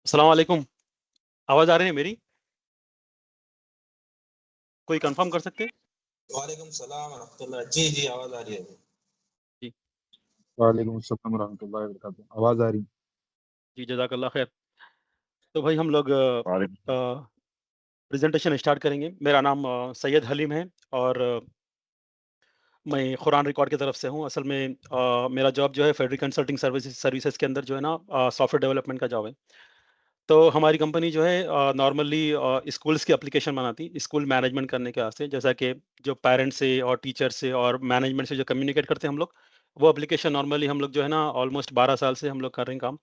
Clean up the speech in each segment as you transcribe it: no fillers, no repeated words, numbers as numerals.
अस्सलाम वालेकुम। आवाज़ आ रही है मेरी? कोई कंफर्म कर सकते हैं? वालेकुम सलाम रहमतुल्लाह। जी जी, आवाज आ रही है। जी, वालेकुम अस्सलाम वरहमतुल्लाहि वबरकातुहू। आवाज़ आ रही? जी जज़ाकल्लाह खैर। तो भाई हम लोग वालेकुम। प्रेज़ेंटेशन स्टार्ट करेंगे। मेरा नाम सैयद हलीम है और मैं क़ुरान रिकॉर्ड की तरफ से हूँ। असल में मेरा जॉब जो है फेडरल कंसल्टिंग सर्विसेज़ के अंदर जो है ना सॉफ्टवेयर डेवलपमेंट का जॉब है। तो हमारी कंपनी जो है नॉर्मली स्कूल्स की एप्लीकेशन बनाती है, स्कूल मैनेजमेंट करने के वास्ते। जैसा कि जो पेरेंट्स से और टीचर से और मैनेजमेंट से जो कम्युनिकेट करते हैं हम लोग, वो एप्लीकेशन नॉर्मली हम लोग जो है ना ऑलमोस्ट 12 साल से हम लोग कर रहे हैं काम।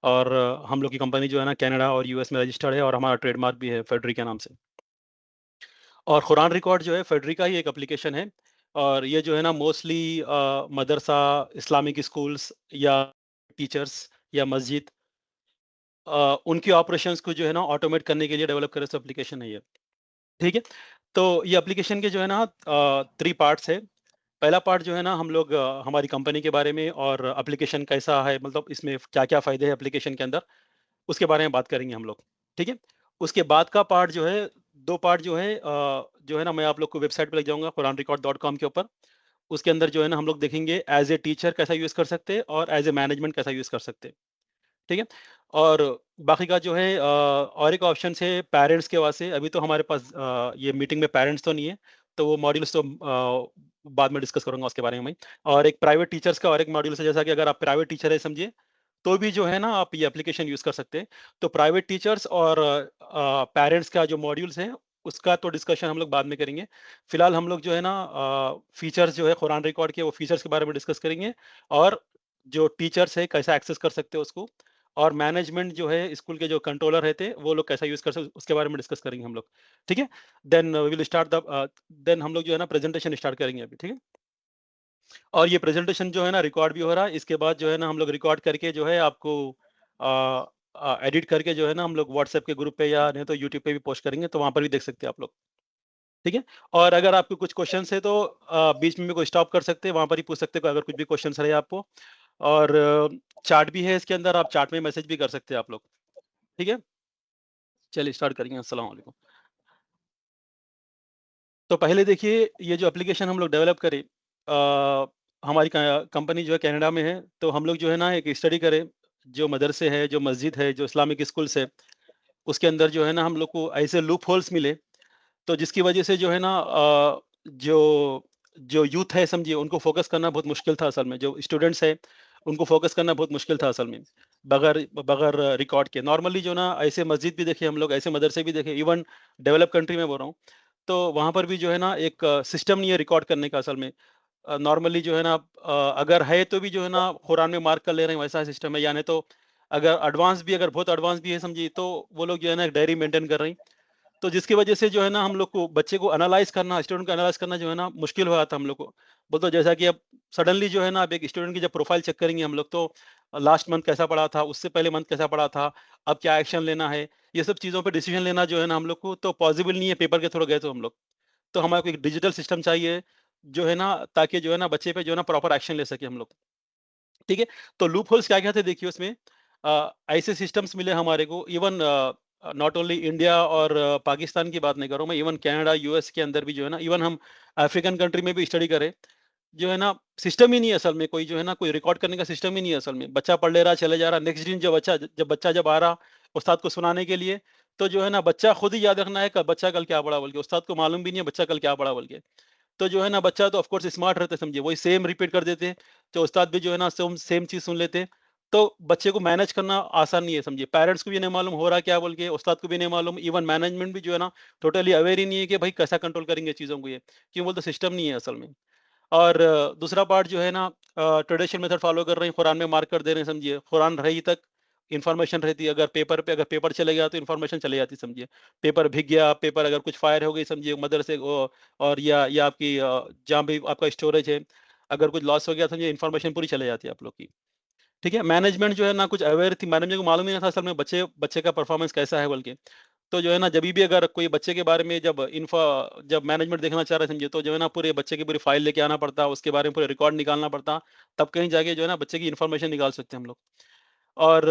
और हम लोग की कंपनी जो है ना कनाडा और यूएस में रजिस्टर्ड है और हमारा ट्रेडमार्क भी है फेडरी के नाम से। और कुरान रिकॉर्ड जो है फेडरी का ही एक एप्लीकेशन है और ये जो है ना मोस्टली मदरसा, इस्लामिक स्कूल्स या टीचर्स या मस्जिद उनकी ऑपरेशंस को जो है ना ऑटोमेट करने के लिए डेवलप करे सो एप्लीकेशन है ये, ठीक है? तो ये एप्लीकेशन के जो है ना 3 पार्ट्स है। पहला पार्ट जो है ना हम लोग हमारी कंपनी के बारे में और एप्लीकेशन कैसा है मतलब इसमें क्या-क्या फ़ायदे हैं एप्लीकेशन के अंदर, उसके बारे में बात करेंगे हम लोग, ठीक है? उसके बाद का पार्ट जो है 2 पार्ट जो है ना मैं आप लोग को वेबसाइट पे ले जाऊँगा quranrecord.com के ऊपर। उसके अंदर जो है ना हम लोग देखेंगे एज़ ए टीचर कैसा यूज़ कर सकते हैं और एज़ ए मैनेजमेंट कैसा यूज़ कर सकते हैं। ठीक है? और बाकी का जो है और एक ऑप्शन है पेरेंट्स के वास्ते। अभी तो हमारे पास ये मीटिंग में पेरेंट्स तो नहीं है, तो वो मॉड्यूल्स तो बाद में डिस्कस करूँगा उसके बारे में मैं। और एक प्राइवेट टीचर्स का और एक मॉड्यूल्स है, जैसा कि अगर आप प्राइवेट टीचर है समझिए, तो भी जो है ना आप ये एप्लीकेशन यूज़ कर सकते हैं। तो प्राइवेट टीचर्स और पेरेंट्स का जो मॉड्यूल्स हैं, उसका तो डिस्कशन हम लोग बाद में करेंगे। फिलहाल हम लोग जो है ना फीचर्स जो है कुरान रिकॉर्ड के वो फीचर्स के बारे में डिस्कस करेंगे और जो टीचर्स है कैसा एक्सेस कर सकते हैं उसको और मैनेजमेंट जो है स्कूल के जो कंट्रोलर रहते हैं वो लोग कैसा यूज़ कर सकते उसके बारे में डिस्कस करेंगे हम लोग, ठीक है? Then we will start then हम लोग जो है ना प्रेजेंटेशन स्टार्ट करेंगे अभी, ठीक है? और ये प्रेजेंटेशन जो है ना रिकॉर्ड भी हो रहा है, इसके बाद जो है ना हम लोग रिकॉर्ड करके जो है आपको एडिट करके जो है ना हम लोग व्हाट्सएप के ग्रुप पे या नहीं तो यूट्यूब पे भी पोस्ट करेंगे, तो वहाँ पर भी देख सकते हैं आप लोग, ठीक है? और अगर आपको कुछ क्वेश्चन्स है तो बीच में मेरे को स्टॉप कर सकते हैं, वहाँ पर ही पूछ सकते हैं अगर कुछ भी क्वेश्चन्स रहे आपको। और चैट भी है इसके अंदर, आप चैट में मैसेज भी कर सकते हैं आप लोग, ठीक है? चलिए स्टार्ट करेंगे। अस्सलाम वालेकुम। तो पहले देखिए ये जो एप्लीकेशन हम लोग डेवलप करें हमारी कंपनी जो है कनाडा में है, तो हम लोग जो है ना एक स्टडी करें, जो मदरसे है, जो मस्जिद है, जो इस्लामिक स्कूल्स है, उसके अंदर जो है ना हम लोग को ऐसे लूप होल्स मिले, तो जिसकी वजह से जो है ना जो जो यूथ है समझिए उनको फोकस करना बहुत मुश्किल था असल में, जो स्टूडेंट्स है उनको फोकस करना बहुत मुश्किल था असल में, बगैर बगैर रिकॉर्ड के। नॉर्मली जो ना ऐसे मस्जिद भी देखे हम लोग, ऐसे मदरसे भी देखे, इवन डेवलप कंट्री में बोल रहा हूँ, तो वहाँ पर भी जो है ना एक सिस्टम नहीं है रिकॉर्ड करने का असल में। नॉर्मली जो है ना अगर है तो भी जो है ना कुरान में मार्क कर ले रहे हैं वैसा सिस्टम है, या नहीं तो अगर एडवांस भी, अगर बहुत एडवांस भी है समझिए, तो वो लोग जो है ना एक डायरी मेंटेन कर रहे हैं। तो जिसकी वजह से जो है ना हम लोग को बच्चे को एनालाइज करना, स्टूडेंट को एनालाइज करना जो है ना मुश्किल हो जाता है हम लोग को। बोलते जैसा कि अब सडनली जो है ना अब एक स्टूडेंट की जब प्रोफाइल चेक करेंगे हम लोग, तो लास्ट मंथ कैसा पढ़ा था, उससे पहले मंथ कैसा पढ़ा था, अब क्या एक्शन लेना है, ये सब चीज़ों पे डिसीजन लेना जो है ना हम लोग को तो पॉसिबल नहीं है पेपर के थ्रू गए तो हम लोग। तो हमारे को एक डिजिटल सिस्टम चाहिए जो है ना, ताकि जो है ना बच्चे पे जो है ना प्रॉपर एक्शन ले सके हम लोग। ठीक है? तो लूप होल्स क्या-क्या थे देखिए उसमें। ऐसे सिस्टम्स मिले हमारे को, इवन नॉट ओनली इंडिया और पाकिस्तान की बात नहीं कर रहा हूँ मैं, इवन कनाडा, यूएस के अंदर भी जो है ना, इवन हम अफ्रीकन कंट्री में भी स्टडी करें, जो है ना सिस्टम ही नहीं है असल में, कोई जो है ना कोई रिकॉर्ड करने का सिस्टम ही नहीं है असल में। बच्चा पढ़ ले रहा, चले जा रहा, नेक्स्ट दिन जब बच्चा आ रहा उस्ताद को सुनाने के लिए, तो जो है ना बच्चा खुद ही याद रखना है क बच्चा कल क्या पढ़ा बोल के, उस्ताद को मालूम भी नहीं है बच्चा कल क्या पढ़ा बोल के। तो जो है ना बच्चा तो ऑफ कोर्स स्मार्ट रहता है समझिए, वही सेम रिपीट कर देते हैं, तो उस्ताद भी जो है ना सेम सेम चीज़ सुन लेते हैं। तो बच्चे को मैनेज करना आसान नहीं है समझिए, पेरेंट्स को भी नहीं मालूम हो रहा क्या बोल के, उस्ताद को भी नहीं मालूम, इवन मैनेजमेंट भी जो है ना टोटली अवेयर ही नहीं है कि भाई कैसा कंट्रोल करेंगे चीज़ों को ये, क्यों बोलते सिस्टम नहीं है असल में। और दूसरा पार्ट जो है ना ट्रेडिशनल मेथड फॉलो कर रहे हैं, कुरान में मार्क कर दे रहे हैं समझिए, कुरान रही तक इन्फॉर्मेशन रहती है, अगर पेपर चले गया तो इन्फॉर्मेशन चले जाती है समझिए। पेपर भीग गया, पेपर अगर कुछ फायर हो गई समझिए मदरसे और या आपकी जहाँ भी आपका स्टोरेज है, अगर कुछ लॉस हो गया समझिए इन्फॉर्मेशन पूरी चले जाती है आप लोग की। ठीक है? मैनेजमेंट जो है ना कुछ अवेयर थी, मैनेजमेंट को मालूम ही नहीं था असल में बच्चे बच्चे का परफॉर्मेंस कैसा है बोल के। तो जो है ना जभी भी अगर कोई बच्चे के बारे में जब मैनेजमेंट देखना चाह रहा है समझिए, तो जो है ना पूरे बच्चे की पूरी फाइल लेके आना पड़ता, उसके बारे में पूरे रिकॉर्ड निकालना पड़ता, तब कहीं जाके जो है ना बच्चे की इन्फॉर्मेशन निकाल सकते हैं हम लोग। और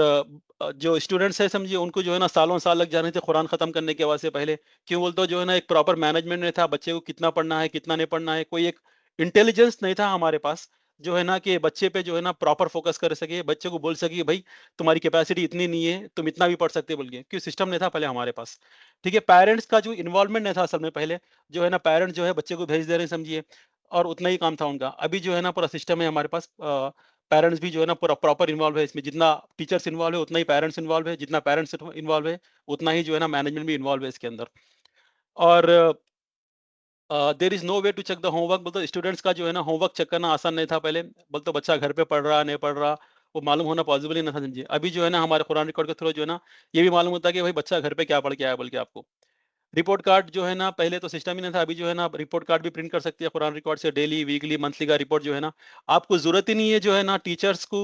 जो स्टूडेंट्स है समझिए उनको जो है ना सालों साल लग जा रहे थे कुरान खत्म करने के वास्ते पहले। क्यों बोलते हो, जो है ना एक प्रॉपर मैनेजमेंट नहीं था, बच्चे को कितना पढ़ना है कितना नहीं पढ़ना है, कोई एक इंटेलिजेंस नहीं था हमारे पास, जो है ना कि बच्चे पे जो है ना प्रॉपर फोकस कर सके, बच्चे को बोल सके भाई तुम्हारी कैपेसिटी इतनी नहीं है, तुम इतना भी पढ़ सकते बोल के, क्यों सिस्टम नहीं था पहले हमारे पास। ठीक है, पेरेंट्स का जो इन्वॉल्वमेंट नहीं था असल में पहले, जो है ना पेरेंट्स जो है बच्चे को भेज दे रहे हैं समझिए, और उतना ही काम था उनका। अभी जो है ना पूरा सिस्टम है हमारे पास, पेरेंट्स भी जो है ना पूरा प्रॉपर इन्वॉल्व है इसमें, जितना टीचर्स इन्वॉल्व है उतना ही पेरेंट्स इन्वॉल्व है, जितना पेरेंट्स इन्वॉल्व है उतना ही जो है ना मैनेजमेंट भी इन्वॉल्व है इसके अंदर। और there is no way to check the homework, बोलते स्टूडेंट्स का जो है ना होमवर्क चेक करना आसान नहीं था पहले, बोलते बच्चा घर पे पढ़ रहा नहीं पढ़ रहा वो मालूम होना पॉसिबल ही नहीं था समझिए। अभी जो है ना हमारे कुरान रिकॉर्ड के थ्रू जो है ना ये भी मालूम होता है कि भाई बच्चा घर पे क्या पढ़ के आया बोल के आपको। रिपोर्ट कार्ड जो है ना पहले तो सिस्टम ही नहीं था, अभी जो है ना रिपोर्ट कार्ड भी प्रिंट कर सकते हैं कुरान रिकॉर्ड से, डेली वीकली मंथली का रिपोर्ट जो है ना, आपको जरूरत ही नहीं है जो है ना टीचर्स को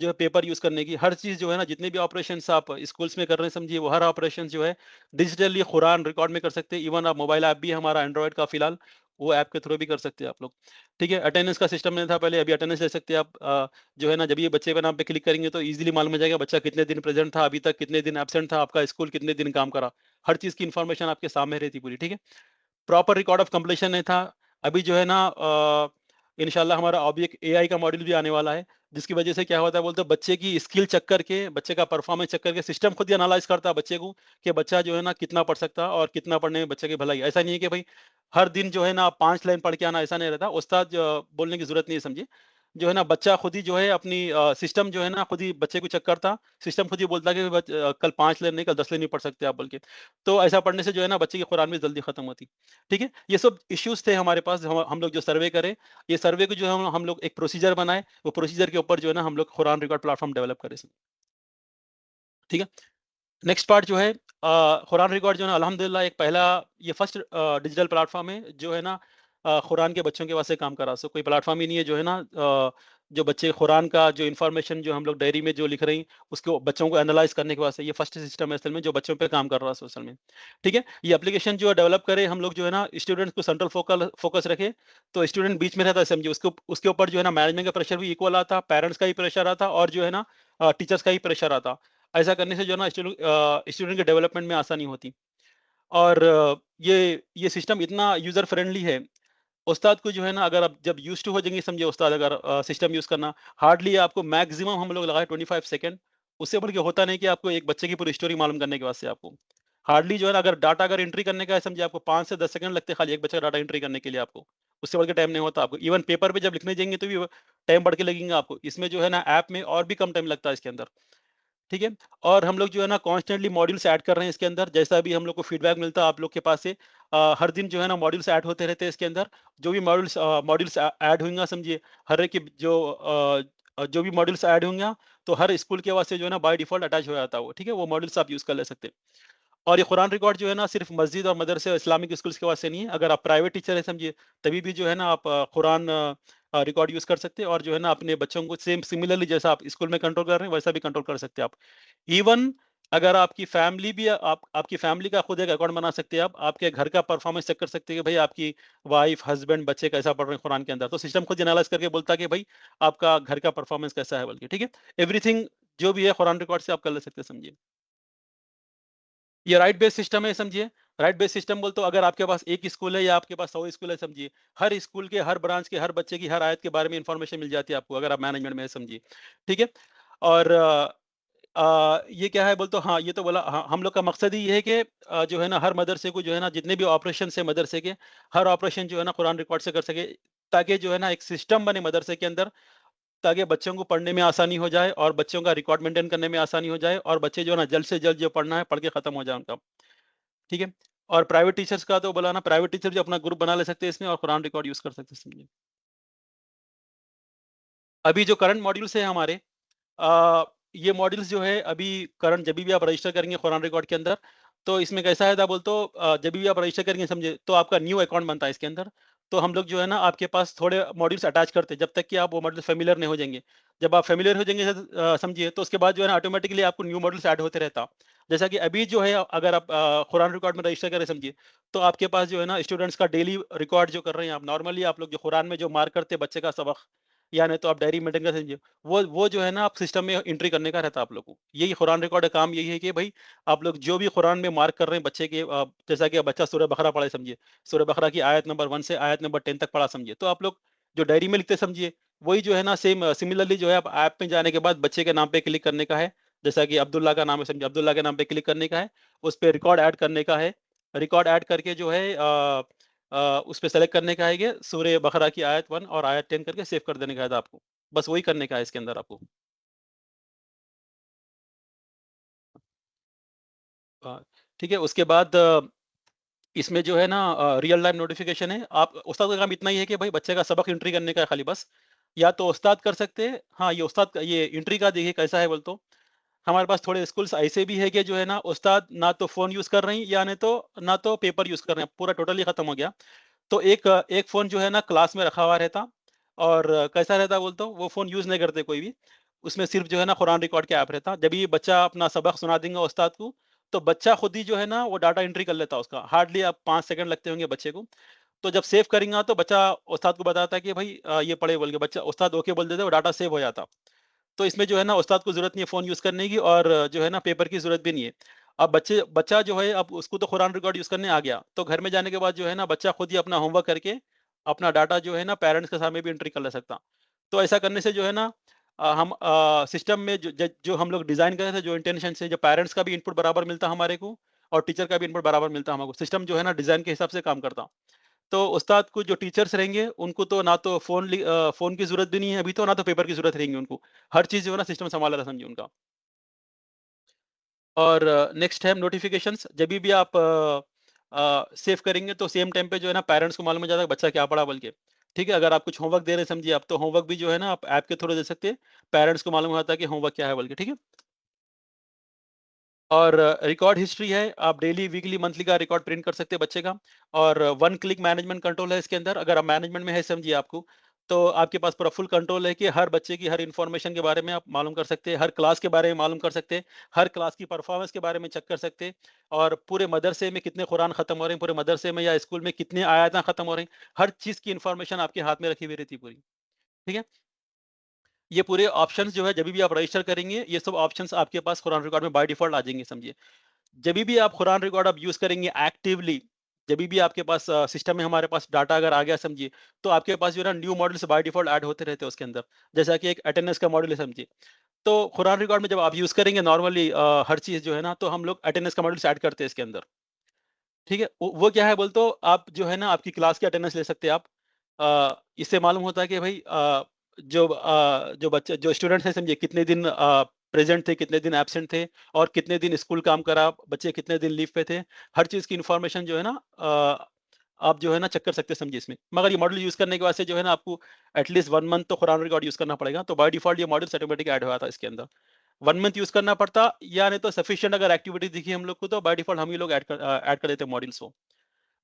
जो है पेपर यूज करने की। हर चीज जो है ना जितने भी ऑपरेशन आप स्कूल्स में कर रहे हैं समझिए, वो हर ऑपरेशन जो है डिजिटली कुरान रिकॉर्ड में कर सकते हैं। इवन आप मोबाइल ऐप भी है हमारा एंड्रॉइड का फिलहाल, वो ऐप के थ्रू भी कर सकते हैं आप लोग। ठीक है, अटेंडेंस का सिस्टम नहीं था पहले, अभी अटेंडेंस ले सकते हैं आप। जो है ना जब ये बच्चे के नाम पे क्लिक करेंगे तो इजीली मालूम हो जाएगा बच्चा कितने दिन प्रेजेंट था, अभी तक कितने दिन एब्सेंट था, आपका स्कूल कितने दिन काम करा, हर चीज की इन्फॉर्मेशन आपके सामने रहती पूरी। ठीक है, प्रॉपर रिकॉर्ड ऑफ कंप्लीशन नहीं था। अभी जो है ना इंशाल्लाह हमारा अभी एक एआई का मॉड्यूल भी आने वाला है, जिसकी वजह से क्या होता है बोलते हैं बच्चे की स्किल चेक करके, बच्चे का परफॉर्मेंस चेक करके सिस्टम खुद ही एनालाइज करता है बच्चे को कि बच्चा जो है ना कितना पढ़ सकता है और कितना पढ़ने में बच्चे की भलाई। ऐसा नहीं है कि भाई हर दिन जो है ना आप 5 लाइन पढ़ के आना, ऐसा नहीं रहता, उस्ताद बोलने की जरूरत नहीं है समझिए। जो है ना बच्चा खुद ही जो है अपनी सिस्टम जो है ना खुद ही बच्चे को चेक करता, सिस्टम खुद ही बोलता है कि कल 5 लाइन नहीं कल 10 लाइन नहीं पढ़ सकते आप बोल के। तो ऐसा पढ़ने से जो है ना बच्चे की कुरान भी जल्दी खत्म होती। ठीक है, ये सब इश्यूज थे हमारे पास, हम लोग जो सर्वे करें, ये सर्वे को जो है हम लोग एक प्रोसीजर बनाए, वो प्रोसीजर के ऊपर जो है ना हम लोग कुरान रिकॉर्ड प्लेटफॉर्म डेवलप करें। ठीक है, नेक्स्ट पार्ट जो है कुरान रिकॉर्ड जो है ना अल्हम्दुलिल्लाह एक पहला, ये फर्स्ट डिजिटल प्लेटफॉर्म है जो है ना कुरान के बच्चों के वास्ते काम कर रहा है। सो कोई प्लेटफॉर्म ही नहीं है जो है ना जो बच्चे कुरान का जो इन्फॉर्मेशन जो हम लोग डायरी में जो लिख रहे हैं उसको बच्चों को एनालाइज करने के वास्ते ये फर्स्ट सिस्टम है असल में जो बच्चों पे काम कर रहा है सोशल में। ठीक है, ये एप्लीकेशन जो डेवलप करे हम लोग जो है ना स्टूडेंट्स को सेंट्रल फोकस रखे, तो स्टूडेंट बीच में रहता है समझिए, उसको उसके ऊपर जो है ना मैनेजमेंट का प्रेशर भी इक्वल आता, पेरेंट्स का ही प्रेशर आता और जो है ना टीचर्स का ही प्रेशर आता। ऐसा करने से जो है ना स्टूडेंट के डेवलपमेंट में आसानी होती। और ये सिस्टम इतना यूजर फ्रेंडली है, उस्ताद को जो है ना अगर आप जब यूज टू हो जाएंगे समझिए उस्ताद अगर सिस्टम यूज करना, हार्डली आपको मैक्सिमम हम लोग लगाए 25 सेकंड, उससे बढ़ के होता नहीं कि आपको एक बच्चे की पूरी स्टोरी मालूम करने के वास्ते आपको हार्डली जो है ना अगर डाटा अगर एंट्री करने का है समझिए आपको 5 से 10 सेकंड लगते हैं खाली एक बच्चे का डाटा एंट्री करने के लिए आपको, उससे बढ़ के टाइम नहीं होता आपको। इवन पेपर पे जब लिखने जाएंगे तो भी टाइम बढ़ के लगेगा आपको, इसमें जो है ना ऐप में और भी कम टाइम लगता है इसके अंदर। ठीक है, और हम लोग जो है ना कॉन्स्टेंटली मॉड्यूल्स ऐड कर रहे हैं इसके अंदर, जैसा भी हम लोग को फीडबैक मिलता है आप लोग के पास से हर दिन जो है ना मॉड्यूल्स ऐड होते रहते हैं इसके अंदर। जो भी मॉड्यूल्स ऐड होंगे समझिए, हर एक की जो भी मॉड्यूल्स ऐड होंगे तो हर स्कूल के वास्ते जो है ना बाय डिफॉल्ट अटैच हो जाता है वो। ठीक है, वो मॉड्यूल्स आप यूज कर ले सकते हैं। और ये कुरान रिकॉर्ड जो है ना सिर्फ मस्जिद और मदरसे और इस्लामिक स्कूल्स के वास्ते नहीं है, अगर आप प्राइवेट टीचर है समझिए तभी भी जो है ना आप कुरान रिकॉर्ड यूज कर सकते हैं, और जो है ना अपने बच्चों को सेम सिमिलरली जैसा आप स्कूल में कंट्रोल कर रहे हैं वैसा भी कंट्रोल कर सकते हैं आप। इवन अगर आपकी फैमिली भी आपकी फैमिली का खुद एक अकाउंट बना सकते हैं आप, आपके घर का परफॉर्मेंस चेक कर सकते हैं कि भाई आपकी वाइफ हस्बैंड बच्चे कैसा पढ़ रहे हैं कुरान के अंदर, तो सिस्टम खुद एनालाइज करके बोलता है कि भाई आपका घर का परफॉर्मेंस कैसा है बल्कि। ठीक है, एवरीथिंग जो भी है कुरान रिकॉर्ड से आप कर ले सकते हैं समझिए। ये राइट बेस्ड सिस्टम है समझिए। राइट बेस्ड सिस्टम बोल तो अगर आपके पास एक स्कूल है या आपके पास 100 स्कूल है समझिए, हर स्कूल के हर ब्रांच के हर बच्चे की हर आयत के बारे में इंफॉर्मेशन मिल जाती है आपको अगर आप मैनेजमेंट में है समझिए। ठीक है, और ये क्या है बोल तो हाँ ये तो बोला हाँ, हम लोग का मकसद ही ये है कि जो है ना हर मदरसे को जो है ना जितने भी ऑपरेशन है मदरसे के, हर ऑपरेशन जो है ना कुरान रिकॉर्ड से कर सके, ताकि जो है ना एक सिस्टम बने मदरसे के अंदर, ताकि बच्चों को पढ़ने में आसानी हो जाए और बच्चों का रिकॉर्ड मेंटेन करने में आसानी हो जाए, और बच्चे जो है ना जल्द से जल्द जो पढ़ना है पढ़ के खत्म हो जाए उनका। ठीक है, और प्राइवेट टीचर्स का तो बोला ना, प्राइवेट टीचर भी अपना ग्रुप बना ले सकते हैं इसमें और कुरान रिकॉर्ड यूज कर सकते हैं समझिए। अभी जो करंट मॉड्यूल्स है हमारे, ये मॉड्यूल्स जो है अभी करंट जब भी आप रजिस्टर करेंगे कुरान रिकॉर्ड के अंदर, तो इसमें कैसा है था बोल तो जब भी आप रजिस्टर करेंगे समझे तो आपका न्यू अकाउंट बनता है इसके अंदर। तो हम लोग जो है ना आपके पास थोड़े मॉड्यूल्स अटैच करते हैं जब तक कि आप वो मॉड्यूल फेमिलियर नहीं हो जाएंगे। जब आप फेमिलियर हो जाएंगे समझिए, तो उसके बाद जो है ना ऑटोमेटिकली आपको न्यू मॉड्यूल्स ऐड होते रहता। जैसा कि अभी जो है अगर आप कुरान रिकॉर्ड में रजिस्टर करें समझिए, तो आपके पास जो है ना स्टूडेंट्स का डेली रिकॉर्ड जो कर रहे हैं आप, नॉर्मली आप लोग जो कुरान में जो मार्क करते हैं बच्चे का सबक, या नहीं तो आप डायरी मेंटेन कर समझिए। वो जो है ना आप सिस्टम में एंट्री करने का रहता है आप लोग को। यही कुरान रिकॉर्ड का काम यही है कि भाई आप लोग जो भी कुरान में मार्क कर रहे हैं बच्चे के जैसा कि बच्चा सूरह बकरा पढ़े समझिए, सूरह बकरा की आयत नंबर 1 से आयत नंबर 10 तक पढ़ा समझिए, तो आप लोग जो डायरी में लिखते समझिए, वही जो है ना सेम सिमिलरली जो है आप ऐप में जाने के बाद बच्चे के नाम पे क्लिक करने का है। जैसा कि अब्दुल्ला का नाम है समझिए, अब्दुल्ला के नाम पे क्लिक करने का है, उस पे रिकॉर्ड ऐड करने का है। रिकॉर्ड ऐड करके जो है उस पे सेलेक्ट करने का है कि सूरह बकरा की आयत 1 और आयत 10 करके सेव कर देने का है आपको। बस वही करने का है इसके अंदर आपको। अ, ठीक है, उसके बाद इसमें जो है ना रियल टाइम नोटिफ़िकेशन है। आप उस्ताद का काम इतना ही है कि भाई बच्चे का सबक एंट्री करने का है खाली बस। या तो उस्ताद कर सकते हैं, हाँ, ये उस्ताद का ये एंट्री का देखिए कैसा है बोले तो, हमारे पास थोड़े स्कूल्स ऐसे भी है कि जो है ना उस्ताद ना तो फ़ोन यूज़ कर रहे हैं या नहीं तो ना तो पेपर यूज़ कर रहे हैं, पूरा टोटली खत्म हो गया। तो एक फ़ोन जो है ना क्लास में रखा हुआ रहता और कैसा रहता बोलता हूँ, वो फ़ोन यूज़ नहीं करते कोई भी। उसमें सिर्फ़ जो है ना कुरान रिकॉर्ड का ऐप रहता। जब ये बच्चा अपना सबक सुना देंगे उस्ताद को, तो बच्चा खुद ही जो है ना वो डाटा एंट्री कर लेता है उसका। हार्डली आप 5 सेकंड लगते होंगे बच्चे को। तो जब सेव करेंगे तो बच्चा उस्ताद को बताता है कि भाई ये पढ़े बोल के, बच्चा उस्ताद ओके बोल देते, वो डाटा सेव हो जाता। तो इसमें जो है ना उस्ताद को ज़रूरत नहीं है फ़ोन यूज़ करने की और जो है ना पेपर की ज़रूरत भी नहीं है। अब बच्चा जो है अब उसको तो कुरान रिकॉर्ड यूज़ करने आ गया, तो घर में जाने के बाद जो है ना बच्चा खुद ही अपना होमवर्क करके, अपना डाटा जो है ना पेरेंट्स के सामने भी एंट्री कर ले सकता। तो ऐसा करने से जो है ना हम सिस्टम में जो हम लोग डिज़ाइन करे थे, जो इंटेंशन से, जो पेरेंट्स का भी इनपुट बराबर मिलता हमारे को और टीचर का भी इनपुट बराबर मिलता हमको। सिस्टम जो है ना डिज़ाइन के हिसाब से काम करता। तो उस्ताद को जो टीचर्स रहेंगे, उनको तो ना तो फ़ोन की ज़रूरत भी नहीं है अभी तो, ना तो पेपर की ज़रूरत रहेंगी उनको। हर चीज़ जो है ना सिस्टम सँभाल रहा है समझिए उनका। और नेक्स्ट है नोटिफ़िकेशंस, जभी भी आप सेव करेंगे तो सेम टाइम पे जो है ना पेरेंट्स को मालूम हो जाता है बच्चा क्या पढ़ा बोल के। ठीक है? अगर आप कुछ होमवर्क दे रहे हैं समझिए आप, तो होमवर्क भी जो है ना आप ऐप के थ्रू दे सकते हैं। पेरेंट्स को मालूम होता है कि होमवर्क क्या है बोल के, ठीक है? और रिकॉर्ड हिस्ट्री है, आप डेली, वीकली, मंथली का रिकॉर्ड प्रिंट कर सकते हैं बच्चे का। और वन क्लिक मैनेजमेंट कंट्रोल है इसके अंदर। अगर आप मैनेजमेंट में है समझिए आपको, तो आपके पास पूरा फुल कंट्रोल है कि हर बच्चे की हर इन्फॉर्मेशन के बारे में आप मालूम कर सकते हैं, हर क्लास के बारे में मालूम कर सकते हैं, हर क्लास की परफॉर्मेंस के बारे में चेक कर सकते हैं और पूरे मदरसे में कितने कुरान खत्म हो रहे हैं, पूरे मदरसे में या स्कूल में कितने आयतें खत्म हो रही हैं, हर चीज़ की इन्फॉर्मेशन आपके हाथ में रखी हुई रहती है पूरी। ठीक है? ये पूरे ऑप्शंस जो है जभी भी आप रजिस्टर करेंगे, ये सब ऑप्शंस आपके पास कुरान रिकॉर्ड में बाय डिफ़ॉल्ट आ जाएँगे समझिए। जभी भी आप कुरान रिकॉर्ड आप यूज़ करेंगे एक्टिवली, जभी भी आपके पास सिस्टम में हमारे पास डाटा अगर आ गया समझिए, तो आपके पास जो है ना new models by default add होते रहते हैं उसके अंदर। जैसा कि एक अटेंडेंस का मॉड्यूल है समझिए। तो कुरान रिकॉर्ड में जब आप यूज़ करेंगे नॉर्मली हर चीज़ जो है ना, तो हम लोग अटेंडेंस का मॉड्यूल्स ऐड करते हैं इसके अंदर। ठीक है? वो क्या है बोले तो आप जो है ना आपकी क्लास की अटेंडेंस ले सकते हैं आप। इससे मालूम होता है कि भई जो बच्चे जो स्टूडेंट्स हैं समझिए कितने दिन प्रेज़ेंट थे, कितने दिन एब्सेंट थे और कितने दिन स्कूल काम करा, बच्चे कितने दिन लीव पे थे। हर चीज़ की इन्फॉर्मेशन जो है ना आप जो है ना चेक कर सकते हैं समझिए इसमें। मगर ये मॉडल यूज़ करने के वास्ते जो है ना आपको एटलीस्ट 1 मंथ तो कुरान रिकॉर्ड यूज़ करना पड़ेगा। तो बाय डिफ़ॉल्ट ये मॉडल्स ऑटोमेटिक ऐड हो जाता है इसके अंदर। 1 मंथ यूज़ करना पड़ता या नहीं तो सफिशिएंट अगर एक्टिविटी दिखी हम लोग को तो बाय डिफ़ॉल्ट हम ही लोग ऐड कर देते हैं मॉड्यूल्स को।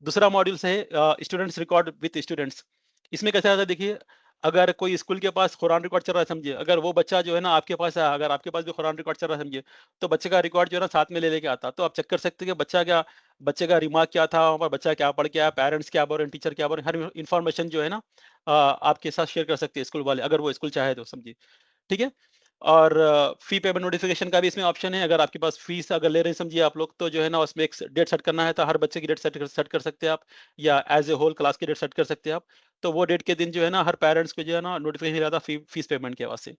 दूसरा मॉड्यूल्स है स्टूडेंट्स रिकॉर्ड विथ स्टूडेंट्स। इसमें कैसा रहता है देखिए, अगर कोई स्कूल के पास कुरान रिकॉर्ड चल रहा है समझिए, अगर वो बच्चा जो है ना आपके पास आया, अगर आपके पास भी कुरान रिकॉर्ड चल रहा है समझिए, तो बच्चे का रिकॉर्ड जो है ना साथ में ले लेके आता। तो आप चेक कर सकते हैं कि बच्चे का रिमार्क क्या था और बच्चा क्या पढ़ के आया, पेरेंट्स क्या बोल रहे हैं, टीचर क्या बोल रहे हैं, हर इन्फॉर्मेशन जो है ना आपके साथ शेयर कर सकते हैं स्कूल वाले, अगर वो स्कूल चाहे तो समझिए। ठीक है? और फ़ी पेमेंट नोटिफ़िकेशन का भी इसमें ऑप्शन है। अगर आपके पास फ़ीस अगर ले रहे हैं समझिए आप लोग, तो जो है ना उसमें एक डेट सेट करना है, तो हर बच्चे की डेट सेट कर सकते हैं आप या एज़ ए होल क्लास की डेट सेट कर सकते हैं आप। तो वो डेट के दिन जो है ना हर पेरेंट्स को जो है ना नोटिफ़िकेशन जाता है फ़ीस पेमेंट के वास्ते।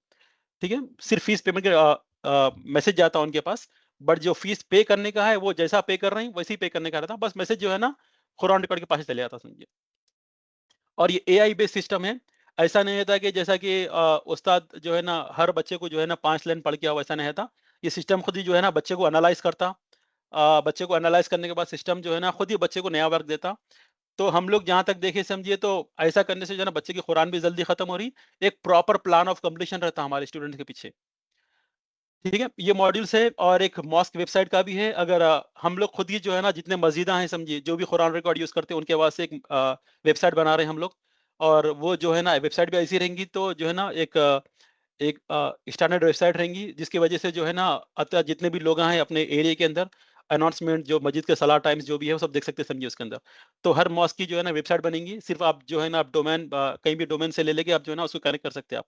ठीक है? सिर्फ़ फ़ीस पेमेंट के मैसेज जाता है उनके पास, बट जो फ़ीस पे करने का है, वो जैसा पे कर रहे हैं, वैसे ही पे करने का रहता है। बस मैसेज जो है ना कुरान रिकॉर्ड के पास ही चले जाता है समझिए। और ये एआई बेस्ड सिस्टम है। ऐसा नहीं होता कि जैसा कि उस्ताद जो है ना हर बच्चे को जो है ना 5 लाइन पढ़ के आओ, ऐसा नहीं होता। ये सिस्टम खुद ही जो है ना बच्चे को एनालाइज़ करता। बच्चे को एनालाइज़ करने के बाद सिस्टम जो है ना खुद ही बच्चे को नया वर्क देता। तो हम लोग जहाँ तक देखे समझिए तो ऐसा करने से जो है ना बच्चे की कुरान भी जल्दी खत्म हो रही, एक प्रॉपर प्लान ऑफ कंप्लीशन रहता हमारे स्टूडेंट के पीछे। ठीक है? ये मॉड्यूल्स है और एक मॉस्क वेबसाइट का भी है। अगर हम लोग खुद ही जो है ना जितने मस्जिदाँ हैं समझिए, जो भी कुरान रिकॉर्ड यूज़ करते हैं उनके वास्ते एक वेबसाइट बना रहे हैं हम लोग। और वो जो है ना वेबसाइट भी ऐसी रहेंगी तो जो है ना एक स्टैंडर्ड वेबसाइट रहेंगी जिसकी वजह से जो है ना अतः जितने भी लोग हैं अपने एरिया के अंदर अनाउंसमेंट, जो मस्जिद के सलाह टाइम्स जो भी है वो सब देख सकते हैं समझिए उसके अंदर। तो हर मॉस्क की जो है ना वेबसाइट बनेगी, सिर्फ आप जो है ना आप डोमेन कहीं भी डोमेन से ले लेके आप जो है ना उसको कनेक्ट कर सकते हैं आप।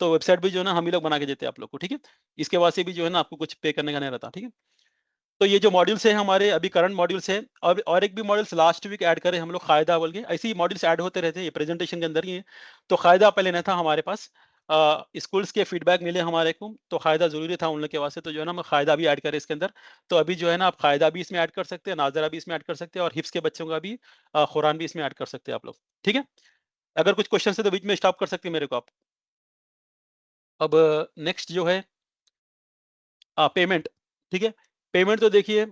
तो वेबसाइट भी जो है ना हम ही लोग बना के देते हैं आप लोग को, ठीक है? इसके वास्ते भी जो है ना आपको कुछ पे करने का नहीं रहता, ठीक है? तो ये जो मॉड्यूल्स हैं हमारे अभी करंट मॉड्यूल्स हैं, और एक भी मॉड्यूल्स लास्ट वीक ऐड करे हम लोग कायदा बोल के, ऐसे ही मॉड्यूल्स ऐड होते रहते हैं, ये प्रेजेंटेशन के अंदर ही है। तो कायदा पहले नहीं था हमारे पास, स्कूल्स के फीडबैक मिले हमारे को, तो कायदा ज़रूरी था उन लोग के वास्ते, तो जो है ना हम कायदा भी ऐड करें इसके अंदर। तो अभी जो है ना आप कायदा भी इसमें ऐड कर सकते हैं, नाज़रा भी इसमें ऐड कर सकते हैं, और हिफ्ज़ के बच्चों का भी कुरान भी इसमें ऐड कर सकते हैं आप लोग, ठीक है? अगर कुछ क्वेश्चन है तो बीच में स्टॉप कर सकते हैं मेरे को आप। अब नेक्स्ट जो है पेमेंट, ठीक है? पेमेंट तो देखिए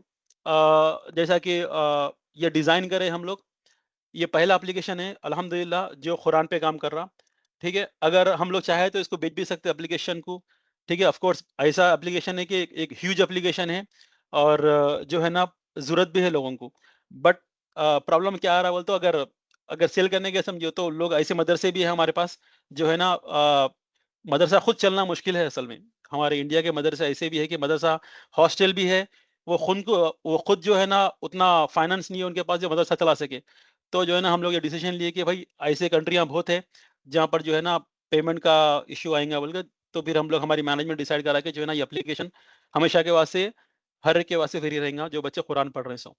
जैसा कि ये डिज़ाइन करें हम लोग, ये पहला एप्लीकेशन है अल्हम्दुलिल्लाह जो कुरान पे काम कर रहा, ठीक है? अगर हम लोग चाहे तो इसको बेच भी सकते हैं एप्लीकेशन को, ठीक है? ऑफ कोर्स ऐसा एप्लीकेशन है कि एक ह्यूज एप्लीकेशन है, और जो है ना ज़रूरत भी है लोगों को। बट प्रॉब्लम क्या आ रहा है बोले तो, अगर अगर सेल करने के समझो तो लोग ऐसे मदरसे भी हैं हमारे पास जो है ना मदरसा खुद चलना मुश्किल है असल में। हमारे इंडिया के मदरसे ऐसे भी है कि मदरसा हॉस्टल भी है, वो खुद जो है ना उतना फाइनेंस नहीं है उनके पास जो मदरसा चला सके। तो जो है ना हम लोग ये डिसीजन लिए कि भाई ऐसे कंट्रियाँ बहुत है जहाँ पर जो है ना पेमेंट का इश्यू आएगा बोल के, तो फिर हम लोग हमारी मैनेजमेंट डिसाइड करा के जो है ना ये एप्लीकेशन हमेशा के वास्ते, हर एक के वास्ते फ्री रहेगा जो बच्चे कुरान पढ़ रहे हैं सो,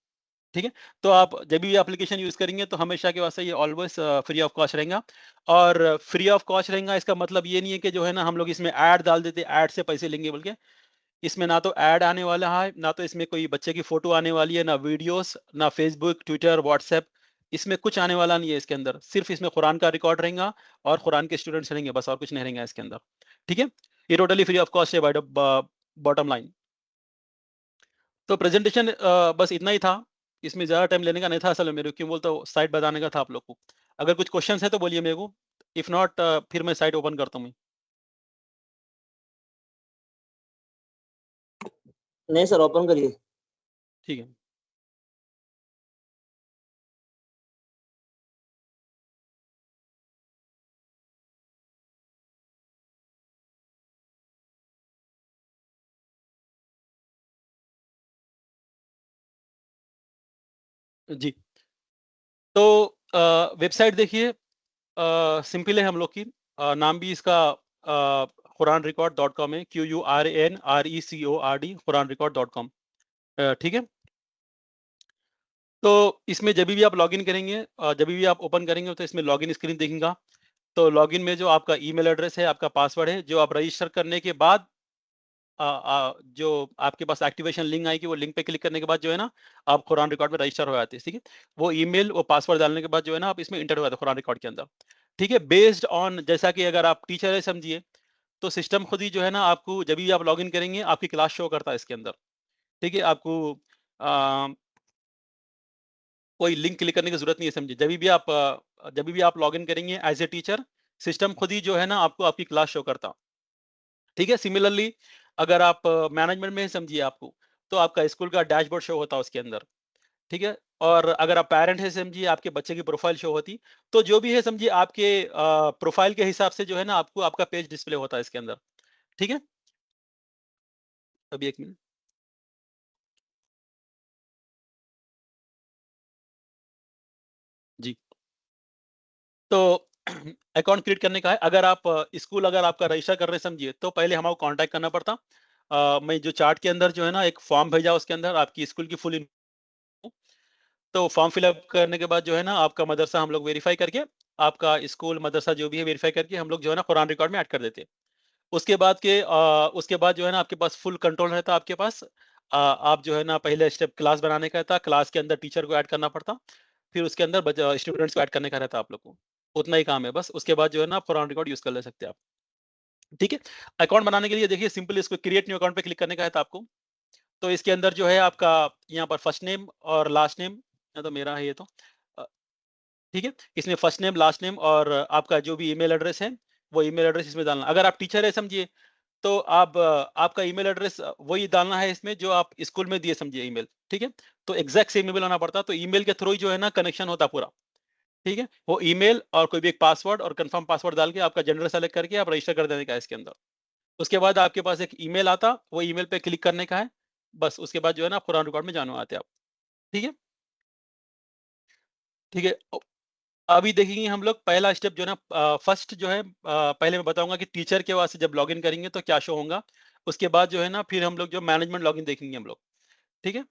ठीक है? तो आप जब भी ये एप्लीकेशन यूज़ करेंगे तो हमेशा के वास्ते ये ऑलवेज़ फ्री ऑफ कॉस्ट रहेगा, और फ्री ऑफ कॉस्ट रहेगा इसका मतलब ये नहीं है कि जो है ना हम लोग इसमें ऐड डाल देते, ऐड से पैसे लेंगे बोल के। इसमें ना तो ऐड आने वाला है, ना तो इसमें कोई बच्चे की फ़ोटो आने वाली है, ना वीडियोज़, ना फ़ेसबुक, ट्विटर, व्हाट्सएप, इसमें कुछ आने वाला नहीं है इसके अंदर। सिर्फ़ इसमें कुरान का रिकॉर्ड रहेगा और कुरान के स्टूडेंट्स रहेंगे बस, और कुछ नहीं रहेगा इसके अंदर। ठीक है? ये टोटली फ्री ऑफ कॉस्ट है बाय द बॉटम लाइन। तो प्रेज़ेंटेशन बस इतना ही था। इसमें ज़्यादा टाइम लेने का नहीं था असल में मेरे को, क्यों बोलते हो साइट बताने का था आप लोग को। अगर कुछ क्वेश्चन्स है तो बोलिए मेरे को, इफ नॉट फिर मैं साइट ओपन करता हूँ मैं। नहीं सर, ओपन करिए। ठीक है। जी। तो वेबसाइट देखिए सिंपल है हम लोग की, नाम भी इसका कुरान रिकॉर्ड डॉट कॉम है, QURANRECORD Quran record dot com, ठीक है? तो इसमें जब भी आप लॉगिन करेंगे, जब भी आप ओपन करेंगे तो इसमें लॉगिन स्क्रीन दिखेगा। तो लॉगिन में जो आपका ईमेल एड्रेस है, आपका पासवर्ड है, जो आप रजिस्टर करने के बाद जो आपके पास एक्टिवेशन लिंक आएगी, वो लिंक पे क्लिक करने के बाद जो है ना आप कुरान रिकॉर्ड में रजिस्टर हो जाते हैं, ठीक है? वो ईमेल, वो पासवर्ड डालने के बाद जो है ना आप इसमें इंटर हो जाते हैं कुरान रिकॉर्ड के अंदर, ठीक है? बेस्ड ऑन, जैसा कि अगर आप टीचर है समझिए, तो सिस्टम खुद ही जो है ना आपको जब भी आप लॉगिन करेंगे आपकी क्लास शो करता है इसके अंदर, ठीक है? आपको अ, कोई लिंक क्लिक करने की जरूरत नहीं है समझिए। जब भी आप लॉगिन करेंगे एज ए टीचर, सिस्टम खुद ही जो है ना आपको आपकी क्लास शो करता, ठीक है? सिमिलरली अगर आप मैनेजमेंट में समझिए आपको, तो आपका स्कूल का डैशबोर्ड शो होता है उसके अंदर, ठीक है? और अगर आप पैरेंट है समझिए, आपके बच्चे की प्रोफाइल शो होती। तो जो भी है समझिए आपके प्रोफाइल के हिसाब से जो है ना आपको आपका पेज डिस्प्ले होता है इसके अंदर, ठीक है? अभी 1 मिनट। जी। तो अकाउंट क्रिएट करने का है, अगर आप स्कूल अगर आपका रजिस्टर कर रहे हैं समझिए, तो पहले हमको कांटेक्ट करना पड़ता। मैं जो चार्ट के अंदर जो है ना एक फॉर्म भेजा उसके अंदर आपकी स्कूल की फुल, तो फॉर्म फिलअप करने के बाद जो है ना आपका मदरसा हम लोग वेरीफाई करके, आपका स्कूल मदरसा जो भी है वेरीफाई करके हम लोग जो है ना कुरान रिकॉर्ड में ऐड कर देते हैं। उसके बाद जो है ना आपके पास फुल कंट्रोल रहता है आपके पास। आप जो है ना पहले स्टेप क्लास बनाने का था, क्लास के अंदर टीचर को ऐड करना पड़ता, फिर उसके अंदर स्टूडेंट्स को ऐड करने का रहता है आप लोग को। उतना ही काम है बस, उसके बाद जो है ना आप कुरान रिकॉर्ड यूज कर ले सकते हैं आप, ठीक है? अकाउंट बनाने के लिए देखिए सिंपल, इसको क्रिएट न्यू अकाउंट पे क्लिक करने का है आपको। तो इसके अंदर जो है आपका यहाँ पर फर्स्ट नेम और लास्ट नेम, या तो मेरा है ये तो, अ, ठीक है? इसमें फर्स्ट नेम, लास्ट नेम और आपका जो भी ईमेल एड्रेस है, वो ईमेल एड्रेस इसमें डालना। अगर आप टीचर है समझिए, तो आपका ईमेल एड्रेस वही डालना है इसमें जो आप स्कूल में दिए समझिए ईमेल, ठीक है? तो एग्ज़ैक्ट सेम ईमेल आना पड़ता है, तो ईमेल के थ्रू ही जो है ना कनेक्शन होता पूरा, ठीक है? वो ईमेल और कोई भी एक पासवर्ड और कंफर्म पासवर्ड डाल के आपका जेंडर सेलेक्ट करके आप रजिस्टर कर देने का है इसके अंदर। उसके बाद आपके पास एक ईमेल आता, वो ईमेल पे क्लिक करने का है। बस उसके बाद जो है ना आप कुरान रिकॉर्ड में जानो आते हैं आप। ठीक है? ठीक है। अभी देखेंगे हम लोग पहला स्टेप जो है ना, फर्स्ट जो है, पहले मैं बताऊँगा कि टीचर के वास्ते जब लॉगिन करेंगे तो क्या शो होगा। उसके बाद जो है ना फिर हम लोग जो मैनेजमेंट लॉगिन देखेंगे हम लोग। ठीक है?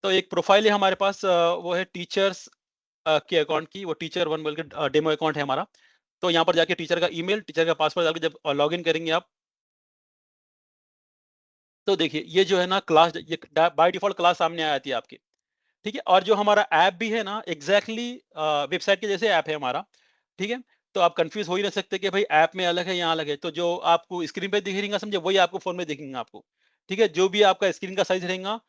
तो एक प्रोफाइल है हमारे पास, वो है टीचर्स के अकाउंट की, वो टीचर 1 बोल के डेमो अकाउंट है हमारा। तो यहाँ पर जाके टीचर का ईमेल, टीचर का पासवर्ड डाल के जब लॉगिन करेंगे आप, तो देखिए ये जो है ना क्लास, ये बाय डिफ़ॉल्ट क्लास सामने आ जाती है आपके। ठीक है? और जो हमारा ऐप भी है ना एग्ज़ैक्टली वेबसाइट के जैसे ऐप है हमारा। ठीक है? तो आप कन्फ्यूज़ हो ही नहीं सकते कि भाई ऐप में अलग है, यहाँ अलग है। तो जो आपको स्क्रीन पे दिख रहेगा समझे, वही आपको फ़ोन में दिखेंगे आपको। ठीक है? जो भी आपका स्क्रीन का साइज़ रहेगा,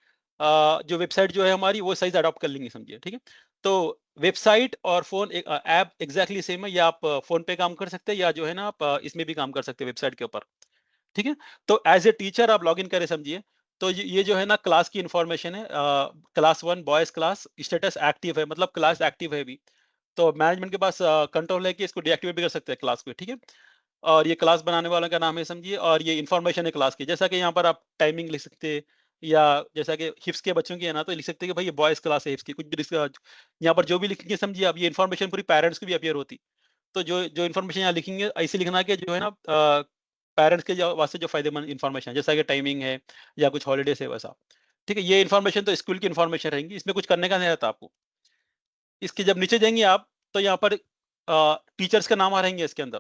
जो वेबसाइट जो है हमारी वो साइज़ अडॉप्ट कर लेंगे समझिए। ठीक है? तो वेबसाइट और फ़ोन ऐप एग्ज़ैक्टली सेम है। या आप फ़ोन पे काम कर सकते हैं या जो है ना आप इसमें भी काम कर सकते हैं वेबसाइट के ऊपर। ठीक है? तो एज़ ए टीचर आप लॉगिन करें समझिए। तो ये जो है ना क्लास की इन्फॉर्मेशन है, class 1 boys class, status active है, मतलब क्लास एक्टिव है अभी। तो मैनेजमेंट के पास कंट्रोल है कि इसको डीएक्टिवेट भी कर सकते हैं क्लास को। ठीक है? और ये क्लास बनाने वाले का नाम है समझिए, और ये इन्फॉर्मेशन है क्लास की। जैसा कि यहाँ पर आप टाइमिंग लिख सकते हैं, या जैसा कि हिफ्स के बच्चों की है ना, तो लिख सकते हैं कि भाई ये बॉयज़ क्लास है हिफ्स की, कुछ भी यहाँ पर जो भी लिखेंगे समझिए आप, ये इन्फॉर्मेशन पूरी पेरेंट्स की भी अपीयर होती। तो जो जो इन्फॉर्मेशन यहाँ लिखेंगे ऐसे लिखना है कि जो है ना पेरेंट्स के जो वास्ते जो फ़ायदेमंद इन्फॉर्मेशन है, जैसा कि टाइमिंग है या कुछ हॉलिडेज़ है वैसा। ठीक है? ये इन्फॉर्मेशन तो स्कूल की इन्फॉर्मेशन रहेंगी, इसमें कुछ करने का नहीं रहता आपको। इसके जब नीचे जाएँगे आप, तो यहाँ पर टीचर्स का नाम आ रहेंगे इसके अंदर।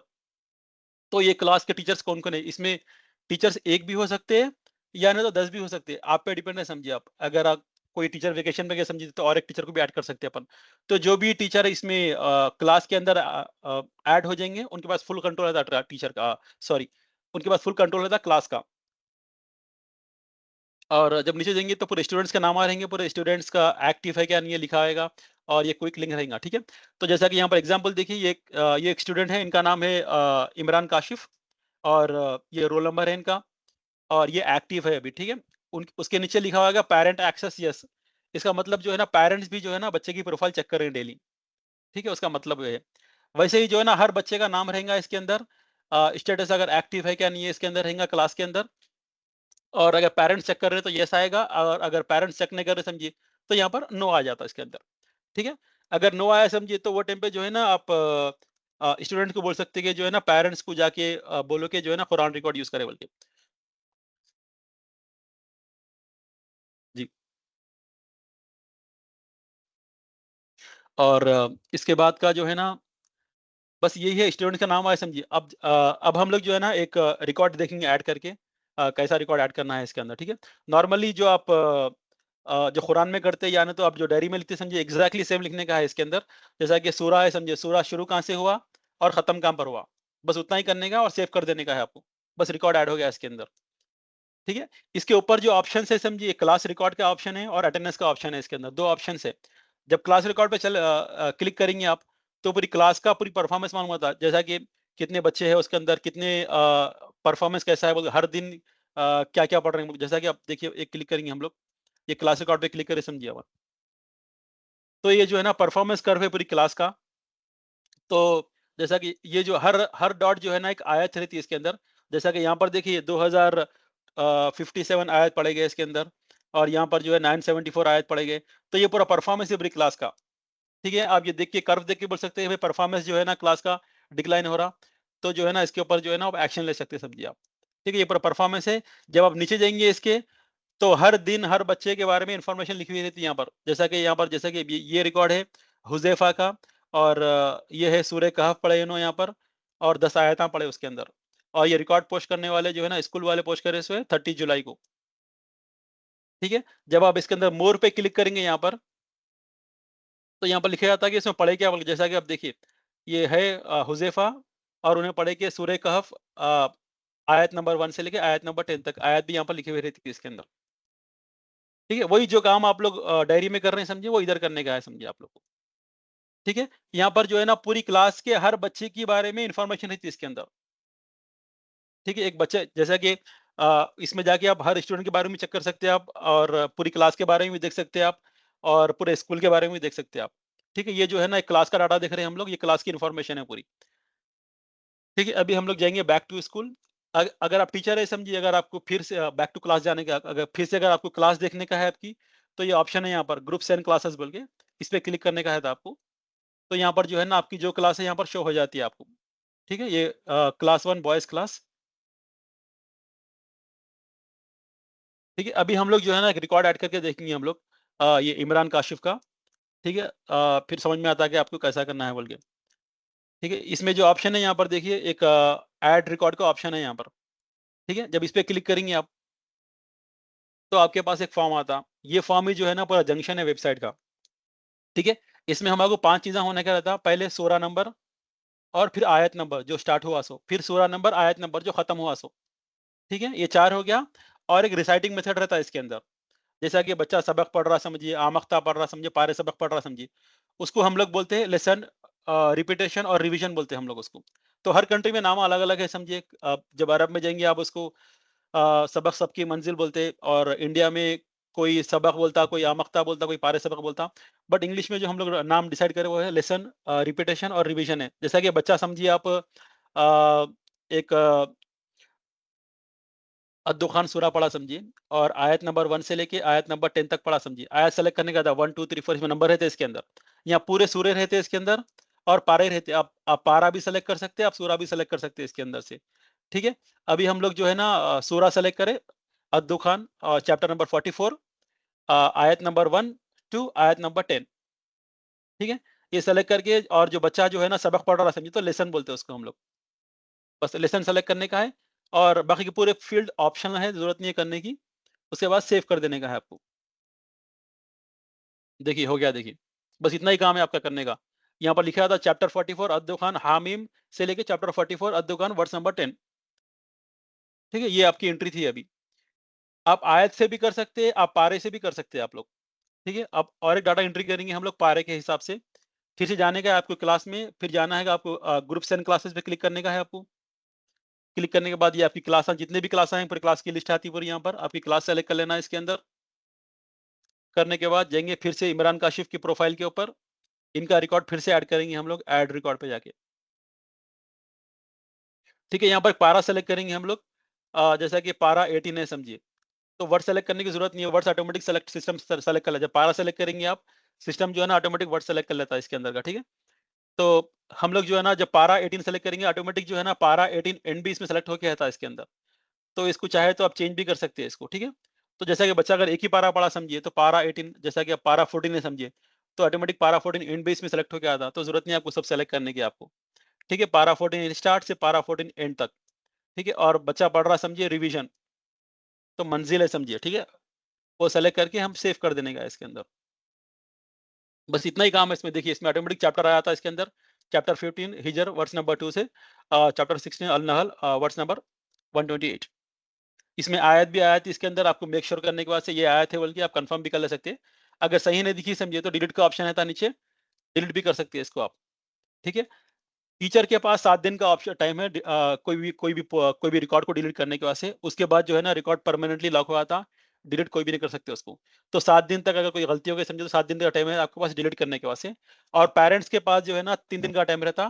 तो ये क्लास के टीचर्स कौन-कौन है? इसमें टीचर्स 1 भी हो सकते हैं या नहीं तो 10 भी हो सकते हैं। आप पे डिपेंड है समझिए आप। अगर आप कोई टीचर वेकेशन पे गया समझिए, तो और एक टीचर को भी ऐड कर सकते हैं अपन। तो जो भी टीचर इसमें क्लास के अंदर ऐड हो जाएँगे, उनके पास फुल कंट्रोल रहता है टीचर का, सॉरी, उनके पास फुल कंट्रोल रहता है क्लास का। और जब नीचे जाएँगे तो पूरे स्टूडेंट्स का नाम आ रहेंगे, पूरे स्टूडेंट्स का एक्टिव है क्या नहीं, ये लिखा आएगा, और ये क्विक लिंक रहेगा। ठीक है? तो जैसा कि यहाँ पर एग्ज़ाम्पल देखिए, ये एक स्टूडेंट है, इनका नाम है इमरान काशिफ़, और ये रोल नंबर है इनका, और ये एक्टिव है अभी। ठीक है? उन उसके नीचे लिखा होगा पैरेंट एक्सेस यस। इसका मतलब जो है ना पेरेंट्स भी जो है ना बच्चे की प्रोफ़ाइल चेक कर रहे हैं डेली। ठीक है? उसका मतलब ये है। वैसे ही जो है ना हर बच्चे का नाम रहेगा इसके अंदर, स्टेटस अगर एक्टिव है क्या नहीं है इसके अंदर रहेगा क्लास के अंदर। और अगर पेरेंट्स चेक कर रहे हैं तो येस आएगा, और अगर पेरेंट्स चेक नहीं कर रहे समझिए, तो यहाँ पर नो आ जाता है इसके अंदर। ठीक है? अगर नो आया समझिए, तो वो टाइम पे जो है ना आप स्टूडेंट को बोल सकते हैं कि जो है ना पेरेंट्स को जाके बोलो कि जो है ना कुरान रिकॉर्ड यूज़ करे बोल के। जी। और इसके बाद का जो है ना, बस यही है, स्टूडेंट का नाम आया समझिए। अब हम लोग जो है ना एक रिकॉर्ड देखेंगे ऐड करके, कैसा रिकॉर्ड ऐड करना है इसके अंदर। ठीक है? नॉर्मली जो आप जो कुरान में करते हैं, या नहीं तो आप जो डायरी में लिखते हैं समझिए, एग्जैक्टली सेम लिखने का है इसके अंदर। जैसा कि सूरा है समझिए, सूरा शुरू कहाँ से हुआ और खत्म कहाँ पर हुआ, बस उतना ही करने का और सेव कर देने का है आपको। बस रिकॉर्ड ऐड हो गया इसके अंदर। ठीक है? इसके ऊपर जो ऑप्शन है समझिए, क्लास रिकॉर्ड का ऑप्शन है और अटेंडेंस का ऑप्शन है इसके अंदर, 2 ऑप्शन है। जब क्लास रिकॉर्ड पे क्लिक करेंगे आप, तो पूरी क्लास का पूरी परफॉर्मेंस मालूम होता है। जैसा कि कितने बच्चे हैं उसके अंदर, कितने परफॉर्मेंस कैसा है, बोल हर दिन क्या-क्या पढ़ रहे हैं। जैसा कि आप देखिए, एक क्लिक करेंगे हम लोग, ये क्लास रिकॉर्ड पे क्लिक करें समझिए आप। तो ये जो है ना परफॉर्मेंस कर्व है पूरी क्लास का। तो जैसा कि ये जो हर हर डॉट जो है ना एक आयत रहती है इसके अंदर। जैसा कि यहाँ पर देखिए 2057 आयत पढ़े गए इसके अंदर, और यहाँ पर जो है 974 आयत पढ़े गए। तो ये पूरा परफॉर्मेंस है पूरी क्लास का। ठीक है? आप ये देख के कर्व देख के बोल सकते हैं भाई परफॉर्मेंस जो है ना क्लास का डिक्लाइन हो रहा। तो जो है ना इसके ऊपर जो है ना आप एक्शन ले सकते हैं समझिए आप। ठीक है? ये पूरा परफॉर्मेंस है। जब आप नीचे जाएँगे इसके, तो हर दिन हर बच्चे के बारे में इन्फॉर्मेशन लिखी हुई रहती है यहाँ पर। जैसा कि यहाँ पर, जैसा कि ये रिकॉर्ड है हुज़ैफ़ा का, और ये है सूरह कहफ पढ़े इन्हों यहाँ पर, और 10 आयतें पढ़े उसके अंदर। और ये रिकॉर्ड पोस्ट करने वाले जो है ना स्कूल वाले पोस्ट करे हुए 30 जुलाई को। ठीक है? जब आप इसके अंदर मोर पे क्लिक करेंगे यहाँ पर, तो यहाँ पर लिखा जाता है कि इसमें पढ़े क्या, जैसा कि आप देखिए, ये है हुज़ैफ़ा, और उन्हें पढ़े कि सूरह कहफ आयत नंबर 1 से लेके आयत नंबर 10 तक आयत भी यहाँ पर लिखी हुई रहती है इसके अंदर। ठीक है? वही जो काम आप लोग डायरी में कर रहे हैं समझिए, वो इधर करने का है समझिए आप लोग को। ठीक है? यहाँ पर जो है ना पूरी क्लास के हर बच्चे के बारे में इन्फॉर्मेशन रहती है इसके अंदर। ठीक है? एक बच्चे जैसा कि इसमें जाके आप हर स्टूडेंट के बारे में चेक कर सकते हैं आप, और पूरी क्लास के बारे में भी देख सकते हैं आप, और पूरे स्कूल के बारे में भी देख सकते हैं आप। ठीक है? ये जो है ना एक क्लास का डाटा देख रहे हैं हम लोग, ये क्लास की इन्फॉर्मेशन है पूरी। ठीक है? अभी हम लोग जाएँगे बैक टू स्कूल। अगर आप टीचर है समझिए, अगर आपको फिर से बैक टू क्लास जाने का, अगर फिर से अगर आपको क्लास देखने का है आपकी, तो ये ऑप्शन है यहाँ पर ग्रुप्स एंड क्लासेस बोल के, इस पे क्लिक करने का है तो आपको, तो यहाँ पर जो है ना आपकी जो क्लास है यहाँ पर शो हो जाती है आपको। ठीक है, ये क्लास 1 बॉयज़ क्लास। ठीक है, अभी हम लोग जो है ना एक रिकॉर्ड ऐड करके देखेंगे हम लोग, ये इमरान काशिफ का। ठीक है, फिर समझ में आता है कि आपको कैसा करना है बोल के। ठीक है, इसमें जो ऑप्शन है यहाँ पर देखिए, एक ऐड रिकॉर्ड का ऑप्शन है यहाँ पर। ठीक है, जब इस पे क्लिक करेंगे आप, तो आपके पास एक फॉर्म आता। ये फॉर्म ही जो है ना पूरा जंक्शन है वेबसाइट का। ठीक है, इसमें हमारे को 5 चीज़ें होने का रहता है। पहले सूरा नंबर, और फिर आयत नंबर जो स्टार्ट हुआ सो, फिर सूरा नंबर, आयत नंबर जो खत्म हुआ सो। ठीक है, ये 4 हो गया। और एक रिसाइटिंग मेथड रहता है इसके अंदर। जैसा कि बच्चा सबक पढ़ रहा समझिए, आमख्ता पढ़ रहा समझिए, पारे सबक पढ़ रहा समझिए, उसको हम लोग बोलते हैं लेसन रिपीटेशन और रिवीजन बोलते हैं हम लोग उसको। तो हर कंट्री में नाम अलग-अलग है समझिए। जब अरब में जाएँगे आप उसको सबक सबकी मंजिल बोलते, और इंडिया में कोई सबक बोलता, कोई आमख्ता बोलता, कोई पारे सबक बोलता। बट इंग्लिश में जो हम लोग नाम डिसाइड करें वो है लेसन रिपीटेशन और रिवीजन है। जैसा कि बच्चा समझिए आप एक अद्दुखान सूरा पढ़ा समझिए, और आयत नंबर 1 से लेके आयत नंबर 10 तक पढ़ा समझिए। आयत सेलेक्ट करने का था 1 2 3 4 इसमें नंबर रहते हैं इसके अंदर। यहाँ पूरे सूरे रहते हैं इसके अंदर, और पारे रहते हैं। आप पारा भी सेलेक्ट कर सकते हैं, आप सूरा भी सेलेक्ट कर सकते हैं इसके अंदर से। ठीक है? अभी हम लोग जो है ना सूरा सेलेक्ट करें, अद्दुखान चैप्टर नंबर 44, आयत नंबर 1 टू आयत नंबर 10। ठीक है? ये सेलेक्ट करके, और जो बच्चा जो है ना सबक पढ़ रहा है समझिए, तो लेसन बोलते हैं उसको हम लोग। बस लेसन सेलेक्ट करने का है, और बाकी के पूरे फील्ड ऑप्शनल है, ज़रूरत नहीं है करने की। उसके बाद सेव कर देने का है आपको। देखिए हो गया देखिए। बस इतना ही काम है आपका करने का। यहाँ पर लिखा था चैप्टर 44 अद्दु खान हामीम से लेके चैप्टर 44 अद्दु खान वर्स नंबर 10। ठीक है? ये आपकी एंट्री थी अभी। आप आयत से भी कर सकते हैं, आप पारे से भी कर सकते हैं आप लोग। ठीक है? अब और एक डाटा एंट्री करेंगे हम लोग पारे के हिसाब से। फिर से जाने का है आपको क्लास में, फिर जाना है आपको ग्रुप्स एंड क्लासेस पे क्लिक करने का है आपको। क्लिक करने के बाद ये आपकी क्लास, जितने भी क्लास हैं पूरी क्लास की लिस्ट आती है पूरी यहाँ पर। आपकी क्लास सेलेक्ट कर लेना है इसके अंदर। करने के बाद जाएँगे फिर से इमरान काशिफ की प्रोफाइल के ऊपर। इनका रिकॉर्ड फिर से ऐड करेंगे हम लोग, ऐड रिकॉर्ड पे जाके। ठीक है, यहाँ पर पारा सेलेक्ट करेंगे हम लोग। जैसा कि पारा 18 है समझिए, तो वर्ड सेलेक्ट करने की ज़रूरत नहीं है, words automatic select system select कर लेता है। जब पारा सेलेक्ट करेंगे आप, सिस्टम जो है ना ऑटोमेटिक वर्ड सेलेक्ट कर लेता है इसके अंदर का। ठीक है? तो हम लोग जो है ना जब पारा 18 सेलेक्ट करेंगे, ऑटोमेटिक जो है ना पारा 18 एंड भी इसमें सेलेक्ट होके आता है इसके अंदर। तो इसको चाहे तो आप चेंज भी कर सकते हैं इसको। ठीक है? तो जैसा कि बच्चा अगर एक ही पारा पढ़ा समझिए, तो पारा 18, जैसा कि आप पारा 14 है समझिए, तो ऑटोमेटिक पारा 14 एंड बेस में सेलेक्ट होके आता है, तो ज़रूरत नहीं है आपको सब सेलेक्ट करने की आपको। ठीक है? पारा 14 स्टार्ट से पारा 14 एंड तक। ठीक है? और बच्चा पढ़ रहा समझिए रिवीजन, तो मंजिल है समझिए। ठीक है? वो सेलेक्ट करके हम सेव कर देने का है इसके अंदर। बस इतना ही काम है इसमें। देखिए इसमें ऑटोमेटिक चैप्टर आया था इसके अंदर। चैप्टर 15 हिजर वर्स नंबर 2 से चैप्टर 16 अल नहल वर्स नंबर 128। इसमें आयत भी आया थी इसके अंदर। आपको मेक श्योर करने के बाद से ये आयत है बल्कि आप कंफर्म भी कर ले सकते हैं। अगर सही नहीं दिखी समझिए, तो डिलीट का ऑप्शन है था नीचे, डिलीट भी कर सकते हैं इसको आप। ठीक है? टीचर के पास 7 दिन का ऑप्शन टाइम है, कोई भी रिकॉर्ड को डिलीट करने के वास्ते। उसके बाद जो है ना रिकॉर्ड परमानेंटली लॉक हुआ था, डिलीट कोई भी नहीं कर सकते उसको। तो 7 दिन तक अगर कोई गलती हो गई समझो, तो 7 दिन का टाइम है आपके पास डिलीट करने के वास्ते। और पेरेंट्स के पास जो है ना 3 दिन का टाइम रहता।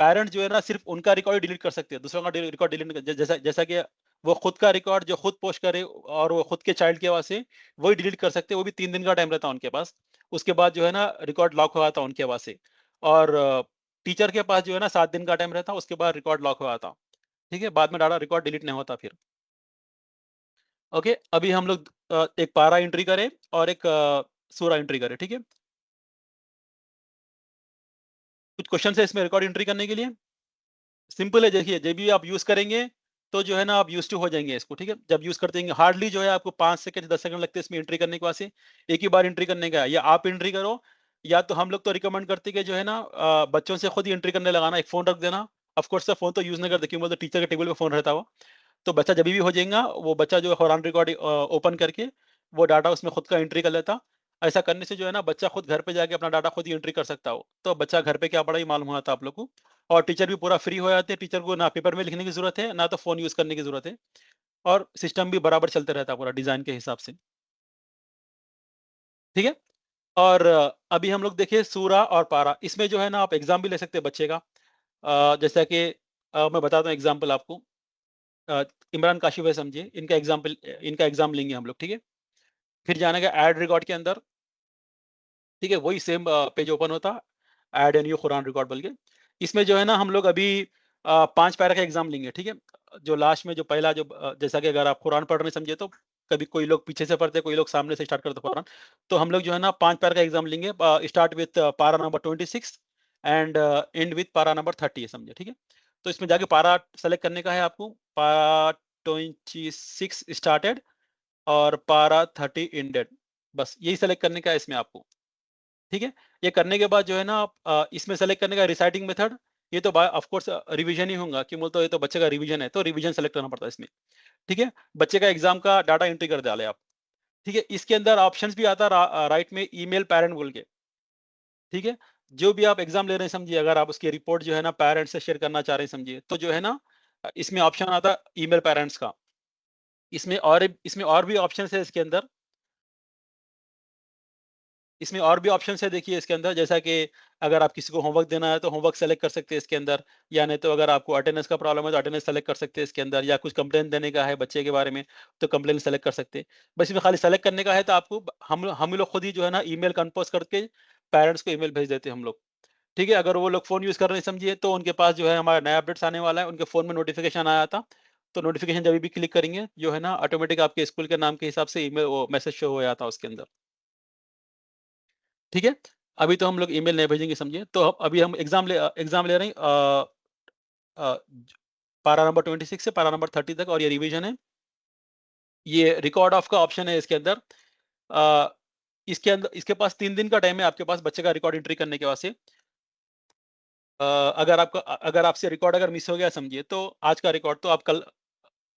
पेरेंट्स जो है ना सिर्फ उनका रिकॉर्ड ही डिलीट कर सकते हैं, दूसरों का रिकॉर्ड डिलीट नहीं कर। जैसा जैसा कि वो खुद का रिकॉर्ड जो खुद पोस्ट करे, और वो खुद के चाइल्ड के वास्ते वही डिलीट कर सकते हैं, वो भी 3 दिन का टाइम रहता है उनके पास। उसके बाद जो है ना रिकॉर्ड लॉक हुआ था उनके वास्ते। और टीचर के पास जो है ना 7 दिन का टाइम रहता, उसके बाद रिकॉर्ड लॉक हुआ था। ठीक है? बाद में डाटा रिकॉर्ड डिलीट नहीं होता फिर। ओके, अभी हम लोग एक पारा एंट्री करें और एक सूरा एंट्री करें। ठीक है? कुछ क्वेश्चन है इसमें रिकॉर्ड एंट्री करने के लिए। सिंपल है, देखिए जब भी आप यूज़ करेंगे, तो जो है ना आप यूज़्ड टू हो जाएँगे इसको। ठीक है? जब यूज़ करते हैं हार्डली जो है आपको 5 सेकंड 10 सेकंड लगते हैं इसमें एंट्री करने के वास्ते। एक ही बार एंट्री करने का है, या आप एंट्री करो, या तो हम लोग तो रिकमेंड करते हैं कि जो है ना बच्चों से खुद ही एंट्री करने लगाना, एक फ़ोन रख देना। ऑफ कोर्स से फ़ोन तो यूज़ नहीं करते, क्यों बोलते टीचर के टेबल पे फ़ोन रहता है वो। तो बच्चा जभी भी हो जाएगा, वो बच्चा जो है कुरान रिकॉर्ड ओपन करके वो डाटा उसमें खुद का एंट्री कर लेता। ऐसा करने से जो है ना बच्चा खुद घर पे जाके अपना डाटा खुद ही एंट्री कर सकता हो। तो बच्चा घर पे क्या पढ़ा ये मालूम हुआ था आप लोग को। और टीचर भी पूरा फ्री हो जाते हैं, टीचर को ना पेपर में लिखने की ज़रूरत है, ना तो फ़ोन यूज़ करने की ज़रूरत है। और सिस्टम भी बराबर चलता रहता है पूरा डिज़ाइन के हिसाब से। ठीक है? और अभी हम लोग देखिए सूरा और पारा, इसमें जो है ना आप एग्ज़ाम भी ले सकते हैं बच्चे का। जैसा कि मैं बताता हूँ एग्ज़ाम्पल आपको। इमरान काशिफ है समझिए, इनका एग्जाम लेंगे हम लोग, ठीक है। फिर जाने का ऐड रिकॉर्ड के अंदर, ठीक है, वही सेम पेज ओपन होता, add a new Quran record बोल के। इसमें जो है ना हम लोग अभी 5 पैरा का एग्जाम लेंगे, ठीक है। जो लास्ट में जो पहला जो जैसा कि अगर आप कुरान पढ़ रहे समझिए, तो कभी कोई लोग पीछे से पढ़ते, कोई लोग सामने से स्टार्ट करते कुरान। तो हम लोग जो है ना 5 पैरा का एग्जाम लेंगे, स्टार्ट विथ पारा नंबर 26 एंड एंड विथ पारा नंबर 30 है समझे, ठीक है। तो इसमें जाके पारा सेलेक्ट करने का है आपको, पारा 26 स्टार्टेड और पारा 30 एंडेड, बस यही सेलेक्ट करने का है इसमें आपको, ठीक है। ये करने के बाद जो है ना आप इसमें सेलेक्ट करने का रिसाइटिंग मेथड, ये तो ऑफ कोर्स रिवीजन ही होगा, कि बोलते हो ये तो बच्चे का रिवीजन है, तो रिवीजन सेलेक्ट करना पड़ता है इसमें, ठीक है। बच्चे का एग्जाम का डाटा एंट्री कर डाले आप, ठीक है। इसके अंदर ऑप्शंस भी आता है राइट में, ईमेल पेरेंट बोल के, ठीक है। जो भी आप एग्जाम ले रहे हैं समझिए, अगर आप उसकी रिपोर्ट जो है ना पेरेंट्स से शेयर करना चाह रहे हैं समझिए, तो जो है ना इसमें ऑप्शन आता है ईमेल पेरेंट्स का। इसमें और भी ऑप्शन है इसके अंदर, इसमें और भी ऑप्शंस है देखिए इसके अंदर, जैसा कि अगर आप किसी को होमवर्क देना है तो होमवर्क सेलेक्ट कर सकते हैं इसके अंदर, या नहीं तो अगर आपको अटेंडेंस का प्रॉब्लम है तो अटेंडेंस सेलेक्ट कर सकते हैं इसके अंदर, या कुछ कंप्लेंट देने का है बच्चे के बारे में तो कंप्लेंट सेलेक्ट कर सकते हैं। बस इसमें खाली सेलेक्ट करने का है, तो आपको हम लोग खुद ही जो है ना ईमेल कंपोज करके पेरेंट्स को ईमेल भेज देते हैं हम लोग, ठीक है। अगर वो लोग फोन यूज कर रहे हैं समझिए, तो उनके पास जो है हमारा नया अपडेट्स आने वाला है, उनके फोन में नोटिफिकेशन आया था, तो नोटिफिकेशन जब भी क्लिक करेंगे जो है ना ऑटोमेटिक आपके स्कूल के नाम के हिसाब से ईमेल वो मैसेज शो हो जाता है उसके अंदर, ठीक है। अभी तो हम लोग ईमेल नहीं भेजेंगे समझिए, तो अभी हम एग्जाम ले रहे हैं अ, पारा नंबर 26 से पारा नंबर 30 तक, और ये रिवीजन है। ये रिकॉर्ड ऑफ का ऑप्शन है इसके अंदर। अ, इसके अंदर इसके पास 3 दिन का टाइम है आपके पास बच्चे का रिकॉर्ड एंट्री करने के वास्ते। अगर आपसे रिकॉर्ड अगर मिस हो गया समझिए, तो आज का रिकॉर्ड तो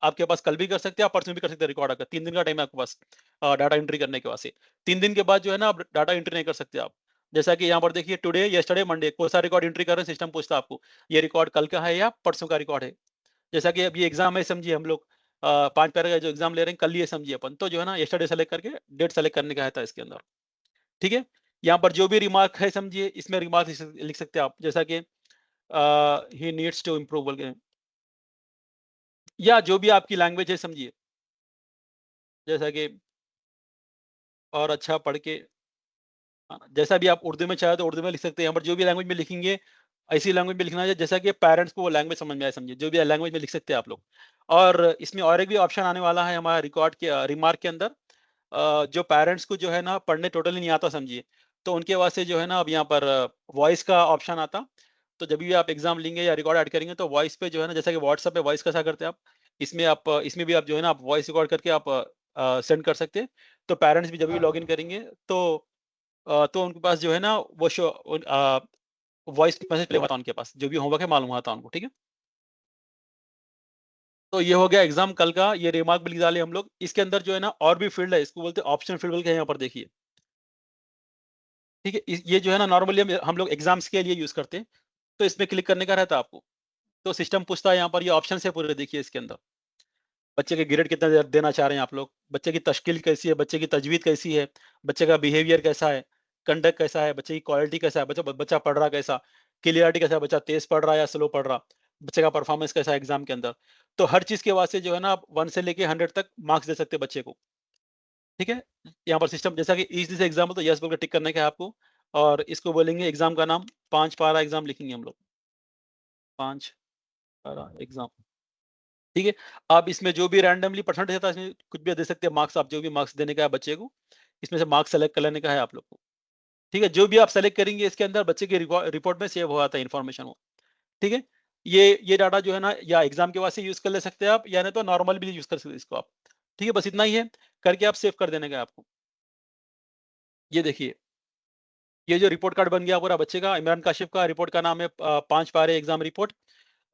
आपके पास कल भी कर सकते हैं, आप परसों भी कर सकते हैं रिकॉर्ड, अगर 3 दिन का टाइम है आपके पास डाटा एंट्री करने के वास्ते। 3 दिन के बाद जो है ना आप डाटा एंट्री नहीं कर सकते आप। जैसा कि यहाँ पर देखिए, टुडे यस्टरडे मंडे कौन सा रिकॉर्ड एंट्री कर रहे हैं, सिस्टम पूछता है आपको ये रिकॉर्ड कल का है या परसों का रिकॉर्ड है। जैसा कि अब ये एग्जाम है समझिए, हम लोग 5 पैरा का जो एग्जाम ले रहे हैं कल ये समझिए अपन, तो जो है ना यस्टरडे सेलेक्ट करके डेट सेलेक्ट करने का है था इसके अंदर, ठीक है। यहाँ पर जो भी रिमार्क है समझिए, इसमें रिमार्क लिख सकते हैं आप, जैसा कि ही नीड्स टू इम्प्रूव बोल के, या जो भी आपकी लैंग्वेज है समझिए, जैसा कि और अच्छा पढ़ के, जैसा भी आप उर्दू में चाहे तो उर्दू में लिख सकते हैं। यहाँ पर जो भी लैंग्वेज में लिखेंगे, ऐसी लैंग्वेज में लिखना है जैसा कि पेरेंट्स को वो लैंग्वेज समझ में आए समझिए, जो भी लैंग्वेज में लिख सकते हैं आप लोग। और इसमें और एक भी ऑप्शन आने वाला है हमारा रिकॉर्ड के रिमार्क के अंदर, जो पेरेंट्स को जो है ना पढ़ने टोटली नहीं आता समझिए, तो उनके वास्ते जो है ना अब यहाँ पर वॉइस का ऑप्शन आता। तो जब भी आप एग्जाम लेंगे या रिकॉर्ड ऐड करेंगे, तो वॉइस पे जो है ना, जैसा कि व्हाट्सएप पे वॉइस कैसा करते हैं आप, इसमें भी आप जो है ना आप वॉइस रिकॉर्ड करके आप सेंड कर सकते हैं। तो पेरेंट्स भी जब भी लॉगिन करेंगे, तो उनके पास जो है ना वो वॉइस मैसेज प्ले हुआ था उनके पास, जो भी होमवर्क है मालूम हुआ था उनको, ठीक है। तो ये हो गया एग्जाम कल का, ये रिमार्क भी लिख डाले हम लोग। इसके अंदर जो है ना और भी फील्ड है, इसको बोलते हैं ऑप्शन फील्ड बोल के, यहाँ पर देखिए, ठीक है। ये जो है ना नॉर्मली हम लोग एग्जाम्स के लिए यूज करते हैं, तो इसमें क्लिक करने का रहता है आपको। तो सिस्टम पूछता है यहाँ पर, ये ऑप्शन है पूरे देखिए इसके अंदर, बच्चे के ग्रेड कितना देना चाह रहे हैं आप लोग, बच्चे की तश्कील कैसी है, बच्चे की तजवीज़ कैसी है, बच्चे का बिहेवियर कैसा है, कंडक्ट कैसा है, बच्चे की क्वालिटी कैसा है, बच्चा पढ़ रहा कैसा, क्लियरिटी कैसा है, बच्चा तेज पढ़ रहा है या स्लो पढ़ रहा, बच्चे का परफॉर्मेंस कैसा है एग्जाम के अंदर। तो हर चीज़ के वास्ते जो है ना आप 1 से लेके 100 तक मार्क्स दे सकते हैं बच्चे को, ठीक है। यहाँ पर सिस्टम जैसा कि इज दिस एग्जाम्पल, तो यस बोल के टिक करने का है आपको, और इसको बोलेंगे एग्जाम का नाम, 5 पारा एग्जाम लिखेंगे हम लोग, 5 पारा एग्जाम, ठीक है। आप इसमें जो भी रैंडमली परसेंटेज आता है, इसमें कुछ भी दे सकते हैं मार्क्स, आप जो भी मार्क्स देने का है बच्चे को, इसमें से मार्क्स सेलेक्ट कर लेने का है आप लोग को, ठीक है। जो भी आप सेलेक्ट करेंगे इसके अंदर बच्चे की रिपोर्ट में सेव हो जाता है इन्फॉर्मेशन वो, ठीक है। ये डाटा जो है ना या एग्जाम के वास्ते यूज कर ले सकते हैं आप, या नहीं तो नॉर्मल भी यूज कर सकते हैं इसको आप, ठीक है। बस इतना ही है, करके आप सेव कर देने का है आपको। ये देखिए, ये जो रिपोर्ट कार्ड बन गया पूरा बच्चे का, इमरान काशिफ का, रिपोर्ट का नाम है 5 पारे एग्जाम रिपोर्ट,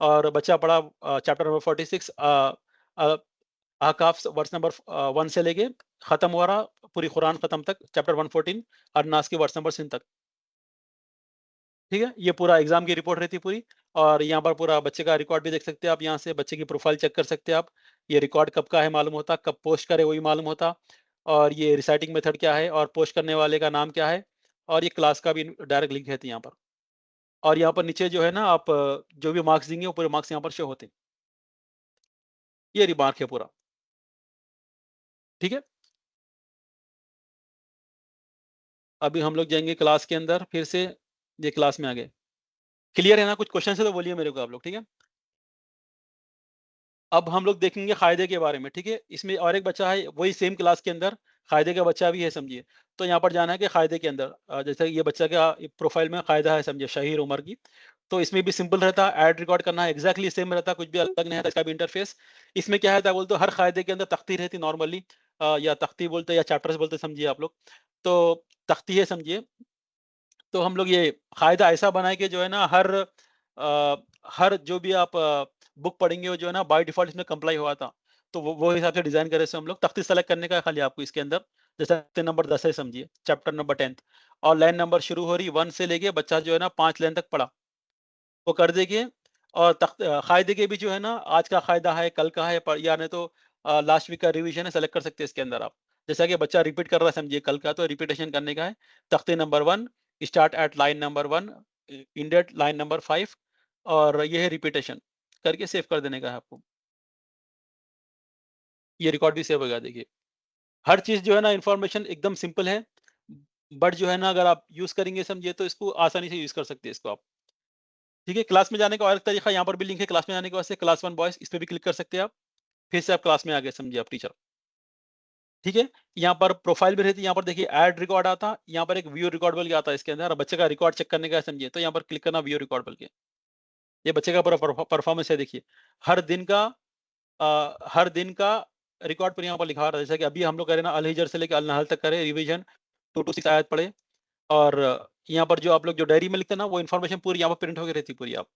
और बच्चा पढ़ा चैप्टर नंबर 46 अहकाफ वर्स नंबर 1 से लेके खत्म हो रहा, पूरी कुरान खत्म तक, चैप्टर 114 और नास के वर्स नंबर 3 तक, ठीक है। ये पूरा एग्जाम की रिपोर्ट रहती है पूरी, और यहाँ पर पूरा बच्चे का रिकॉर्ड भी देख सकते हैं आप, यहाँ से बच्चे की प्रोफाइल चेक कर सकते हैं आप। ये रिकॉर्ड कब का है मालूम होता, कब पोस्ट करे वही मालूम होता, और ये रिसाइटिंग मेथड क्या है, और पोस्ट करने वाले का नाम क्या है, और ये क्लास का भी डायरेक्ट लिंक है यहाँ पर। और यहाँ पर नीचे जो है ना आप जो भी मार्क्स देंगे वो पूरे मार्क्स यहाँ पर शो होते हैं। ये रिमार्क है पूरा, ठीक है। अभी हम लोग जाएंगे क्लास के अंदर, फिर से ये क्लास में आ गए। क्लियर है ना? कुछ क्वेश्चन है तो बोलिए मेरे को आप लोग, ठीक है। अब हम लोग देखेंगे कायदे के बारे में, ठीक है। इसमें और एक बच्चा है, वही सेम क्लास के अंदर कायदे का बच्चा भी है, समझिए। तो यहाँ पर जाना है कि कायदे के अंदर जैसे ये बच्चा का प्रोफाइल में कायदा है, समझिए, शहीर उमर की। तो इसमें भी सिंपल रहता है, ऐड रिकॉर्ड करना है, एग्जैक्टली सेम रहता है, कुछ भी अलग नहीं रहता इसका भी इंटरफेस। इसमें क्या है बोलते हर कायदे के अंदर तख्ती रहती नॉर्मली, या तख्ती बोलते या चैप्टर्स बोलते, समझिए आप लोग। तो तख्ती है, समझिए। तो हम लोग ये कायदा ऐसा बनाए कि जो है ना हर जो भी आप बुक पढ़ेंगे वो जो है ना बाय डिफॉल्ट इसमें कंप्लाई हुआ था। तो वो हिसाब से डिजाइन करे से हम लोग तख्ती सेलेक्ट करने का है खाली आपको इसके अंदर। जैसे तख्ती नंबर 10 है, समझिए, चैप्टर नंबर 10th, और लाइन नंबर शुरू हो रही 1 से लेके बच्चा जो है ना 5 लाइन तक पढ़ा, वो कर देंगे। और कायदे के भी जो है ना आज का कायदा है, कल का है, या नहीं तो लास्ट वीक का रिवीजन है, सेलेक्ट कर सकते हैं इसके अंदर आप। जैसा कि बच्चा रिपीट कर रहा है, समझिए, कल का, तो रिपीटेशन करने का है। तख्ते number 1, start at line number 1, ended line number 5, और ये है रिपीटेशन करके सेव कर देने का है आपको। ये रिकॉर्ड भी सेव होगा, देखिए। हर चीज जो है ना इंफॉर्मेशन एकदम सिंपल है, बट जो है ना अगर आप यूज करेंगे, समझिए, तो इसको आसानी से यूज कर सकते हैं इसको आप, ठीक है। क्लास में जाने का और एक तरीका यहाँ पर भी लिंक है, क्लास में जाने के वास्ते क्लास 1 बॉयज, इस पे भी क्लिक कर सकते हैं आप। फिर से आप क्लास में आ गए, समझिए, आप टीचर, ठीक है। यहाँ पर प्रोफाइल भी रहती है, यहाँ पर देखिए ऐड रिकॉर्ड आता, यहाँ पर एक व्यू रिकॉर्ड बोल के आता है इसके अंदर, और बच्चे का रिकॉर्ड चेक करने का है, समझिए, तो यहाँ पर क्लिक करना व्यू रिकॉर्ड बोल के। ये बच्चे का पूरा परफॉर्मेंस है, देखिए। हर दिन का हर दिन का रिकॉर्ड पर यहाँ पर लिखा रहा है, जैसे कि अभी हम लोग करें ना, अल हिजर से लेकर अल नहल तक करें रिवीजन, 2 to 6 आयत पढ़े। और यहाँ पर जो आप लोग जो डायरी में लिखते हैं ना, वो इन्फॉर्मेशन पूरी यहाँ पर प्रिंट होकर रहती है पूरी। आप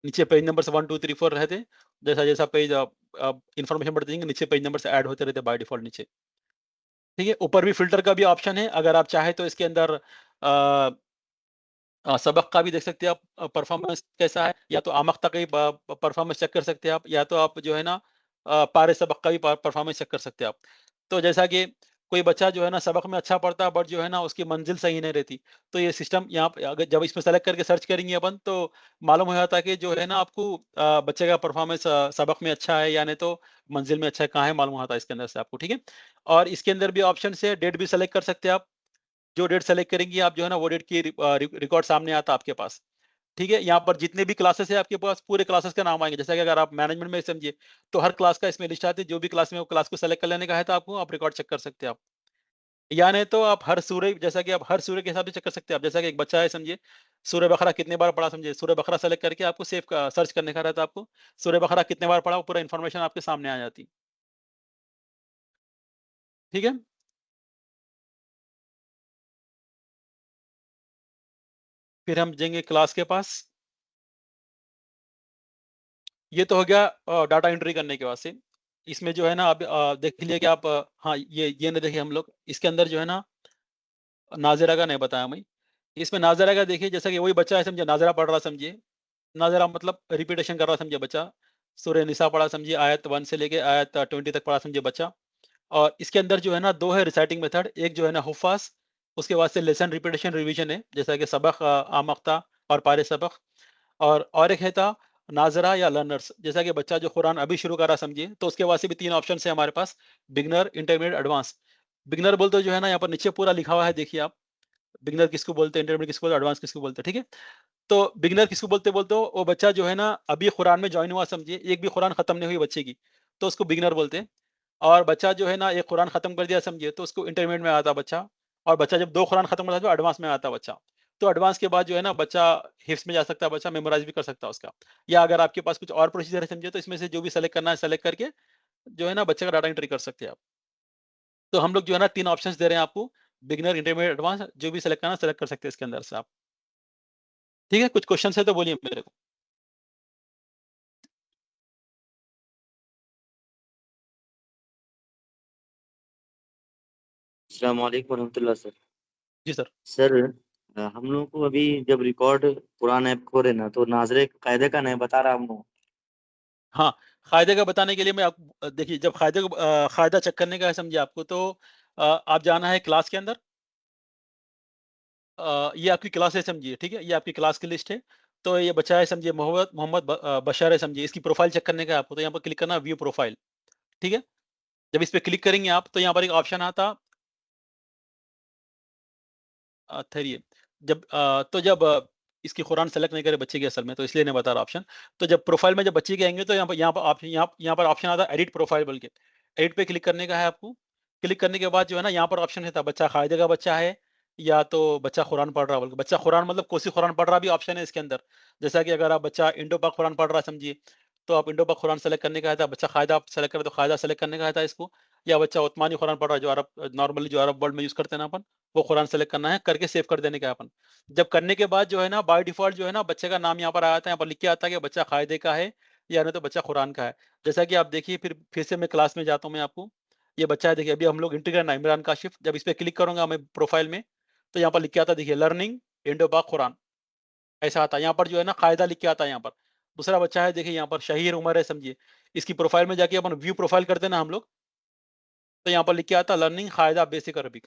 नीचे पेज नंबर से 1 2 3 4 रहते, जैसा जैसा पेज आप इन्फॉर्मेशन बढ़ते जाएंगे, नीचे पेज नंबर से ऐड होते रहते बाय डिफॉल्ट नीचे, ठीक है। ऊपर भी फ़िल्टर का भी ऑप्शन है, अगर आप चाहें तो इसके अंदर सबक का भी देख सकते हैं आप, परफ़ॉर्मेंस कैसा है, या तो आमख्ता का ही परफ़ॉर्मेंस चेक कर सकते हैं आप, या तो आप जो है ना पारे सबक का भी परफ़ॉर्मेंस चेक कर सकते हैं आप। तो जैसा कि कोई बच्चा जो है ना सबक में अच्छा पढ़ता है, बट जो है ना उसकी मंज़िल सही नहीं रहती, तो ये सिस्टम यहाँ पे अगर जब इसमें सेलेक्ट करके सर्च करेंगे अपन, तो मालूम हो जाता है कि जो है ना आपको बच्चे का परफ़ॉर्मेंस सबक में अच्छा है या नहीं तो मंज़िल में अच्छा है, कहाँ है, मालूम होता है इसके अंदर से आपको, ठीक है। और इसके अंदर भी ऑप्शन है, डेट भी सेलेक्ट कर सकते हैं आप। जो डेट सेलेक्ट करेंगी आप जो है ना, वो डेट की रिकॉर्ड सामने आता है आपके पास, ठीक है। यहाँ पर जितने भी क्लासेस है आपके पास, पूरे क्लासेस का नाम आएंगे। जैसे कि अगर आप मैनेजमेंट में समझिए, तो हर क्लास का इसमें लिस्ट आती है, जो भी क्लास में वो क्लास को सेलेक्ट कर लेने का है, तो आपको आप रिकॉर्ड चेक कर सकते हैं आप। या नहीं तो आप हर सूर्य, जैसा कि आप हर सूर्य के हिसाब से चेक कर सकते हैं आप। जैसा कि एक बच्चा है, समझिए, सूर्य बकरा कितने बार पढ़ा, समझिए, सूर्य बकरा सेलेक्ट करके आपको सेव सर्च करने का रहता है आपको। सूर्य बकरा कितने बार पढ़ा, वो पूरा इन्फॉर्मेशन आपके सामने आ जाती है, ठीक है। फिर हम जाएंगे क्लास के पास। ये तो हो गया डाटा एंट्री करने के वास्ते। इसमें जो है ना अब देख लीजिए कि आप हाँ, ये ना देखिए, हम लोग इसके अंदर जो है ना नाज़िरा का नहीं बताया मैं। इसमें नाज़िरा का देखिए, जैसा कि वही बच्चा है, समझिए, नाज़िरा पढ़ रहा, समझिए। नाज़िरा मतलब रिपीटेशन कर रहा, समझिए, बच्चा। सूरह निसा पढ़ा, समझिए, आयत 1 से लेके आयत 20 तक पढ़ा, समझिए, बच्चा। और इसके अंदर जो है ना 2 है रिसाइटिंग मेथड, एक जो है ना हुफ़्फ़ाज़, उसके बाद से लेसन रिपीटेशन रिवीजन है, जैसा कि सबक आमख्ता और पारे सबक। और एक है था नाज़रा या लर्नर्स, जैसा कि बच्चा जो कुरान अभी शुरू कर रहा, समझिए, तो उसके वास्ते भी 3 ऑप्शन है हमारे पास, बिगिनर, इंटरमीडिएट, एडवांस। बिगिनर बोलते जो है ना यहाँ पर नीचे पूरा लिखा हुआ है, देखिए आप। बिगिनर किसको बोलते हैं, इंटरमीडिएट किसको बोलते हैं, एडवांस किसको बोलते हैं, ठीक है। तो बिगिनर किसको बोलते हो, वो बच्चा जो है ना अभी कुरान में जॉइन हुआ, समझिए, एक भी कुरान खत्म नहीं हुई बच्चे की, तो उसको बिगिनर बोलते हैं। और बच्चा जो है ना एक कुरान खत्म कर दिया, समझिए, तो उसको इंटरमीडिएट में आता बच्चा। और बच्चा जब 2 कुरान खत्म करता है तो एडवांस में आता बच्चा। तो एडवांस के बाद जो है ना बच्चा हिफ्स में जा सकता है, बच्चा मेमोराइज भी कर सकता है उसका। या अगर आपके पास कुछ और प्रोसीजर है, समझिए, तो इसमें से जो भी सेलेक्ट करना है सेलेक्ट करके जो है ना बच्चे का डाटा एंट्री कर सकते हैं आप। तो हम लोग जो है ना 3 ऑप्शंस दे रहे हैं आपको, बिगिनर, इंटरमीडिएट, एडवांस, जो भी सेलेक्ट करना है सेलेक्ट कर सकते हैं इसके अंदर से आप। ठीक है, कुछ क्वेश्चन है तो बोलिए मेरे को। अस्सलाम वालेकुम वरहमतुल्लाह सर। जी सर। सर हम लोगों को अभी जब रिकॉर्ड कुरान ऐप खोले ना, तो नाजरे कायदे का नहीं बता रहा हम लोग। हाँ, कायदे का बताने के लिए मैं आपको देखिए, जब कायदे को कायदा चेक करने का है, समझिए, आपको तो आप जाना है क्लास के अंदर। ये आपकी क्लास है, समझिए, ठीक है, ये आपकी क्लास की लिस्ट है। तो ये बच्चा है समझिए मोहम्मद मोहम्मद बशर है समझिए, इसकी प्रोफाइल चेक करने का है आपको, तो यहाँ पर क्लिक करना व्यू प्रोफाइल, ठीक है? जब इस पे क्लिक करेंगे आप तो यहाँ पर एक ऑप्शन आता ठहरिए, तो जब इसकी कुरान सेलेक्ट नहीं करे बच्चे की असल में, तो इसलिए नहीं बता रहा ऑप्शन। तो जब प्रोफाइल में जब बच्चे के आएँगे तो यहाँ पर ऑप्शन आता है एडिट प्रोफाइल बोल के। एडिट पे क्लिक करने का है आपको। क्लिक करने के बाद जो है ना यहाँ पर ऑप्शन रहता है बच्चा कायदे का बच्चा है या तो बच्चा कुरान पढ़ रहा बोल के। बच्चा कुरान मतलब कोसी कुरान पढ़ रहा भी ऑप्शन है इसके अंदर। जैसा कि अगर आप बच्चा इंडो पाक कुरान पढ़ रहा है समझिए, तो आप इंडो पाक कुरान सेलेक्ट करने का है था, बच्चा कायदा आप सेलेक्ट करें तो कायदा सेलेक्ट करने का है था इसको, या बच्चा उस्मानी कुरान पढ़ रहा है जो अरब नॉर्मली जो अरब वर्ल्ड में यूज़ करते हैं ना अपन, वो कुरान सेलेक्ट करना है, करके सेव कर देने का है अपन। जब करने के बाद जो है ना बाय डिफ़ॉल्ट जो है ना बच्चे का नाम यहाँ पर आ जाता है, यहाँ पर लिख के आता है कि बच्चा कायदे का है या नहीं तो बच्चा कुरान का है। जैसा कि आप देखिए फिर से मैं क्लास में जाता हूँ मैं आपको। ये बच्चा है देखिए अभी हम लोग एंट्री करना है इमरान काशिफ़, जब इस पे क्लिक करूँगा मैं प्रोफ़ाइल में, तो यहाँ पर लिख के आता है देखिए लर्निंग इंडो पाक कुरान, ऐसा आता है। यहाँ पर जो है ना कायदा लिख के आता है यहाँ पर। दूसरा बच्चा है देखिए यहाँ पर शहीर उमर है समझिए, इसकी प्रोफ़ाइल में जाके अपन व्यू प्रोफ़ाइल करते हैं ना हम लोग, तो यहाँ पर लिख के आता है लर्निंग कायदा बेसिक अरबिक।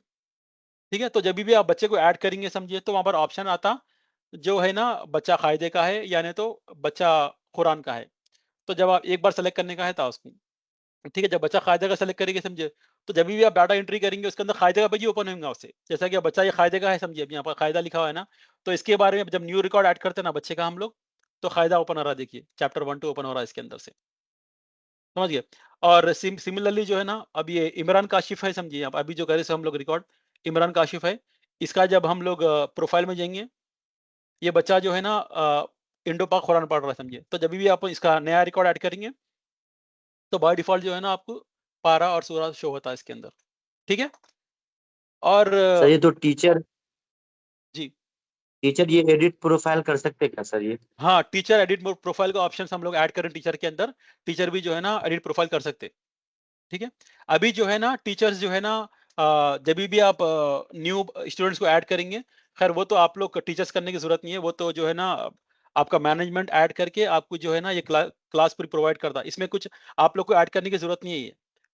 ठीक है? तो जभी भी आप बच्चे को ऐड करेंगे समझिए तो वहाँ पर ऑप्शन आता जो है ना बच्चा कायदे का है या नहीं तो बच्चा कुरान का है। तो जब आप एक बार सेलेक्ट करने का है था उसको, ठीक है? जब बच्चा कायदे का सेलेक्ट करेंगे समझिए, तो जभी भी आप डाटा एंट्री करेंगे उसके अंदर कायदे का पेज ही ओपन होगा उससे। जैसा कि अब बच्चा ये कायदे का है समझिए, अब यहाँ पर कायदा लिखा हुआ है ना, तो इसके बारे में जब न्यू रिकॉर्ड ऐड करते हैं ना बच्चे का हम लोग, तो कायदा ओपन हो रहा है देखिए, चैप्टर 1-2 ओपन हो रहा है इसके अंदर से। समझ गए? और सिमिलरली जो है ना अब ये इमरान काशिफ़ है समझिए, अब अभी जो कर रहे हैं हम लोग रिकॉर्ड, इमरान काशिफ़ है। इसका जब हम लोग प्रोफ़ाइल में जाएँगे, ये बच्चा जो है ना इंडो पाक कुरान पढ़ रहा है समझिए। तो जभी भी आप इसका नया रिकॉर्ड ऐड करेंगे, तो बाय डिफ़ॉल्ट जो है ना आपको पारा और सूरा शो होता है इसके अंदर। ठीक है? और सर ये तो टीचर जी। टीचर ये एडिट प्रोफाइल कर सकते हैं क्या सर ये? हाँ, टीचर एडिट प्रोफ़ाइल का ऑप्शंस हम लोग ऐड करें टीचर के अंदर, टीचर भी जो है ना एडिट प्रोफ़ाइल कर सकते हैं। ठीक है? अभी जो है ना टीचर्स जो है ना जभी भी आप न्यू स्टूडेंट्स को ऐड करेंगे, ख़ैर वो तो आप लोग टीचर्स करने की ज़रूरत नहीं है, वो तो जो है ना आपका मैनेजमेंट ऐड करके आपको जो है ना ये क्लास पूरी प्रोवाइड करता है। इसमें कुछ आप लोग को ऐड करने की ज़रूरत नहीं है ये,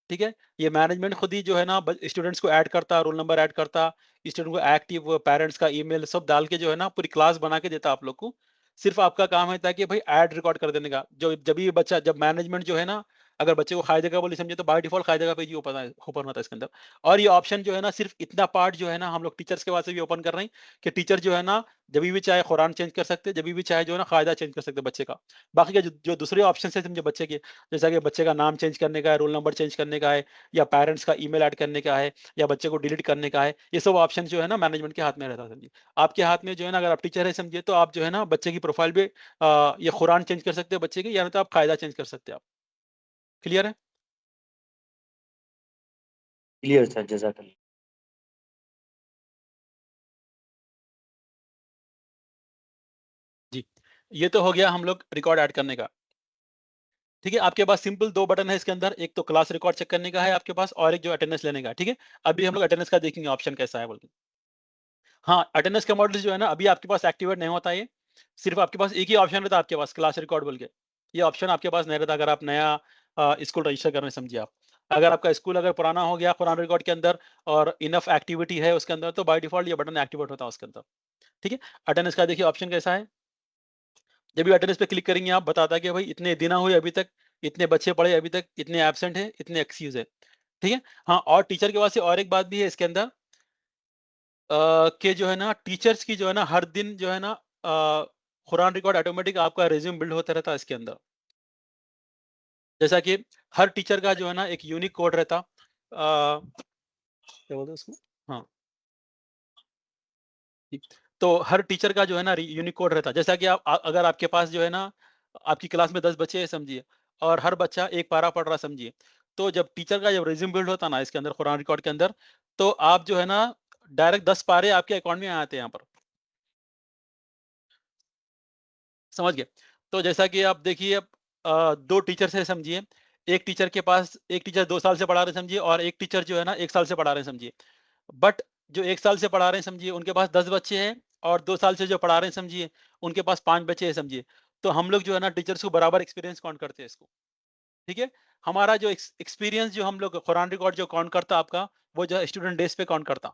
ठीक है? ये मैनेजमेंट खुद ही जो है ना ब स्टूडेंट्स को ऐड करता, रोल नंबर ऐड करता, स्टूडेंट को एक्टिव पेरेंट्स का ईमेल सब डाल के जो है ना पूरी क्लास बना के देता आप लोग को। सिर्फ़ आपका काम है ताकि भई ऐड रिकॉर्ड कर देने का। जो जभी बच्चा जब मैनेजमेंट जो है ना अगर बच्चे को फ़ायदे का बोले समझे तो बाय डिफ़ॉल्ट फ़ायदे का पेज ही ओपन होता है इसके अंदर। और ये ऑप्शन जो है ना सिर्फ़ इतना पार्ट जो है ना हम लोग टीचर्स के वास्ते भी ओपन कर रहे हैं कि टीचर जो है ना जभी भी चाहे कुरान चेंज कर सकते हैं, जभी भी चाहे जो है ना कायदा चेंज कर सकते हैं बच्चे का। बाकी के जो जो दूसरे ऑप्शंस हैं समझे बच्चे के, जैसा कि बच्चे का नाम चेंज करने का है, रोल नंबर चेंज करने का है या पेरेंट्स का ईमेल ऐड करने का है या बच्चे को डिलीट करने का है, ये सब ऑप्शन जो है ना मैनेजमेंट के हाथ में रहता है समझिए। आपके हाथ में जो है ना अगर आप टीचर हैं समझिए तो आप जो है ना बच्चे की प्रोफ़ाइल पे ये कुरान चेंज कर सकते हैं बच्चे की या नहीं तो आप कायदा चेंज कर सकते हैं आप। क्लियर है? क्लियर सर, जज़ाकल्लाह। जी, ये तो हो गया हम लोग रिकॉर्ड ऐड करने का। ठीक है? आपके पास सिंपल 2 बटन है इसके अंदर, एक तो क्लास रिकॉर्ड चेक करने का है आपके पास और एक जो अटेंडेंस लेने का है, ठीक है? अभी हम लोग अटेंडेंस का देखेंगे ऑप्शन कैसा है बोल के। हाँ, अटेंडेंस का मॉडल जो है ना अभी आपके पास एक्टिवेट नहीं होता ये, सिर्फ़ आपके पास एक ही ऑप्शन रहता है आपके पास क्लास रिकॉर्ड बोल के। ये ऑप्शन आपके पास नहीं रहता अगर आप नया स्कूल रजिस्टर कर रहे हैं समझिए आप। अगर आपका स्कूल अगर पुराना हो गया कुरान रिकॉर्ड के अंदर और इनफ एक्टिविटी है उसके अंदर तो बाय डिफ़ॉल्ट ये बटन एक्टिवेट होता है उसके अंदर, ठीक है? अटेंडेंस का देखिए ऑप्शन कैसा है? जब भी अटेंडेंस पे क्लिक करेंगे आप बताता है कि भाई इतने दिन हुए अभी तक, इतने बच्चे पढ़े अभी तक, इतने एब्सेंट हैं, इतने एक्सक्यूज़ है। ठीक है? हाँ, और टीचर के पास से और एक बात भी है इसके अंदर कि जो है ना टीचर्स की जो है ना हर दिन जो है ना कुरान रिकॉर्ड ऑटोमेटिक आपका रिज़्यूम बिल्ड होता रहता है इसके अंदर। जैसा कि हर टीचर का जो है ना एक यूनिक कोड रहता क्या बोलते हैं उसको? हाँ, ठीक। तो हर टीचर का जो है ना यूनिक कोड रहता है। जैसा कि अगर आपके पास जो है ना आपकी क्लास में 10 बच्चे हैं समझिए और हर बच्चा एक पारा पढ़ रहा है समझिए। तो जब टीचर का जब रिज़्यूम बिल्ड होता है ना इसके अंदर कुरान रिकॉर्ड के अंदर, तो आप जो है ना डायरेक्ट 10 पारे आपके अकाउंट में आ जाते हैं यहाँ पर। समझ गए? तो जैसा कि आप देखिए अब 2 टीचर्स हैं समझिए। एक टीचर 2 साल से पढ़ा रहे हैं समझिए और एक टीचर जो है ना 1 साल से पढ़ा रहे हैं समझिए। बट जो 1 साल से पढ़ा रहे हैं समझिए उनके पास 10 बच्चे हैं और 2 साल से जो पढ़ा रहे हैं समझिए उनके पास 5 बच्चे हैं समझिए। तो हम लोग जो है ना टीचर्स को बराबर एक्सपीरियंस काउंट करते हैं इसको, ठीक है? हमारा जो एक्सपीरियंस जो हम लोग कुरान रिकॉर्ड जो काउंट करता आपका, वो जो है स्टूडेंट डेज़ पे काउंट करता।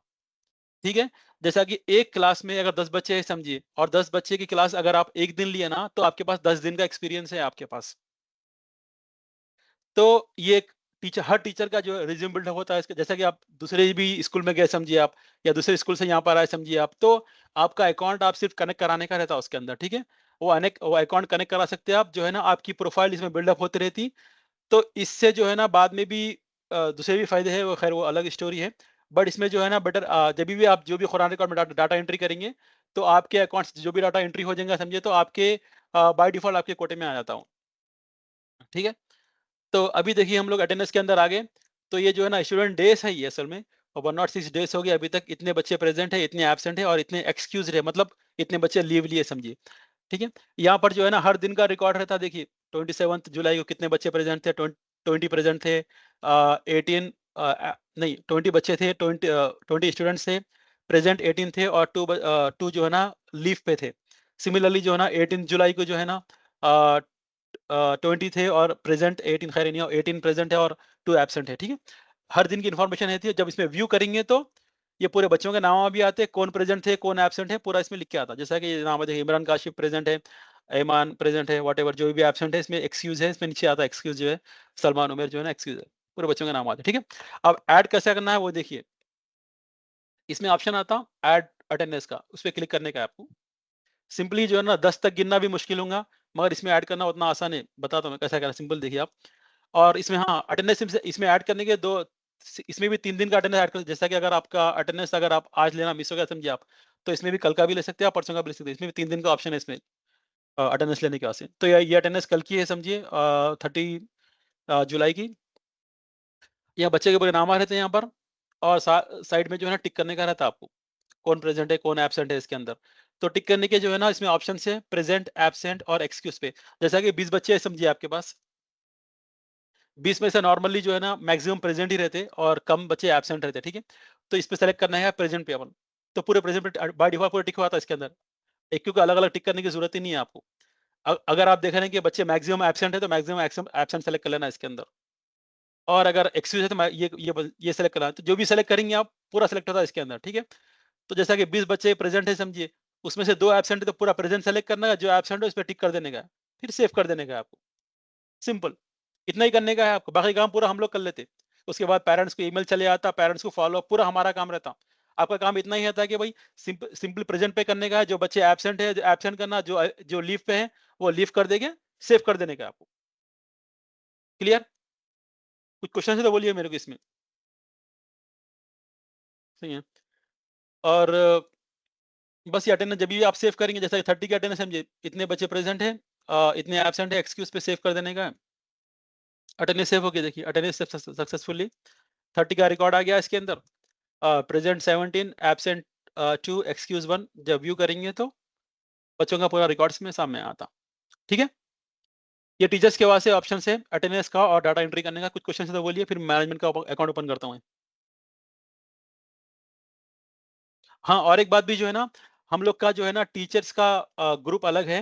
ठीक है। जैसा कि एक क्लास में अगर 10 बच्चे हैं समझिए, और 10 बच्चे की क्लास अगर आप एक दिन लिए ना, तो आपके पास 10 दिन का एक्सपीरियंस है आपके पास। तो ये एक हर टीचर का जो रिज्यूम बिल्डअप होता है इसका, जैसा कि आप दूसरे भी स्कूल में गए समझिए आप, या दूसरे स्कूल से यहाँ पर आए समझिए आप, तो आपका अकाउंट आप सिर्फ कनेक्ट कराने का रहता है उसके अंदर, ठीक है। वो अकाउंट कनेक्ट करा सकते हैं आप, जो है ना आपकी प्रोफाइल इसमें बिल्डअप होती रहती। तो इससे जो है ना बाद में भी दूसरे भी फायदे हैं, वो खैर वो अलग स्टोरी है। बट इसमें जो है ना बेटर, जब भी आप जो भी कुरान रिकॉर्ड में डाटा एंट्री करेंगे, तो आपके अकाउंट से जो भी डाटा एंट्री हो जाएगा समझिए, तो आपके बाय डिफॉल्ट आपके कोटे में आ जाता हूँ, ठीक है। तो अभी देखिए हम लोग अटेंडेंस के अंदर आ गए। तो ये जो है ना स्टूडेंट डेज है ये असल में, और 106 डेज हो गए अभी तक, इतने बच्चे प्रेजेंट है, इतने एब्सेंट है और इतने एक्सक्यूज है, मतलब इतने बच्चे लीव लिए समझिए, ठीक है। यहाँ पर जो है ना हर दिन का रिकॉर्ड रहता है। देखिए 27 जुलाई को कितने बच्चे प्रेजेंट थे, 20 प्रेजेंट थे, 18 नहीं 20 बच्चे थे, 20 स्टूडेंट्स थे प्रेजेंट, 18 थे और 2 जो है ना लीव पे थे। सिमिलरली जो है ना 18 जुलाई को जो है ना 20 थे और प्रेजेंट 18, खैर नहीं 18 प्रेजेंट है और 2 एब्सेंट है, ठीक है। हर दिन की इन्फॉर्मेशन रहती है। जब इसमें व्यू करेंगे तो ये पूरे बच्चों के नाम भी आते हैं, कौन प्रेजेंट थे कौन एब्सेंट है, पूरा इसमें लिख के आता है। जैसा कि ये नाम है, देखिए इमरान काशिफ प्रेजेंट है, ईमान प्रेजेंट है, वॉटेवर जो भी एब्सेंट है इसमें एक्सक्यूज है, इसमें नीचे आता है एक्सक्यूज जो है, सलमान उमेर जो है ना एक्सक्यूज है, पूरे बच्चों के नाम आते हैं, ठीक है। अब ऐड कैसे करना है वो देखिए, इसमें ऑप्शन आता है ऐड अटेंडेंस का, उस पर क्लिक करने का है आपको। सिंपली जो है ना 10 तक गिनना भी मुश्किल होगा, मगर इसमें ऐड करना उतना आसान है। बताता हूँ मैं कैसा करना, सिंपल देखिए आप। और इसमें हाँ अटेंडेंस इसमें ऐड करने के दो, इसमें भी 3 दिन का अटेंडेंस ऐड कर, जैसा कि अगर आपका अटेंडेंस अगर आप आज लेना मिस हो गया समझिए आप, तो इसमें भी कल का भी ले सकते हैं आप, परसों का भी ले सकते हैं। इसमें भी 3 दिन का ऑप्शन है इसमें अटेंडेंस लेने के वास्ते। तो ये अटेंडेंस कल की है समझिए, 30 जुलाई की। यहाँ बच्चे के पूरे नाम आ रहते हैं यहाँ पर, और साइड में जो है ना टिक करने का रहता है आपको, कौन प्रेजेंट है कौन एब्सेंट है इसके अंदर। तो टिक करने के जो है ना इसमें ऑप्शन है प्रेजेंट, एब्सेंट और एक्सक्यूज पे। जैसा कि 20 बच्चे हैं समझिए आपके पास, 20 में से नॉर्मली जो है ना मैक्सिमम प्रेजेंट ही रहते और कम बच्चे एब्सेंट रहते, ठीक है। तो इस पे सेलेक्ट करना है प्रेजेंट पे अपन। तो पूरे प्रेजेंट पे बाय डिफॉल्ट पूरा टिक हुआ था इसके अंदर, एक क्योंकि अलग अलग टिक करने की जरूरत ही नहीं है आपको। अगर आप देख रहे हैं कि बच्चे मैक्सिमम एब्सेंट है, तो मैक्सिमम एब्सेंट सेलेक्ट कर लेना इसके अंदर। और अगर एक्सक्यूज है तो ये सेलेक्ट करना है। तो जो भी सेलेक्ट करेंगे आप पूरा सेलेक्ट होता है इसके अंदर, ठीक है। तो जैसा कि 20 बच्चे प्रेजेंट है समझिए, उसमें से 2 एब्सेंट है, तो पूरा प्रेजेंट सेलेक्ट करना है, जो एब्सेंट है उस पे टिक कर देने का है, फिर सेव कर देने का है आपको। सिंपल, इतना ही करने का है आपको, बाकी काम पूरा हम लोग कर लेते। उसके बाद पेरेंट्स को ईमेल चले आता, पेरेंट्स को फॉलो अप, पूरा हमारा काम रहता। आपका काम इतना ही रहता है कि भाई सिंपल प्रेजेंट पे करने का है, जो बच्चे एब्सेंट है एब्सेंट करना, जो लीव पे है वो लीव कर देंगे, सेव कर देने का है आपको। क्लियर? कुछ क्वेश्चन है तो बोलिए मेरे को इसमें। सही है। और बस ये अटेंडेंस जब भी आप सेव करेंगे, जैसे 30 की अटेंडेंस समझिए, इतने बच्चे प्रेजेंट है, इतने एब्सेंट है, एक्सक्यूज पे सेव कर देने का है। अटेंडेंस सेव हो गया, देखिए अटेंडेंस सक्सेसफुली 30 का रिकॉर्ड आ गया इसके अंदर। Present 17, absent 2, excuse 1। जब व्यू करेंगे तो बच्चों का पूरा रिकॉर्ड्स में सामने आता, ठीक है। ये टीचर्स के वास्ते ऑप्शन है अटेंडेंस का और डाटा एंट्री करने का। कुछ क्वेश्चन है तो बोलिए, फिर मैनेजमेंट का अकाउंट ओपन करता हूँ। हाँ, और एक बात भी जो है ना, हम लोग का जो है ना टीचर्स का ग्रुप अलग है,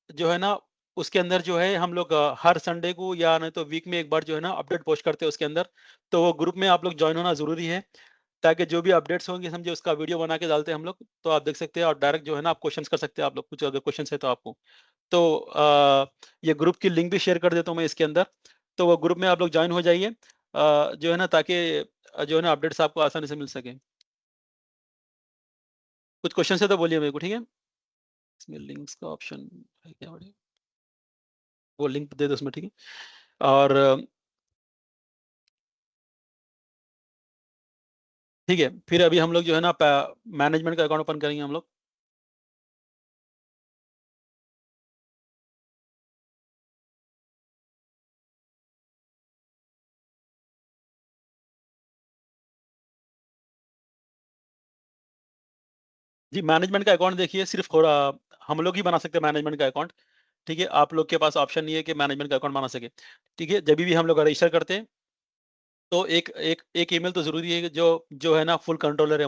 जो है ना उसके अंदर जो है हम लोग हर संडे को या नहीं तो वीक में एक बार जो है ना अपडेट पोस्ट करते हैं उसके अंदर। तो वो ग्रुप में आप लोग ज्वाइन होना जरूरी है, ताकि जो भी अपडेट्स होंगे समझे उसका वीडियो बना के डालते हैं हम लोग, तो आप देख सकते हैं और डायरेक्ट जो है ना आप क्वेश्चंस कर सकते हैं आप लोग, कुछ अगर क्वेश्चन है तो आपको। तो ये ग्रुप की लिंक भी शेयर कर देता हूँ मैं इसके अंदर, तो वो ग्रुप में आप लोग ज्वाइन हो जाइए, जो है ना ताकि जो है ना अपडेट्स आपको आसानी से मिल सके। कुछ क्वेश्चन है तो बोलिए मेरे को, ठीक है। इसमें लिंक्स का ऑप्शन है क्या, बढ़िया, वो लिंक दे दो उसमें, ठीक है। और ठीक है, फिर अभी हम लोग जो है ना मैनेजमेंट का अकाउंट ओपन करेंगे हम लोग। जी, मैनेजमेंट का अकाउंट देखिए सिर्फ थोड़ा हम लोग ही बना सकते हैं मैनेजमेंट का अकाउंट, ठीक है। आप लोग के पास ऑप्शन नहीं है कि मैनेजमेंट का अकाउंट बना सके, ठीक है। जब भी हम लोग रजिस्टर करते हैं तो एक ईमेल तो जरूरी है कि जो जो है ना फुल कंट्रोलर है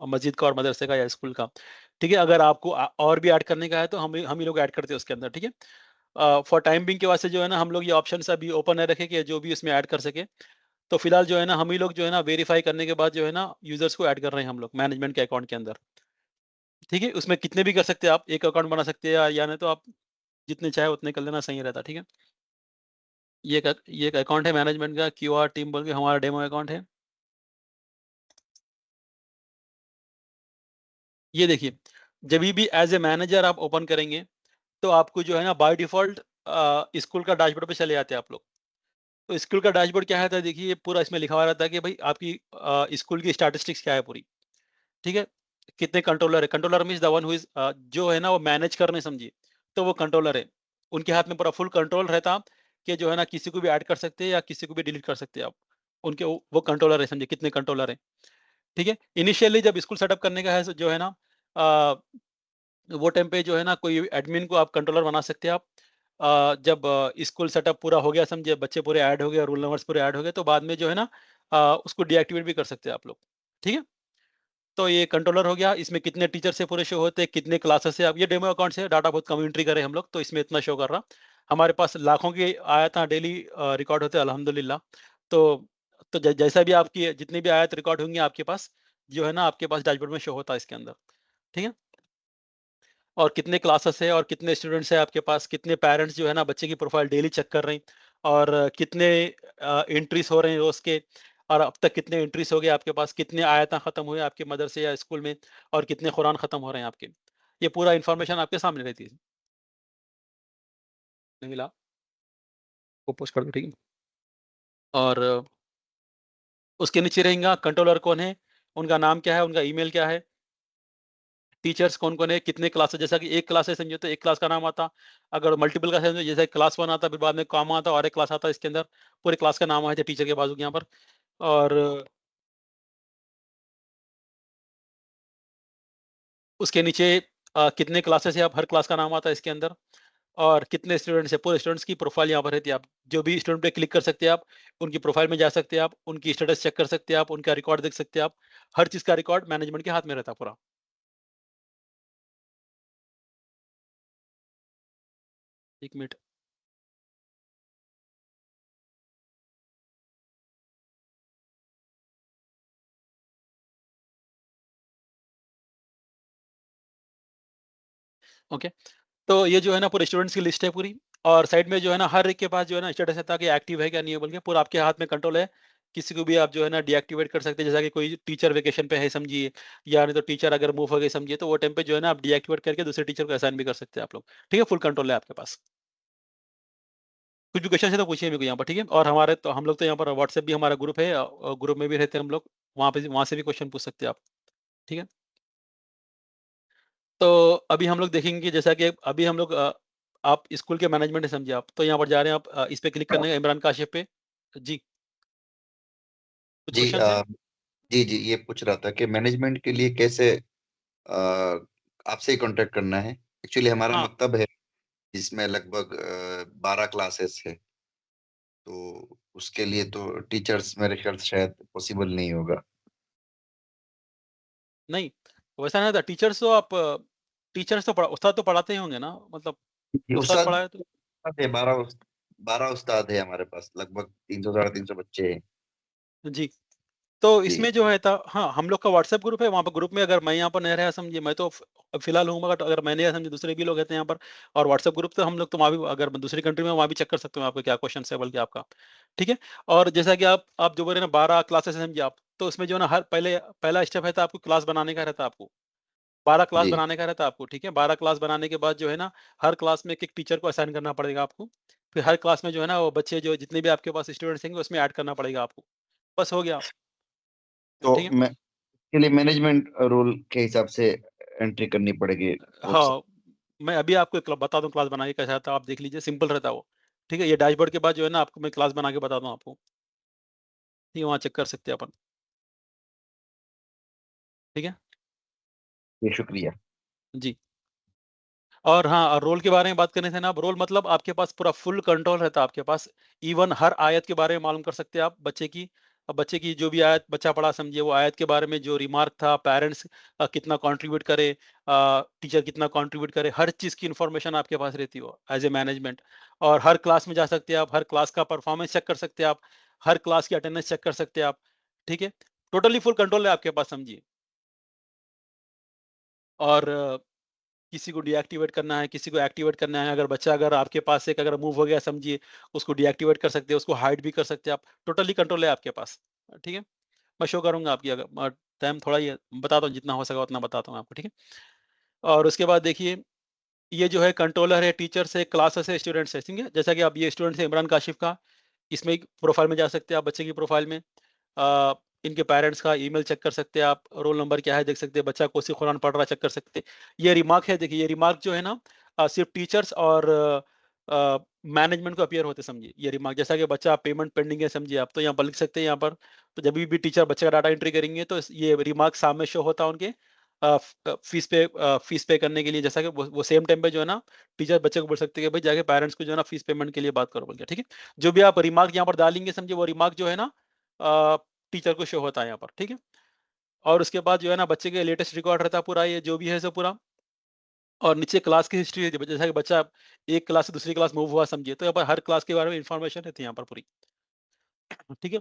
मस्जिद का और मदरसे का या स्कूल का, ठीक है। अगर आपको और भी ऐड करने का है तो हम ही लोग ऐड करते हैं उसके अंदर, ठीक है। फॉर टाइम बिंग के वास्ते जो है ना हम लोग ये ऑप्शन अभी ओपन है रखे कि जो भी उसमें ऐड कर सके। तो फिलहाल जो है ना हम ही लोग जो है ना वेरीफाई करने के बाद जो है ना यूजर्स को ऐड कर रहे हैं हम लोग मैनेजमेंट के अकाउंट के अंदर। ठीक है, उसमें कितने भी कर सकते हैं आप, एक अकाउंट बना सकते हैं या नहीं तो आप जितने चाहे उतने कर लेना, सही रहता है। ठीक है, ये एक अकाउंट है मैनेजमेंट का, क्यूआर टीम बोल के हमारा डेमो अकाउंट है। ये देखिए, जब भी एज ए मैनेजर आप ओपन करेंगे तो आपको जो है ना बाय डिफॉल्ट स्कूल का डैशबोर्ड पे चले जाते हैं आप लोग। तो स्कूल का डैशबोर्ड क्या है, देखिए ये पूरा इसमें लिखा हुआ रहता है कि भाई आपकी स्कूल की स्टैटिस्टिक्स क्या है पूरी। ठीक है, कितने कंट्रोलर है, controller means the one who is जो है ना वो मैनेज करने, समझिए, तो वो कंट्रोलर है। उनके हाथ में पूरा फुल कंट्रोल रहता कि जो है ना किसी को भी ऐड कर सकते हैं या किसी को भी डिलीट कर सकते हैं आप। उनके वो कंट्रोलर है, समझिए कितने कंट्रोलर है। ठीक है, इनिशियली जब स्कूल सेटअप करने का है जो है ना अ, वो टाइम पे जो है ना कोई एडमिन को आप कंट्रोलर बना सकते हैं आप। जब स्कूल सेटअप पूरा हो गया, समझिए बच्चे पूरे ऐड हो गए, रूल नंबर्स पूरे ऐड हो गए, तो बाद में जो है ना उसको डीएक्टिवेट भी कर सकते हैं आप लोग। ठीक है, तो ये कंट्रोलर हो गया। इसमें कितने टीचर से पूरे शो होते हैं, कितने क्लासेस से, अब ये डेमो अकाउंट से डाटा बहुत कम एंट्री करें हम लोग, तो इसमें इतना शो कर रहा। हमारे पास लाखों की आयत डेली रिकॉर्ड होते हैं अल्हम्दुलिल्लाह। तो जैसा भी आपकी जितनी भी आयत रिकॉर्ड होंगी आपके पास, जो है ना आपके पास डैशबोर्ड में शो होता है इसके अंदर। ठीक है, और कितने क्लासेस है और कितने स्टूडेंट्स हैं आपके पास, कितने पेरेंट्स जो है ना बच्चे की प्रोफाइल डेली चेक कर रहे हैं, और कितने एंट्रीज हो रहे हैं रोज के, और अब तक कितने एंट्रीज हो गए आपके पास, कितने आयत खत्म हुए आपके मदरसे या स्कूल में, और कितने कुरान खत्म हो रहे हैं आपके। ये पूरा इन्फॉर्मेशन आपके सामने रहती है। नहीं मिला, वो पोस्ट कर दो। ठीक है, और उसके नीचे रहेगा कंट्रोलर कौन है, उनका नाम क्या है, उनका ईमेल क्या है, टीचर्स कौन-कौन है, कितने क्लास है, जैसा कि एक क्लास है समझिए तो एक क्लास का नाम आता। अगर मल्टीपल क्लास है जैसे क्लास 1 आता, फिर बाद में कॉमा आता और एक क्लास आता, इसके अंदर पूरे क्लास का नाम आ जाए टीचर के बाजू के यहाँ पर। और उसके नीचे कितने क्लासेस है, आप हर क्लास का नाम आता है इसके अंदर, और कितने स्टूडेंट्स है, पूरे स्टूडेंट्स की प्रोफाइल यहाँ पर रहती है। आप जो भी स्टूडेंट पे क्लिक कर सकते हैं, आप उनकी प्रोफाइल में जा सकते हैं, आप उनकी स्टेटस चेक कर सकते हैं, आप उनका रिकॉर्ड देख सकते हैं, आप हर चीज़ का रिकॉर्ड मैनेजमेंट के हाथ में रहता है पूरा। 1 मिनट। ओके। तो ये जो है ना पूरे स्टूडेंट्स की लिस्ट है पूरी, और साइड में जो है ना हर एक के पास जो है ना स्टेटस रहता है कि एक्टिव है क्या नहीं है बोल के, पूरा आपके हाथ में कंट्रोल है। किसी को भी आप जो है ना डीएक्टिवेट कर सकते हैं, जैसा कि कोई टीचर वेकेशन पे है समझिए, या नहीं तो टीचर अगर मूव हो गए समझिए, तो वो टाइम पे जो है ना आप डीएक्टिवेट करके दूसरे टीचर को असाइन भी कर सकते हैं आप लोग। ठीक है, फुल कंट्रोल है आपके पास। कुछ भी क्वेश्चन है तो पूछिए मेरे को यहाँ पर। ठीक है, और हमारे तो हम लोग तो यहाँ पर व्हाट्सएप भी हमारा ग्रुप है, ग्रुप में भी रहते हैं हम लोग, वहाँ से भी क्वेश्चन पूछ सकते हैं आप। ठीक है, तो अभी हम लोग देखेंगे कि जैसा कि अभी हम लोग आप स्कूल के मैनेजमेंट है समझिए आप, तो यहाँ पर जा रहे हैं आप, इस पे क्लिक करने का इमरान काशिफ पे। जी, कुछ जी क्वेश्चन है? जी जी, ये पूछ रहा था कि मैनेजमेंट के लिए कैसे अ, आपसे ही कांटेक्ट करना है। एक्चुअली हमारा हाँ, मकतब है जिसमें लगभग 12 क्लासेस है, तो उसके लिए तो टीचर्स मेरे ख्याल से शायद पॉसिबल नहीं होगा। नहीं, वैसा नहीं था। टीचर्स तो उस्ताद तो पढ़ाते ही होंगे ना, मतलब जी, उस्ताद उस्ताद पढ़ाए तो। है, 12 उस्ताद है हमारे पास, लगभग 300 साढ़े 300 बच्चे हैं। जी, तो जी इसमें जो है था, हाँ, हम लोग का व्हाट्सएप ग्रुप है, वहाँ पर ग्रुप में अगर मैं यहाँ पर नहीं रहा समझिए, मैं तो फिलहाल हूँ, मगर अगर मैं नहीं रहा समझिए दूसरे भी लोग रहते हैं यहाँ पर। और व्हाट्सएप ग्रुप तो हम लोग तो वहाँ भी, अगर मैं दूसरी कंट्री में, वहाँ भी चेक कर सकते हो आपको क्या क्वेश्चन है बल्कि आपका। ठीक है, और जैसा कि आप जो बोल रहे हैं ना 12 क्लासेस है समझिए आप, तो उसमें जो है ना हर पहला स्टेप है तो आपको क्लास बनाने का रहता है आपको। 12 क्लास जी, बनाने का रहता है आपको। ठीक है, 12 क्लास बनाने के बाद जो है ना हर क्लास में एक टीचर को असाइन करना पड़ेगा आपको। फिर हर क्लास में जो है ना वो बच्चे जो जितने भी आपके पास स्टूडेंट्स होंगे उसमें ऐड करना पड़ेगा आपको। बस हो गया। तो ठीक है। मैं के लिए मैनेजमेंट रोल के हिसाब से एंट्री करनी पड़ेगी वो सब। हाँ, मैं अभी आपको एक बता दूँ क्लास बना के कैसा रहता है, आप देख लीजिए, सिंपल रहता है वो। ठीक है, ये डैशबोर्ड के बाद जो है ना आपको मैं क्लास बना के बता दूँ आपको। ठीक है, वहाँ चेक कर सकते हैं अपन। ठीक है? जी, शुक्रिया। जी। और हाँ, और रोल के बारे में बात करने थे ना, अब रोल मतलब आपके पास पूरा फुल कंट्रोल रहता है आपके पास। इवन हर आयत के बारे में मालूम कर सकते हैं आप बच्चे की। अब बच्चे की जो भी आयत बच्चा पढ़ा समझिए, वो आयत के बारे में जो रिमार्क था, पेरेंट्स कितना कंट्रीब्यूट करे, टीचर कितना कंट्रीब्यूट करे, हर चीज़ की इन्फॉर्मेशन आपके पास रहती हो एज़ ए मैनेजमेंट। और हर क्लास में जा सकते हैं आप, हर क्लास का परफॉर्मेंस चेक कर सकते हैं आप। हर क्लास की अटेंडेंस चेक कर सकते हैं आप, ठीक है। टोटली फुल कंट्रोल है आपके पास, समझिए। और किसी को डीएक्टिवेट करना है, किसी को एक्टिवेट करना है, अगर आपके पास एक अगर मूव हो गया, समझिए, उसको डीएक्टिवेट कर सकते हैं, उसको हाइड भी कर सकते हैं आप, टोटली कंट्रोल है आपके पास, ठीक है। मैं शो करूँगा आपकी, अगर टाइम थोड़ा ही है, बताता हूँ जितना हो सका उतना बताता हूँ आपको, ठीक है। और उसके बाद देखिए, ये जो है कंट्रोलर है, टीचर्स है, क्लासेस है, स्टूडेंट्स है, ठीक है। जैसा कि आप ये स्टूडेंट्स है इमरान काशिफ का, इसमें एक प्रोफाइल में जा सकते हैं आप, बच्चे की प्रोफाइल में इनके पेरेंट्स का ईमेल चेक कर सकते हैं आप, रोल नंबर क्या है देख सकते हैं, बच्चा कोसी कुरान पढ़ रहा है चेक कर सकते हैं। ये रिमार्क है, देखिए ये रिमार्क जो है ना, सिर्फ टीचर्स और मैनेजमेंट को अपीयर होते, समझिए। ये रिमार्क जैसा कि बच्चा पेमेंट पेंडिंग है, समझिए आप, तो यहाँ पर लिख सकते हैं यहाँ पर। तो जब भी टीचर बच्चे का डाटा एंट्री करेंगे तो ये रिमार्क सामने शो होता है उनके फीस पे करने के लिए, जैसा कि वो सेम टाइम पे जो है ना, टीचर बच्चे को बोल सकते हैं कि भाई जाके पेरेंट्स को जो है ना फीस पेमेंट के लिए बात करो बोल के, ठीक है। जो भी आप रिमार्क यहाँ पर डालेंगे, समझिए, वो रिमार्क जो है ना टीचर को शो होता है यहाँ पर, ठीक है। और उसके बाद जो है ना बच्चे के लेटेस्ट रिकॉर्ड रहता है पूरा, ये जो भी है सो पूरा। और नीचे क्लास की हिस्ट्री रहती है, जैसा कि बच्चा एक क्लास से दूसरी क्लास मूव हुआ, समझिए, तो यहाँ पर हर क्लास के बारे में इंफॉर्मेशन रहती है यहाँ पर पूरी, ठीक है।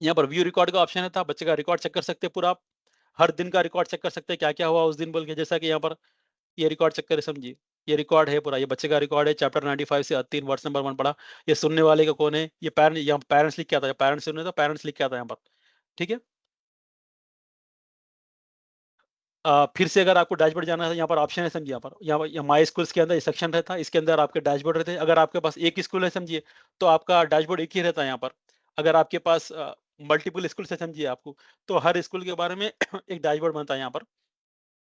यहाँ पर व्यू रिकॉर्ड का ऑप्शन है था, बच्चे का रिकॉर्ड चेक कर सकते हैं पूरा आप, हर दिन का रिकॉर्ड चेक कर सकते हैं, क्या क्या हुआ उस दिन बोल के, जैसा कि यहाँ पर ये रिकॉर्ड चेक करें, समझिए। ये रिकॉर्ड है पूरा, ये बच्चे का रिकॉर्ड है, चैप्टर 95 से 3 वर्ड्स नंबर 1 पढ़ा। ये सुनने वाले का कौन है, ये यहाँ पेरेंट्स लिख के आता है, पेरेंट्स सुन रहे तो पेरेंट्स लिख के आता है यहाँ पर, ठीक है। फिर से अगर आपको डैशबोर्ड जाना है, यहाँ पर ऑप्शन है, समझिए। यहाँ माई स्कूल्स के अंदर ये सेक्शन रहता है, इसके अंदर आपके डैशबोर्ड रहते हैं। अगर आपके पास एक स्कूल है, समझिए, तो आपका डैशबोर्ड एक ही रहता है यहाँ पर। अगर आपके पास मल्टीपल स्कूल से, समझिए आपको, तो हर स्कूल के बारे में एक डैशबोर्ड बनता है यहाँ पर।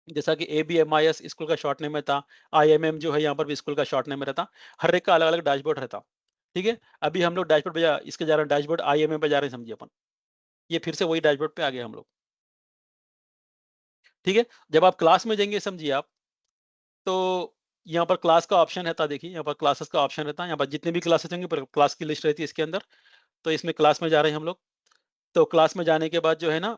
जैसा कि ABMIS स्कूल का शॉर्ट नेम में था, IMM जो है यहाँ पर भी स्कूल का शॉर्ट नेम में रहता, हर एक का अलग अलग डैशबोर्ड रहता, ठीक है। अभी हम लोग डैशबोर्ड पे इसके जा रहे हैं, डैशबोर्ड IMM पे जा रहे हैं, समझिए अपन। ये फिर से वही डैशबोर्ड पे आ गए हम लोग, ठीक है। जब आप क्लास में जाएंगे, समझिए आप, तो यहाँ पर क्लास का ऑप्शन रहता है, देखिए यहाँ पर क्लासेस का ऑप्शन रहता है, यहाँ पर जितने भी क्लासेस होंगे पर क्लास की लिस्ट रहती है इसके अंदर। तो इसमें क्लास में जा रहे हैं हम लोग। तो क्लास में जाने के बाद जो है ना,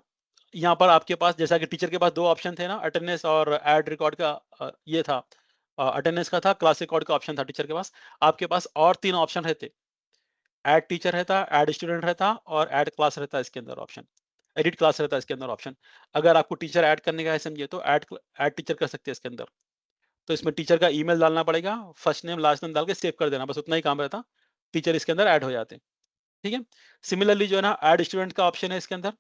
यहाँ पर आपके पास, जैसा कि टीचर के पास 2 ऑप्शन थे ना, अटेंडेंस और ऐड रिकॉर्ड का, ये था, अटेंडेंस का था, क्लास रिकॉर्ड का ऑप्शन था टीचर के पास। आपके पास और 3 ऑप्शन रहते, ऐड टीचर रहता, ऐड स्टूडेंट रहता और ऐड क्लास रहता है इसके अंदर ऑप्शन। एडिट क्लास रहता है इसके अंदर ऑप्शन। अगर आपको टीचर ऐड करने का है, समझिए, तो ऐड टीचर कर सकते हैं इसके अंदर। तो इसमें टीचर का ईमेल डालना पड़ेगा, फर्स्ट नेम लास्ट नेम डाल के सेव कर देना, बस उतना ही काम रहता, टीचर इसके अंदर ऐड हो जाते हैं, ठीक है। सिमिलरली जो है ना, ऐड स्टूडेंट का ऑप्शन है इसके अंदर,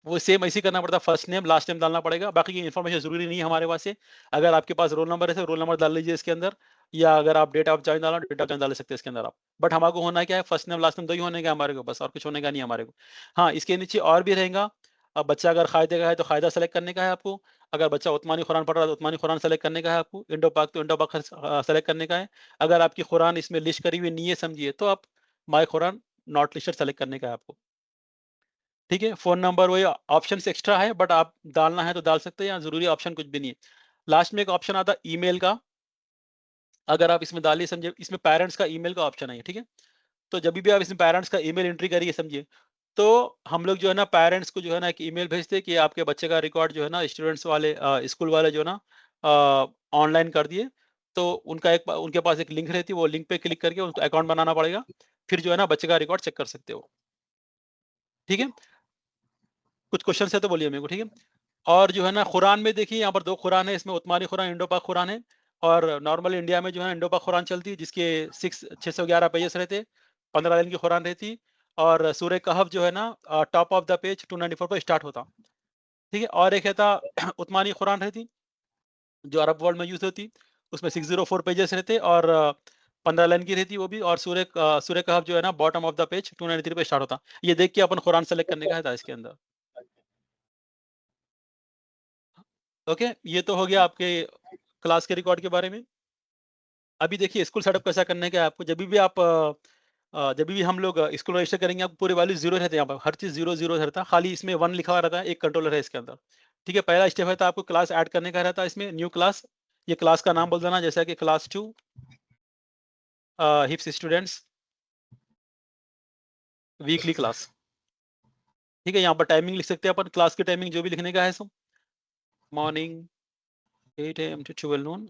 वो सेम ऐसे ही करना पड़ता है, फर्स्ट नेम लास्ट नेम डालना पड़ेगा, बाकी की इन्फॉर्मेशन जरूरी नहीं है हमारे पास से। अगर आपके पास रोल नंबर है तो रोल नंबर डाल लीजिए इसके अंदर, या अगर आप डेट ऑफ जॉइन डालना डेट ऑफ जॉइन डाल सकते हैं इसके अंदर आप। बट हमारे को होना क्या है, फर्स्ट नेम लास्ट नेम 2 ही होने का हमारे को, बस और कुछ होने का नहीं हमारे को। हाँ, इसके नीचे और भी रहेगा। अब बच्चा अगर कायदे का है तो कायदा सेलेक्ट करने का है आपको। अगर बच्चा उस्मानी कुरान पढ़ रहा है तो उस्मानी कुरान सेलेक्ट करने का है आपको। इंडो पाक तो इंडो पाक सेलेक्ट करने का है। अगर आपकी कुरान इसमें लिस्ट करी हुई नहीं है, समझिए, तो आप माई कुरान नॉट लिस्टेड सेलेक्ट करने का है आपको, ठीक है। फ़ोन नंबर वही ऑप्शंस एक्स्ट्रा है, बट आप डालना है तो डाल सकते हैं, यहाँ ज़रूरी ऑप्शन कुछ भी नहीं है। लास्ट में एक ऑप्शन आता है ईमेल का, अगर आप इसमें डालिए, समझिए, इसमें पेरेंट्स का ईमेल का ऑप्शन है ये, ठीक है। तो जब भी आप इसमें पेरेंट्स का ईमेल एंट्री करिए, समझिए, तो हम लोग जो है ना पेरेंट्स को जो है ना एक ईमेल भेजते हैं कि आपके बच्चे का रिकॉर्ड जो है ना स्टूडेंट्स वाले स्कूल वाले जो है ना ऑनलाइन कर दिए। तो उनके पास एक लिंक रहती है, वो लिंक पे क्लिक करके उनको अकाउंट बनाना पड़ेगा। फिर जो है ना बच्चे का रिकॉर्ड चेक कर सकते हो, ठीक है। कुछ क्वेश्चन है तो बोलिए मेरे को, ठीक है। और जो है ना कुरान में देखिए, यहाँ पर 2 कुरान है, इसमें उस्मानी कुरान, इंडो पाक कुरान है। और नॉर्मल इंडिया में जो है इंडो पाक कुरान चलती है, जिसके 611 पेजेस रहते, 15 लाइन की कुरान रहती। और सूरह कहफ जो है ना टॉप ऑफ द पेज 294 पर स्टार्ट होता, ठीक है। और एक है था उस्मानी कुरान रहती, जो अरब वर्ल्ड में यूज होती, उसमें 604 पेजेस रहते और 15 लाइन की रहती वो भी। और सूरह कहफ जो है ना बॉटम ऑफ द पेज 293 पे स्टार्ट होता। ये देख के अपन कुरान सेलेक्ट करने का है था इसके अंदर, ओके। ये तो हो गया आपके क्लास के रिकॉर्ड के बारे में। अभी देखिए स्कूल सेटअप कैसा करने का है आपको। जब भी हम लोग स्कूल रजिस्टर करेंगे, आपको पूरे वैल्यू जीरो रहते हैं, यहाँ पर हर चीज जीरो जीरो रहता है, खाली इसमें 1 लिखा हुआ रहता है, एक कंट्रोलर है इसके अंदर, ठीक है। पहला स्टेप रहता है आपको क्लास ऐड करने का रहता है, इसमें न्यू क्लास। ये क्लास का नाम बोल देना, जैसा कि क्लास 2 हिप्स स्टूडेंट्स वीकली क्लास, ठीक है। यहाँ पर टाइमिंग लिख सकते हैं अपन, क्लास की टाइमिंग जो भी लिखने का है सो मॉर्निंग 8 AM to 12 noon,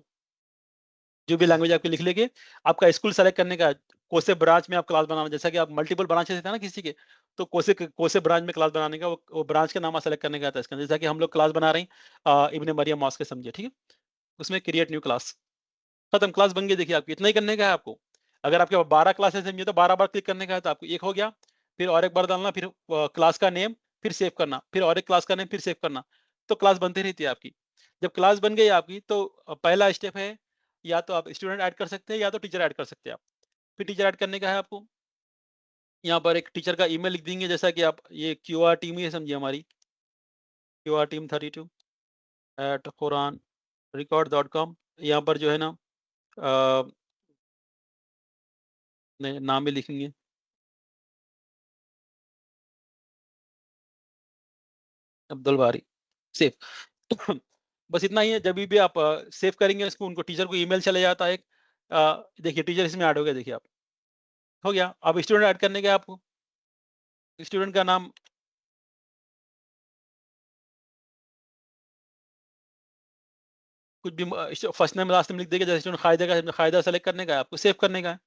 जो भी लैंग्वेज आपके लिख लेंगे। आपका स्कूल सेलेक्ट करने का, कोसे ब्रांच में आप क्लास बनाना, जैसा कि आप मल्टीपल ब्रांचेस होते हैं ना किसी के, तो कोसे ब्रांच में क्लास बनाने का वो ब्रांच का नाम सेलेक्ट करने का आता है इसके अंदर। जैसा कि हम लोग क्लास बना रहे हैं इब्न मरियम मॉस्क के, समझिए, ठीक है? उसमें क्रिएट न्यू क्लास, खत्म, क्लास बन गई। देखिए आपकी इतना ही करने का है आपको। अगर आपके पास 12 क्लासेस समझिए तो 12 बार क्लिक करने का है, तो आपको एक हो गया, फिर और एक बार डालना, फिर क्लास का नेम, फिर सेव करना, फिर और एक क्लास का नेम, फिर सेव करना, तो क्लास बनती रहती है आपकी। जब क्लास बन गई आपकी तो पहला स्टेप है, या तो आप स्टूडेंट ऐड कर सकते हैं या तो टीचर ऐड कर सकते हैं आप। फिर टीचर ऐड करने का है आपको, यहाँ पर एक टीचर का ईमेल लिख देंगे, जैसा कि आप ये क्यूआर टीम ही है समझिए हमारी, क्यूआर टीम 32@quranrecord.com। यहाँ पर जो है ना नाम भी लिखेंगे, अब्दुल बारी, सेव। बस इतना ही है। जब भी आप सेव करेंगे इसको, उनको टीचर को ईमेल चले जाता है एक, देखिए टीचर इसमें ऐड हो गया, देखिए आप, हो गया। अब स्टूडेंट ऐड करने का आपको, स्टूडेंट का नाम कुछ भी फर्स्ट नेम लास्ट नेम लिख देगा, जैसे स्टूडेंट खायदा का, खायदा सेलेक्ट करने का है आपको, सेव करने का है,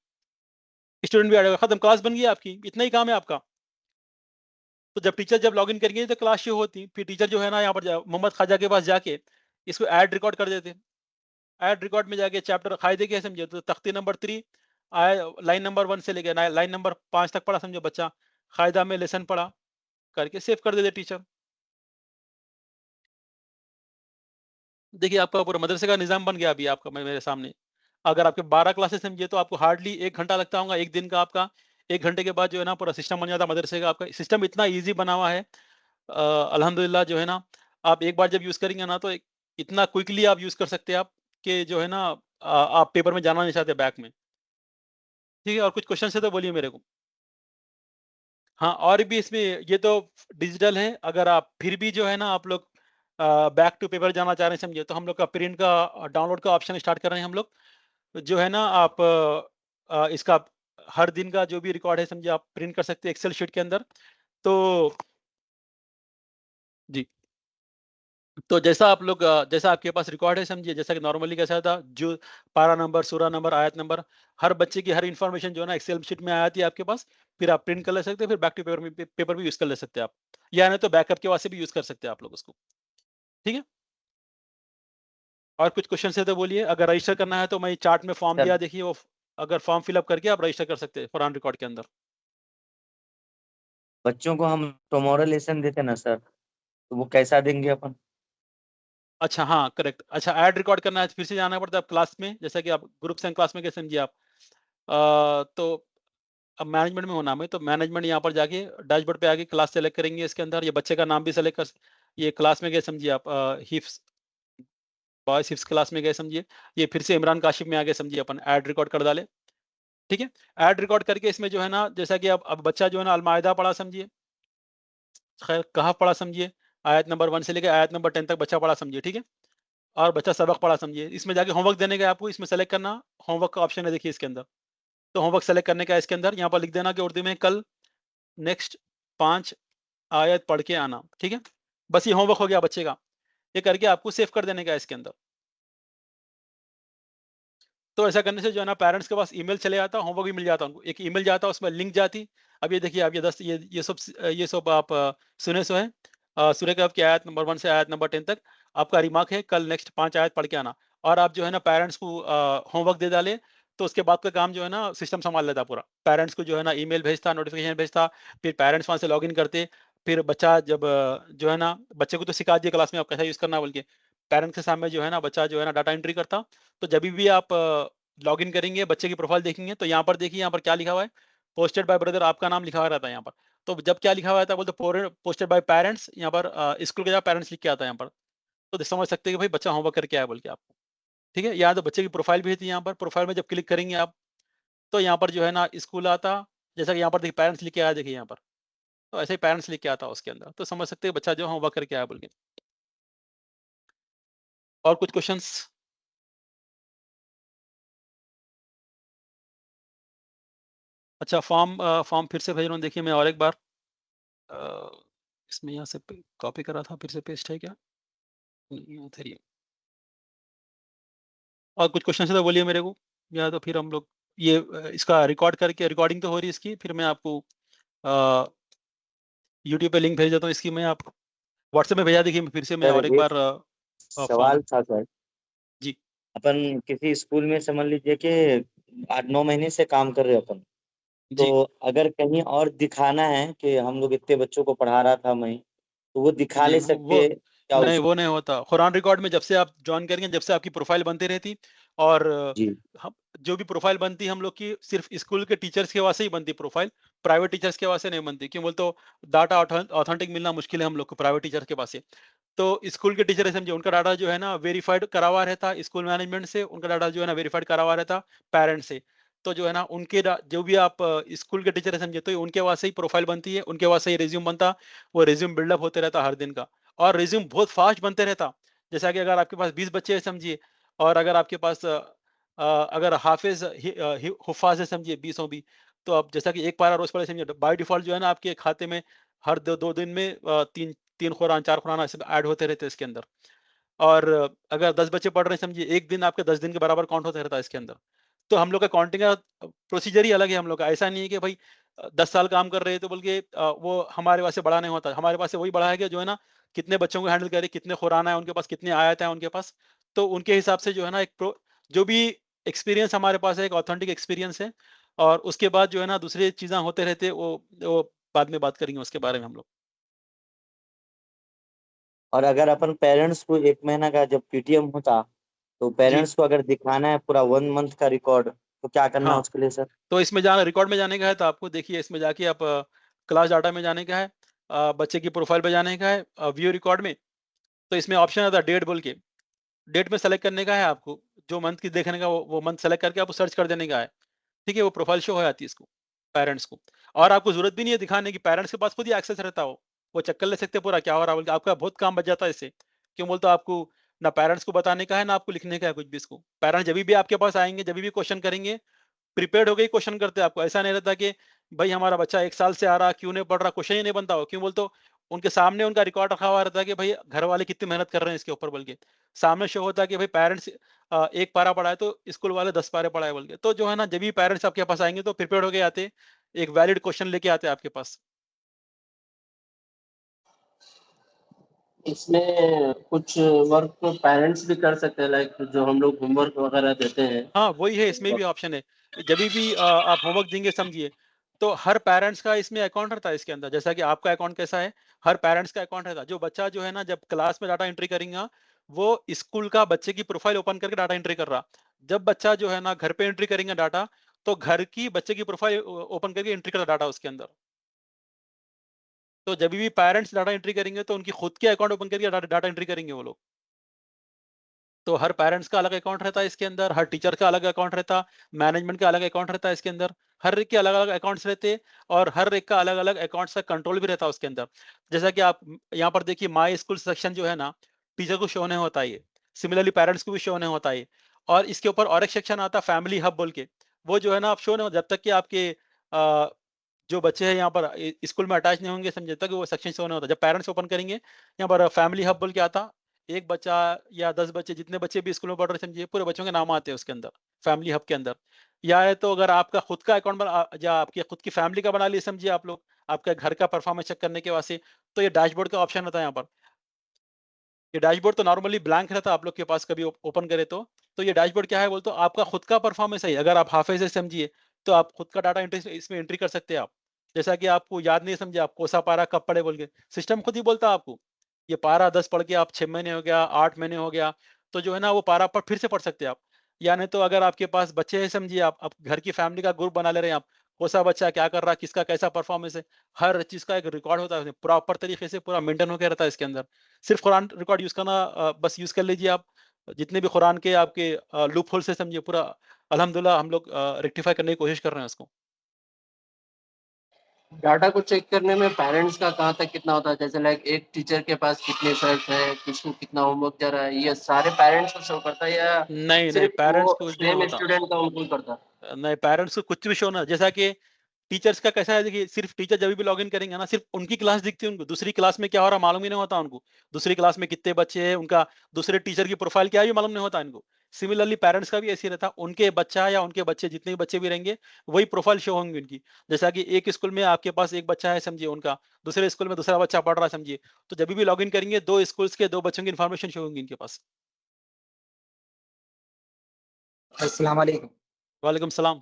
स्टूडेंट भी ऐड होगा, खत्म, क्लास बन गई आपकी। इतना ही काम है आपका। तो जब टीचर जब लॉगिन करेंगे तो क्लास शो होती, फिर टीचर जो है ना यहाँ पर मोहम्मद खाजा के पास जाके इसको ऐड रिकॉर्ड कर देते। ऐड रिकॉर्ड में जाके चैप्टर कायदे के समझे तो तख्ती नंबर 3 आया, लाइन नंबर 1 से लेके लाइन नंबर 5 तक पढ़ा, समझो बच्चा कायदा में लेसन पढ़ा, करके सेव कर देते टीचर। देखिए आपका पूरा मदरसे का निज़ाम बन गया अभी आपका मेरे सामने। अगर आपके 12 क्लासेस समझिए तो आपको हार्डली 1 घंटा लगता होगा, 1 दिन का आपका। 1 घंटे के बाद जो है ना पूरा सिस्टम बन जाता है मदरसे का। आपका सिस्टम इतना ईज़ी बना हुआ है, अल्हम्दुलिल्लाह जो है ना, आप एक बार जब यूज़ करेंगे ना तो इतना क्विकली आप यूज़ कर सकते हैं आप, कि जो है ना आप पेपर में जाना नहीं चाहते बैक में। ठीक है, और कुछ क्वेश्चन है तो बोलिए मेरे को। हाँ, और भी इसमें ये तो डिजिटल है, अगर आप फिर भी जो है ना आप लोग बैक टू पेपर जाना चाह रहे हैं समझिए, तो हम लोग का प्रिंट का डाउनलोड का ऑप्शन स्टार्ट कर रहे हैं हम लोग। जो है ना आप इसका हर दिन का जो भी रिकॉर्ड है समझिए आप प्रिंट कर सकते हैं एक्सेल शीट के अंदर। तो जी, तो जैसा आप लोग जैसा आपके पास रिकॉर्ड है समझिए, जैसा कि नॉर्मली कैसा था, जो पारा नंबर, सूरा नंबर, आयत नंबर, हर बच्चे की हर इन्फॉर्मेशन जो है ना एक्सेल शीट में आ जाती है आपके पास। फिर आप प्रिंट कर ले सकते हैं, फिर बैक टू पेपर में पेपर भी यूज़ कर ले सकते हैं आप। या नहीं तो बैकअप के वास्ते भी यूज़ कर सकते हैं आप लोग उसको। ठीक है? और कुछ क्वेश्चन है तो बोलिए। अगर रजिस्टर करना है तो मैं चार्ट में फॉर्म सर दिया, देखिए वो अगर फॉर्म फिल अप करके आप रजिस्टर कर सकते हैं कुरान रिकॉर्ड के अंदर। बच्चों को हम टुमारो लेसन देते ना सर, तो वो कैसा देंगे अपन? अच्छा, हाँ, करेक्ट। अच्छा, ऐड रिकॉर्ड करना है तो फिर से जाना पड़ता है आप क्लास में, जैसा कि आप ग्रुप्स एंड क्लास में कैसे समझिए आप। तो अब मैनेजमेंट में होना हमें, तो मैनेजमेंट यहाँ पर जाके डैशबोर्ड पे आके क्लास सेलेक्ट करेंगे, इसके अंदर ये बच्चे का नाम भी सेलेक्ट कर, ये क्लास में गए समझिए आप, हिफ्स बॉयज हिफ्स क्लास में गए समझिए। ये फिर से इमरान काशिफ में आ गए समझिए, अपन ऐड रिकॉर्ड कर डाले। ठीक है, ऐड रिकॉर्ड करके इसमें जो है ना, जैसा कि अब बच्चा जो है ना अलमायदा पढ़ा समझिए, खैर कहफ पढ़ा समझिए, आयत नंबर 1 से लेकर आयत नंबर 10 तक बच्चा पढ़ा समझिए। ठीक है, और बच्चा सबक पढ़ा समझिए। इसमें जाके होमवर्क देने का है आपको, इसमें सेलेक्ट करना, होमवर्क का ऑप्शन है देखिए इसके अंदर। तो होमवर्क सेलेक्ट करने का है इसके अंदर, यहाँ पर लिख देना कि उर्दू में कल नेक्स्ट 5 आयत पढ़ के आना। ठीक है, बस ये होमवर्क हो गया बच्चे का। ये करके आपको सेव कर देने का है इसके अंदर। तो ऐसा करने से जो है ना पेरेंट्स के पास ईमेल चले जाता, होमवर्क भी मिल जाता उनको। एक ईमेल जाता, उसमें लिंक जाती। अब ये देखिए, आप ये सब आप सुने सो है। सूरह कहफ की आयत नंबर 1 से आयत नंबर 10 तक आपका रिमार्क है, कल नेक्स्ट 5 आयत पढ़ के आना। और आप जो है ना पेरेंट्स को होमवर्क दे डाले, तो उसके बाद का काम जो है ना सिस्टम संभाल लेता पूरा। पेरेंट्स को जो है ना ईमेल भेजता, नोटिफिकेशन भेजता, फिर पेरेंट्स वहाँ से लॉगिन करते। फिर बच्चा जब जो है ना, बच्चे को तो सिखा दिया क्लास में आप कैसा यूज़ करना है बोल के। पेरेंट्स के सामने जो है ना बच्चा जो है ना डाटा एंट्री करता। तो जभी भी आप लॉगिन करेंगे, बच्चे की प्रोफाइल देखेंगे, तो यहाँ पर देखिए, यहाँ पर क्या लिखा हुआ है, पोस्टेड बाय ब्रदर, आपका नाम लिखा हुआ रहता है यहाँ पर। तो जब क्या लिखा हुआ था बोलते, पोस्टेड बाय पेरेंट्स, यहाँ पर स्कूल के जगह पेरेंट्स लिख के आता है यहाँ पर। तो समझ सकते हैं कि भाई बच्चा होमवर्क करके आया बोल के आपको। ठीक है, या तो बच्चे की प्रोफाइल भी थी यहाँ पर, प्रोफाइल में जब क्लिक करेंगे आप, तो यहाँ पर जो है ना स्कूल आता। जैसा कि यहाँ पर देखिए पेरेंट्स लिख के आया, देखिए यहाँ पर। तो ऐसे ही पेरेंट्स लिख के आता उसके अंदर, तो समझ सकते हैं बच्चा जो है होमवर्क करके आया बोल के। और कुछ क्वेश्चंस? अच्छा, फॉर्म फिर से भेज रहा हूँ, देखिए मैं और एक बार। अ, इसमें यहाँ से कॉपी करा था, फिर से पेस्ट है क्या? नहीं, उधर ही है। और कुछ क्वेश्चन है तो बोलिए मेरे को, या तो फिर हम लोग ये इसका रिकॉर्ड करके, रिकॉर्डिंग तो हो रही है इसकी, फिर मैं आपको यूट्यूब पे लिंक भेज देता हूँ इसकी। मैं आप व्हाट्सएप में भेजा, देखिए फिर से मैं सर और एक एक बार सवाल था सर। जी अपन किसी स्कूल में समझ लीजिए कि 8-9 महीने से काम कर रहे हैं अपन, जी। तो अगर कहीं और दिखाना है कि हम लोग इतने बच्चों को पढ़ा रहा था मैं, तो वो दिखा नहीं ले वो सकते क्या नहीं, उस? वो नहीं होता। कुरान रिकॉर्ड में जब से आप ज्वाइन करेंगे, जब से आपकी प्रोफाइल बनती रहती, और जी हम जो भी प्रोफाइल बनती है हम लोग की, सिर्फ स्कूल के टीचर्स के वास्ते ही बनती प्रोफाइल, प्राइवेट टीचर्स के वास्ते नहीं बनती। क्यों बोलते हो, डाटा ऑथेंटिक मिलना मुश्किल है हम लोग को प्राइवेट टीचर के पास से। तो स्कूल के टीचर है समझिए, उनका डाटा जो है ना वेरीफाइड करा हुआ रहता स्कूल मैनेजमेंट से, उनका डाटा जो है ना वेरीफाइड करा हुआ रहता पेरेंट्स से। तो जो है ना उनके जो भी आप स्कूल के टीचर है समझिए, तो उनके वास्ते ही प्रोफाइल बनती है, उनके वास्ते ही रिज्यूम बनता, वो रिज्यूम बिल्डअप होते रहता हर दिन का, और रिज्यूम बहुत फास्ट बनते रहता। जैसा कि अगर आपके पास 20 बच्चे हैं समझिए, और अगर आपके पास अगर हाफिज हुफाज है समझिए 20 भी, तो आप जैसा कि एक पारा रोज पढ़े समझिए, बाय डिफॉल्ट जो है ना आपके खाते में हर दो दिन में तीन तीन कुरान 4 कुरान ऐसे ऐड होते रहते हैं इसके अंदर। और अगर 10 बच्चे पढ़ रहे हैं समझिए, एक दिन आपके 10 दिन के बराबर काउंट होता रहता है इसके अंदर। तो हम लोग का काउंटिंग का प्रोसीजर ही अलग है हम लोग का। ऐसा नहीं है कि भाई 10 साल काम कर रहे हैं तो बोल के वो हमारे पास से बड़ा नहीं होता। हमारे पास से वही बड़ा है कि जो है ना कितने बच्चों को हैंडल करे, कितने कुरान है उनके पास, कितनी आयत है उनके पास। तो उनके हिसाब से जो है ना जो भी एक्सपीरियंस हमारे पास है, एक ऑथेंटिक एक्सपीरियंस है। और उसके बाद जो है ना दूसरी चीज़ें होते रहते हैं, वो बाद में बात करेंगे उसके बारे में हम लोग। और अगर अपन पेरेंट्स को 1 महीना का जब पीटीएम होता, तो जी, पेरेंट्स को अगर दिखाना है पूरा 1 मंथ का रिकॉर्ड, तो क्या करना है हाँ। उसके लिए सर? तो इसमें जाना, रिकॉर्ड में जाने का है तो आपको देखिए इसमें जाके आप क्लास डाटा में जाने का है, बच्चे की प्रोफाइल पे जाने का है, व्यू रिकॉर्ड में। तो इसमें ऑप्शन आता है डेट बोल के, डेट में सेलेक्ट करने का है आपको, जो मंथ की देखने का वो मंथ सेलेक्ट करके आपको सर्च कर देने का है। ठीक है, वो प्रोफाइल शो हो जाती है इसको, पेरेंट्स को। और आपको जरूरत भी नहीं है दिखाने की, पेरेंट्स के पास खुद ही एक्सेस रहता हो, वो चेक कर ले सकते हैं पूरा क्या हो रहा है बोल के। आपका बहुत काम बच जाता है इससे। क्यों बोलते हो, आपको ना पेरेंट्स को बताने का है, ना आपको लिखने का है कुछ भी इसको। पेरेंट्स जब भी आपके पास आएंगे, जब भी क्वेश्चन करेंगे, प्रिपेयर्ड होके ही क्वेश्चन करते हैं आपको। ऐसा नहीं रहता कि भाई हमारा बच्चा 1 साल से आ रहा, क्यों नहीं पढ़ रहा, क्वेश्चन ही नहीं बनता हो। क्यों बोलते हो, उनके सामने उनका रिकॉर्ड रखा हुआ रहता है कि भाई घर वाले कितनी मेहनत कर रहे हैं इसके ऊपर बोल के। सामने शो होता है कि भाई पेरेंट्स 1 पारा पढ़ा है तो स्कूल वाले 10 पारे पढ़ाए बोल के। तो जो है ना जब भी पेरेंट्स आपके पास आएंगे तो प्रिपेयर्ड होके आते, एक वैलिड क्वेश्चन लेके आते हैं आपके पास। इसमें कुछ वर्क तो पेरेंट्स भी कर सकते हैं, लाइक जो हम लोग होमवर्क वगैरह देते हैं। हाँ, वही है, इसमें भी ऑप्शन है। जभी भी आप होमवर्क देंगे समझिए, तो हर पेरेंट्स का इसमें अकाउंट रहता है इसके अंदर। जैसा कि आपका अकाउंट कैसा है, हर पेरेंट्स का अकाउंट रहता है। जो बच्चा जो है ना जब क्लास में डाटा एंट्री करेगा, वो स्कूल का बच्चे की प्रोफाइल ओपन करके डाटा एंट्री कर रहा। जब बच्चा जो है ना घर पे एंट्री करेंगे डाटा, तो घर की बच्चे की प्रोफाइल ओपन करके एंट्री कर डाटा उसके अंदर। तो जब भी पेरेंट्स डाटा एंट्री करेंगे तो उनकी खुद के अकाउंट ओपन करके डाटा एंट्री करेंगे वो लोग। तो हर पेरेंट्स का अलग अकाउंट रहता है इसके अंदर, हर टीचर का अलग अकाउंट रहता, मैनेजमेंट का अलग अकाउंट रहता है इसके अंदर। हर एक के अलग-अलग अकाउंट्स रहते हैं, और हर एक का अलग-अलग अकाउंट्स का कंट्रोल भी रहता है उसके अंदर। जैसा कि आप यहाँ पर देखिए, माय स्कूल सेक्शन जो है ना, टीचर को शो नहीं होता है ये। सिमिलरली पेरेंट्स को भी शो नहीं होता है। और इसके ऊपर और एक सेक्शन आता है फैमिली हब बोल के। वो जो है ना आप शो नहीं हो जब तक कि आपके अ, जो बच्चे हैं यहाँ पर स्कूल में अटैच नहीं होंगे, समझे तक वो सेक्शन शो नहीं होता। जब पेरेंट्स ओपन करेंगे, यहाँ पर फैमिली हब बोल के आता, एक बच्चा या 10 बच्चे, जितने बच्चे भी स्कूल में पढ़ रहे हैं समझिए, पूरे बच्चों के नाम आते हैं उसके अंदर, फैमिली हब के अंदर। या है तो अगर आपका खुद का अकाउंट या आपकी खुद की फैमिली का बना लिए समझिए आप लोग, आपके घर का परफॉर्मेंस चेक करने के वास्ते, तो ये डैशबोर्ड का ऑप्शन होता है यहाँ पर। ये डैशबोर्ड तो नॉर्मली ब्लैंक रहता है आप लोग के पास, कभी ओपन करे तो ये डैशबोर्ड क्या है बोलते हो, आपका खुद का परफॉर्मेंस है। अगर आप हाफिज है समझिए, तो आप खुद का डाटा एंट्री इसमें एंट्री कर सकते हैं आप। जैसा कि आपको याद नहीं है समझे, आप कोसा पारा कब पढ़े बोल के, सिस्टम खुद ही बोलता है आपको। ये पारा 10 पढ़ के आप 6 महीने हो गया, 8 महीने हो गया, तो जो है ना वो पारा पर फिर से पढ़ सकते हैं आप। या नहीं तो अगर आपके पास बच्चे हैं समझिए, आप घर की फैमिली का ग्रुप बना ले रहे हैं आप, कौन-सा बच्चा क्या कर रहा है, किसका कैसा परफॉर्मेंस है, हर चीज़ का एक रिकॉर्ड होता है, प्रॉपर तरीके से पूरा मेंटेन होके रहता है इसके अंदर। सिर्फ कुरान रिकॉर्ड यूज़ करना, बस यूज़ कर लीजिए आप। जितने भी कुरान के आपके लूप होल्स है समझिए, पूरा अल्हम्दुलिल्लाह हम लोग रेक्टिफाई करने की कोशिश कर रहे हैं उसको। डाटा को चेक करने में पेरेंट्स का कहाँ तक कितना होता है, जैसे लाइक एक टीचर के पास कितने सर्च है, किसको कितना होमवर्क दे रहा है, ये सारे पेरेंट्स को शो करता है या नहीं, नहीं, सिर्फ पेरेंट्स वो को कुछ भी नहीं सेम होता। स्टूडेंट का उनको ही करता है? नहीं, पेरेंट्स को कुछ भी शो ना, जैसा कि टीचर्स का कैसा है, देखिए सिर्फ टीचर जब भी लॉगिन करेंगे ना, सिर्फ उनकी क्लास दिखती है उनको, दूसरी क्लास में क्या हो रहा है मालूम ही नहीं होता उनको। दूसरी क्लास में कितने बच्चे हैं, उनका दूसरे टीचर की प्रोफाइल क्या है भी मालूम नहीं होता इनको। सिमिलरली पेरेंट्स का भी ऐसे ही रहता, उनके बच्चा या उनके बच्चे जितने भी बच्चे भी रहेंगे, वही प्रोफाइल शो होंगी उनकी। जैसा कि एक स्कूल में आपके पास एक बच्चा है समझिए उनका, दूसरे स्कूल में दूसरा बच्चा पढ़ रहा है समझिए, तो जब भी लॉगिन करेंगे 2 स्कूल्स के 2 बच्चों की इन्फॉर्मेशन शो होंगी इनके पास। अस्सलाम वालेकुम। वालेकुम सलाम।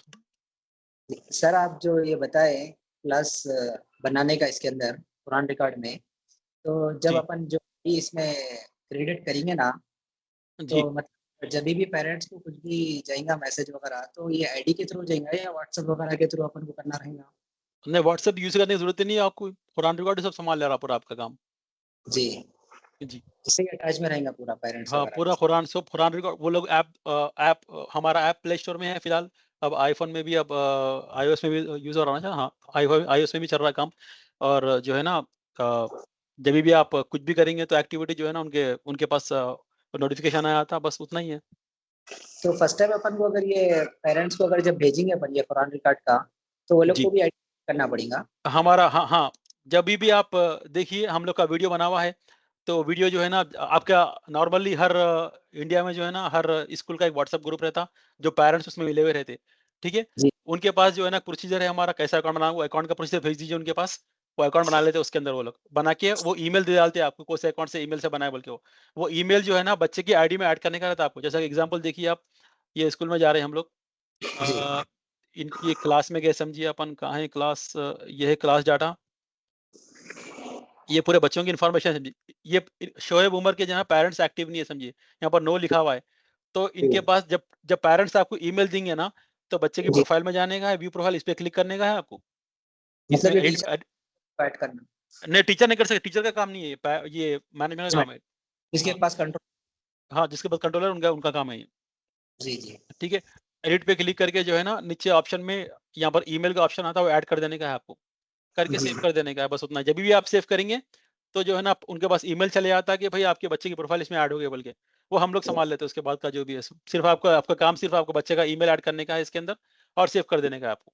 सर आप जो ये बताए क्लास बनाने का इसके अंदर कुरान रिकॉर्ड में, तो जब जी। अपन जो भी इसमें क्रेडिट करेंगे ना, जी। तो मतलब जब भी पेरेंट्स को कुछ भी जाएगा मैसेज वगैरह, तो ये आईडी के थ्रू जाएगा या व्हाट्सएप वगैरह के थ्रू अपन को करना रहेगा? नहीं, व्हाट्सएप यूज़ करने की ज़रूरत ही नहीं है आपको, कुरान रिकॉर्ड ही सब सँभाल ले रहा पूरा आपका काम। जी, जी। इससे अटैच में रहेगा पूरा पेरेंट्स हाँ, वगैरह पूरा के साथ। कुरान सब कुरान रिकॉर्ड वो लोग हमारा ऐप प्ले स्टोर में है फिलहाल। अब आईफ़ोन में भी अब आईओएस में भी यूज़ हो रहा है ना? हाँ, आईओएस में भी चल रहा है काम। और जो है ना जभी भी आप कुछ भी करेंगे तो एक्टिविटी जो है ना उनके उनके पास नोटिफ़िकेशन आया था, बस उतना ही है। तो फर्स्ट टाइम अपन को अगर ये पेरेंट्स को अगर जब भेजेंगे अपन ये कुरान रिकॉर्ड का, तो वो लोग जी। को भी आईडी करना पड़ेगा? हमारा हाँ, हाँ। जभी भी आप देखिए हम लोग का वीडियो बना हुआ है, तो वीडियो जो है ना आपका नॉर्मली हर इंडिया में जो है ना हर स्कूल का एक व्हाट्सएप ग्रुप रहता, जो पेरेंट्स उसमें मिले हुए रहते, ठीक है? जी, उनके पास जो है ना प्रोसीजर है हमारा कैसा अकाउंट बनाना, वो अकाउंट का प्रोसीजर भेज दीजिए उनके पास, वो अकाउंट बना लेते हैं उसके अंदर वो लोग। बना के वो ईमेल दे डालते हैं आपको, कौन से अकाउंट से ईमेल से बनाया बोल के वो। वो ईमेल जो है ना बच्चे की आईडी में ऐड करने का रहता है आपको। जैसा कि एग्ज़ाम्पल देखिए आप, ये स्कूल में जा रहे हैं हम लोग जी, इनकी एक क्लास में गए समझिए अपन, कहाँ है क्लास ये है क्लास डाटा। ये पूरे बच्चों की इन्फॉर्मेशन समझिए। ये शोएब उमर के जहाँ पेरेंट्स एक्टिव नहीं है समझिए, यहाँ पर नो लिखा हुआ है। तो इनके जी, पास जब जब पेरेंट्स आपको ईमेल देंगे ना, तो बच्चे की जी, प्रोफाइल में जाने का है, व्यू प्रोफाइल इस पे क्लिक करने का है आपको। इसमें मतलब ये एड टीचर एड को ऐड करना, नहीं टीचर नहीं कर सकते, टीचर का काम नहीं है ये मैनेजमेंट का काम है। इसके हाँ, पास कंट्रोल। हाँ, जिसके पास कंट्रोलर उनका उनका काम है ये। जी, जी, ठीक है? एडिट पे क्लिक करके जो है ना नीचे ऑप्शन में यहाँ पर ईमेल का ऑप्शन आता है, वो ऐड कर देने का है आपको। करके जी, सेव कर देने का है, बस उतना है। जभी भी आप सेव करेंगे, तो जो है ना उनके पास ईमेल चले जाता है कि भई आपके बच्चे की प्रोफ़ाइल इसमें ऐड हो गई बोल के। वो हम लोग सँभाल लेते हैं उसके बाद का जो भी है। सिर्फ़ आपका आपका काम सिर्फ़ आपको बच्चे का ईमेल ऐड करने का है इसके अंदर और सेव कर देने का है आपको।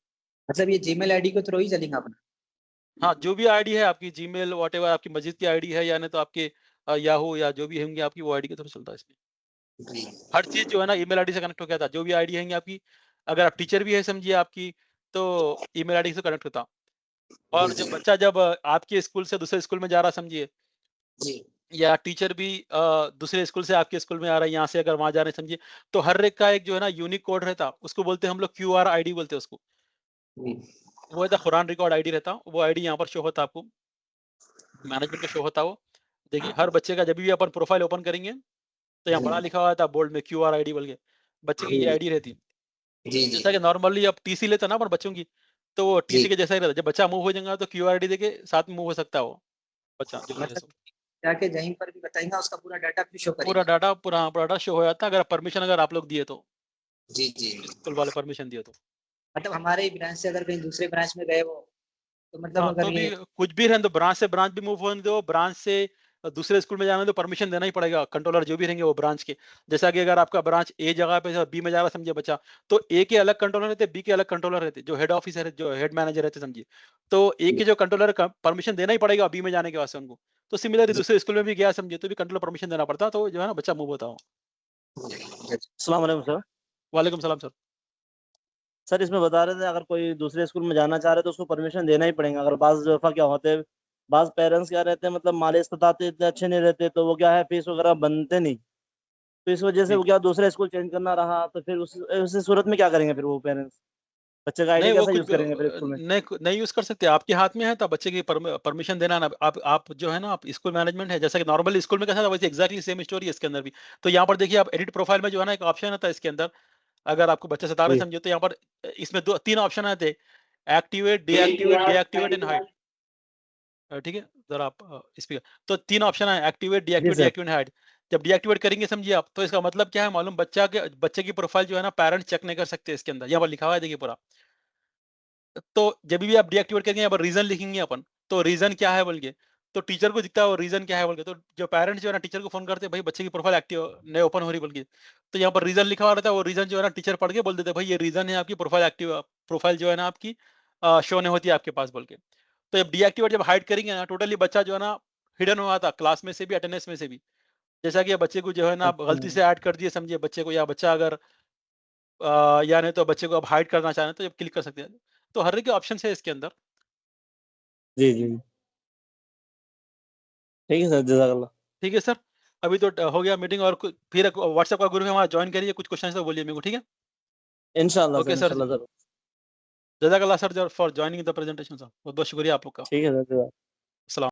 मतलब ये जीमेल आईडी के थ्रू ही चलेगा अपना? हाँ, जो भी आईडी है आपकी जीमेल व्हाटएवर आपकी मस्जिद की आईडी है या नहीं तो आपके याहू या जो भी होंगी आपकी वो आईडी के थ्रू चलता है इसमें। जी, हर चीज़ जो है ना ईमेल आईडी से कनेक्ट हो गया था। जो भी आईडी है आपकी, अगर आप टीचर भी है समझिए आपकी, तो ईमेल आईडी से कनेक्ट होता। जी, और जी, जब बच्चा जब आपके स्कूल से दूसरे स्कूल में जा रहा समझिए, जी, या टीचर भी दूसरे स्कूल से आपके स्कूल में आ रहा है, यहाँ से अगर वहाँ जा रहे हैं समझिए, तो हर एक का एक जो है ना यूनिक कोड रहता, उसको बोलते हैं हम लोग क्यूआर आईडी बोलते हैं उसको। जी, वो रहता कुरान रिकॉर्ड आईडी रहता, वो आईडी यहाँ पर शो होता आपको, मैनेजमेंट का शो होता वो। देखिए हर बच्चे का जब भी अपन प्रोफाइल ओपन करेंगे, तो यहाँ जी, बड़ा लिखा हुआ था बोल्ड में क्यूआर आईडी बोल के, बच्चे की ये जी, आईडी रहती। जी, जी, जैसा कि नॉर्मली आप टीसी लेते हैं ना अपन बच्चों की, तो वो जी, टीसी के जैसा ही रहता, जब बच्चा मूव हो जाएगा तो क्यूआर आईडी देके साथ में मूव हो सकता है वो, बच्चा जो भी है मतलब सो। जाके जहीं पर भी बताएँगा उसका पूरा डाटा फिर शो पूरा करेगा। डाटा पूरा डाटा शो हो जाता है, अगर परमिशन अगर आप लोग दिए तो, जी, जी, स्कूल वाले परमिशन दिए तो। मतलब हमारे ही ब्रांच से अगर कहीं दूसरे ब्रांच में गए वो, तो मतलब हाँ, अगर तो भी ये कुछ भी रहने दो, ब्रांच से ब्रांच भी मूव होने दो, ब्रांच से दूसरे स्कूल में जाना है तो परमिशन देना ही पड़ेगा, कंट्रोलर जो भी रहेंगे वो ब्रांच के। जैसा कि अगर आपका ब्रांच ए जगह पे बी में जा रहा समझिए बच्चा, तो ए के अलग कंट्रोलर रहते हैं, बी के अलग कंट्रोलर रहते हैं, जो हेड ऑफिसर है, जो हेड मैनेजर रहते हैं समझिए। तो ए के जो कंट्रोलर का परमिशन देना ही पड़ेगा बी में जाने के वास्ते उनको। तो सिमिलरली जी, दूसरे स्कूल में भी गया समझिए, तो भी कंट्रोलर परमिशन देना पड़ता, तो जो है ना बच्चा मूव होता हो। जी, अस्सलाम वालेकुम सर। वालेकुम सलाम सर। सर इसमें बता रहे थे अगर कोई दूसरे स्कूल में जाना चाह रहे तो उसको परमिशन देना ही पड़ेगा। अगर बाज़ दफ़ा क्या होते हैं, बाज़ पेरेंट्स क्या रहते हैं मतलब माली इस्तिताअत इतने अच्छे नहीं रहते तो वो क्या है फीस वगैरह बनते नहीं। तो इस वजह से जी। वो क्या दूसरा स्कूल चेंज करना रहा तो फिर उस सूरत में क्या करेंगे फिर वो पेरेंट्स? बच्चे का आईडी नहीं वो कैसा कुछ यूज़ करेंगे फिर स्कूल में? नहीं यूज़ कर सकते, आपके हाथ में है तब बच्चे की परमिशन देना ना, आप जो है ना आप स्कूल मैनेजमेंट है, जैसा कि नॉर्मल स्कूल में कैसा था वैसे एग्ज़ैक्टली सेम स्टोरी है इसके अंदर भी। तो यहाँ पर देखिए आप एडिट प्रोफाइल में जो है ना एक ऑप्शन आता है इसके अंदर, अगर आपको बच्चे सता रहे जी। हैं समझिए तो यहाँ पर इसमें 2 3 ऑप्शन आते हैं, एक्टिवेट, डीएक्टिवेट एंड हाइड। ठीक है? ज़रा आप स्पीकर तो 3 ऑप्शन है एक्टिवेट, जी सर। Deactivate, hide. जब डीएक्टिवेट करेंगे समझिए आप, तो इसका मतलब क्या है मालूम, बच्चे की प्रोफाइल जो है ना पेरेंट्स चेक नहीं कर सकते इसके अंदर, यहाँ पर लिखा हुआ है देखिए पूरा। तो जब भी आप डीएक्टिवेट करेंगे यहाँ पर रीज़न लिखेंगे अपन, तो रीज़न क्या है बोल के, तो टीचर को दिखता है वो रीज़न क्या है बोल के, तो जो पेरेंट्स जो है ना टीचर को फ़ोन करते हैं, भाई बच्चे की प्रोफाइल एक्टिव नहीं ओपन हो रही बोल के। तो यहाँ पर रीज़न लिखा हुआ रहता है, वो रीज़न जो है ना टीचर पढ़ के बोल देते हैं, भाई ये रीज़न है आपकी प्रोफाइल जो है ना आपकी शो नहीं होती है आपके पास बोल के। तो जब डीएक्टिवेट जब हाइड करेंगे ना, टोटली बच्चा जो है ना हिडन हुआ था क्लास में से भी, अटेंडेंस में से भी। जैसा कि बच्चे को जो है ना आप गलती अच्छा। से ऐड कर दिए समझिए बच्चे को, या बच्चा अगर या नहीं तो बच्चे को आप हाइड करना चाह रहे हैं तो जब क्लिक कर सकते हैं। तो हर तरह के ऑप्शंस है इसके अंदर। जी, जी। ठीक है सर, जज़ाकल्लाह। ठीक है सर, अभी तो हो गया मीटिंग, और फिर व्हाट्सएप का ग्रुप है हमारा, ज्वाइन करिए, कुछ क्वेश्चन है तो बोलिए मेरे को, ठीक है? इंशाअल्लाह सर, ओके सर, इंशाअल्लाह सर। जज़ाकल्लाह sir for joining the presentation sir, बहुत बहुत शुक्रिया आप लोग का। ठीक है सर, जज़ाक अस्सलाम।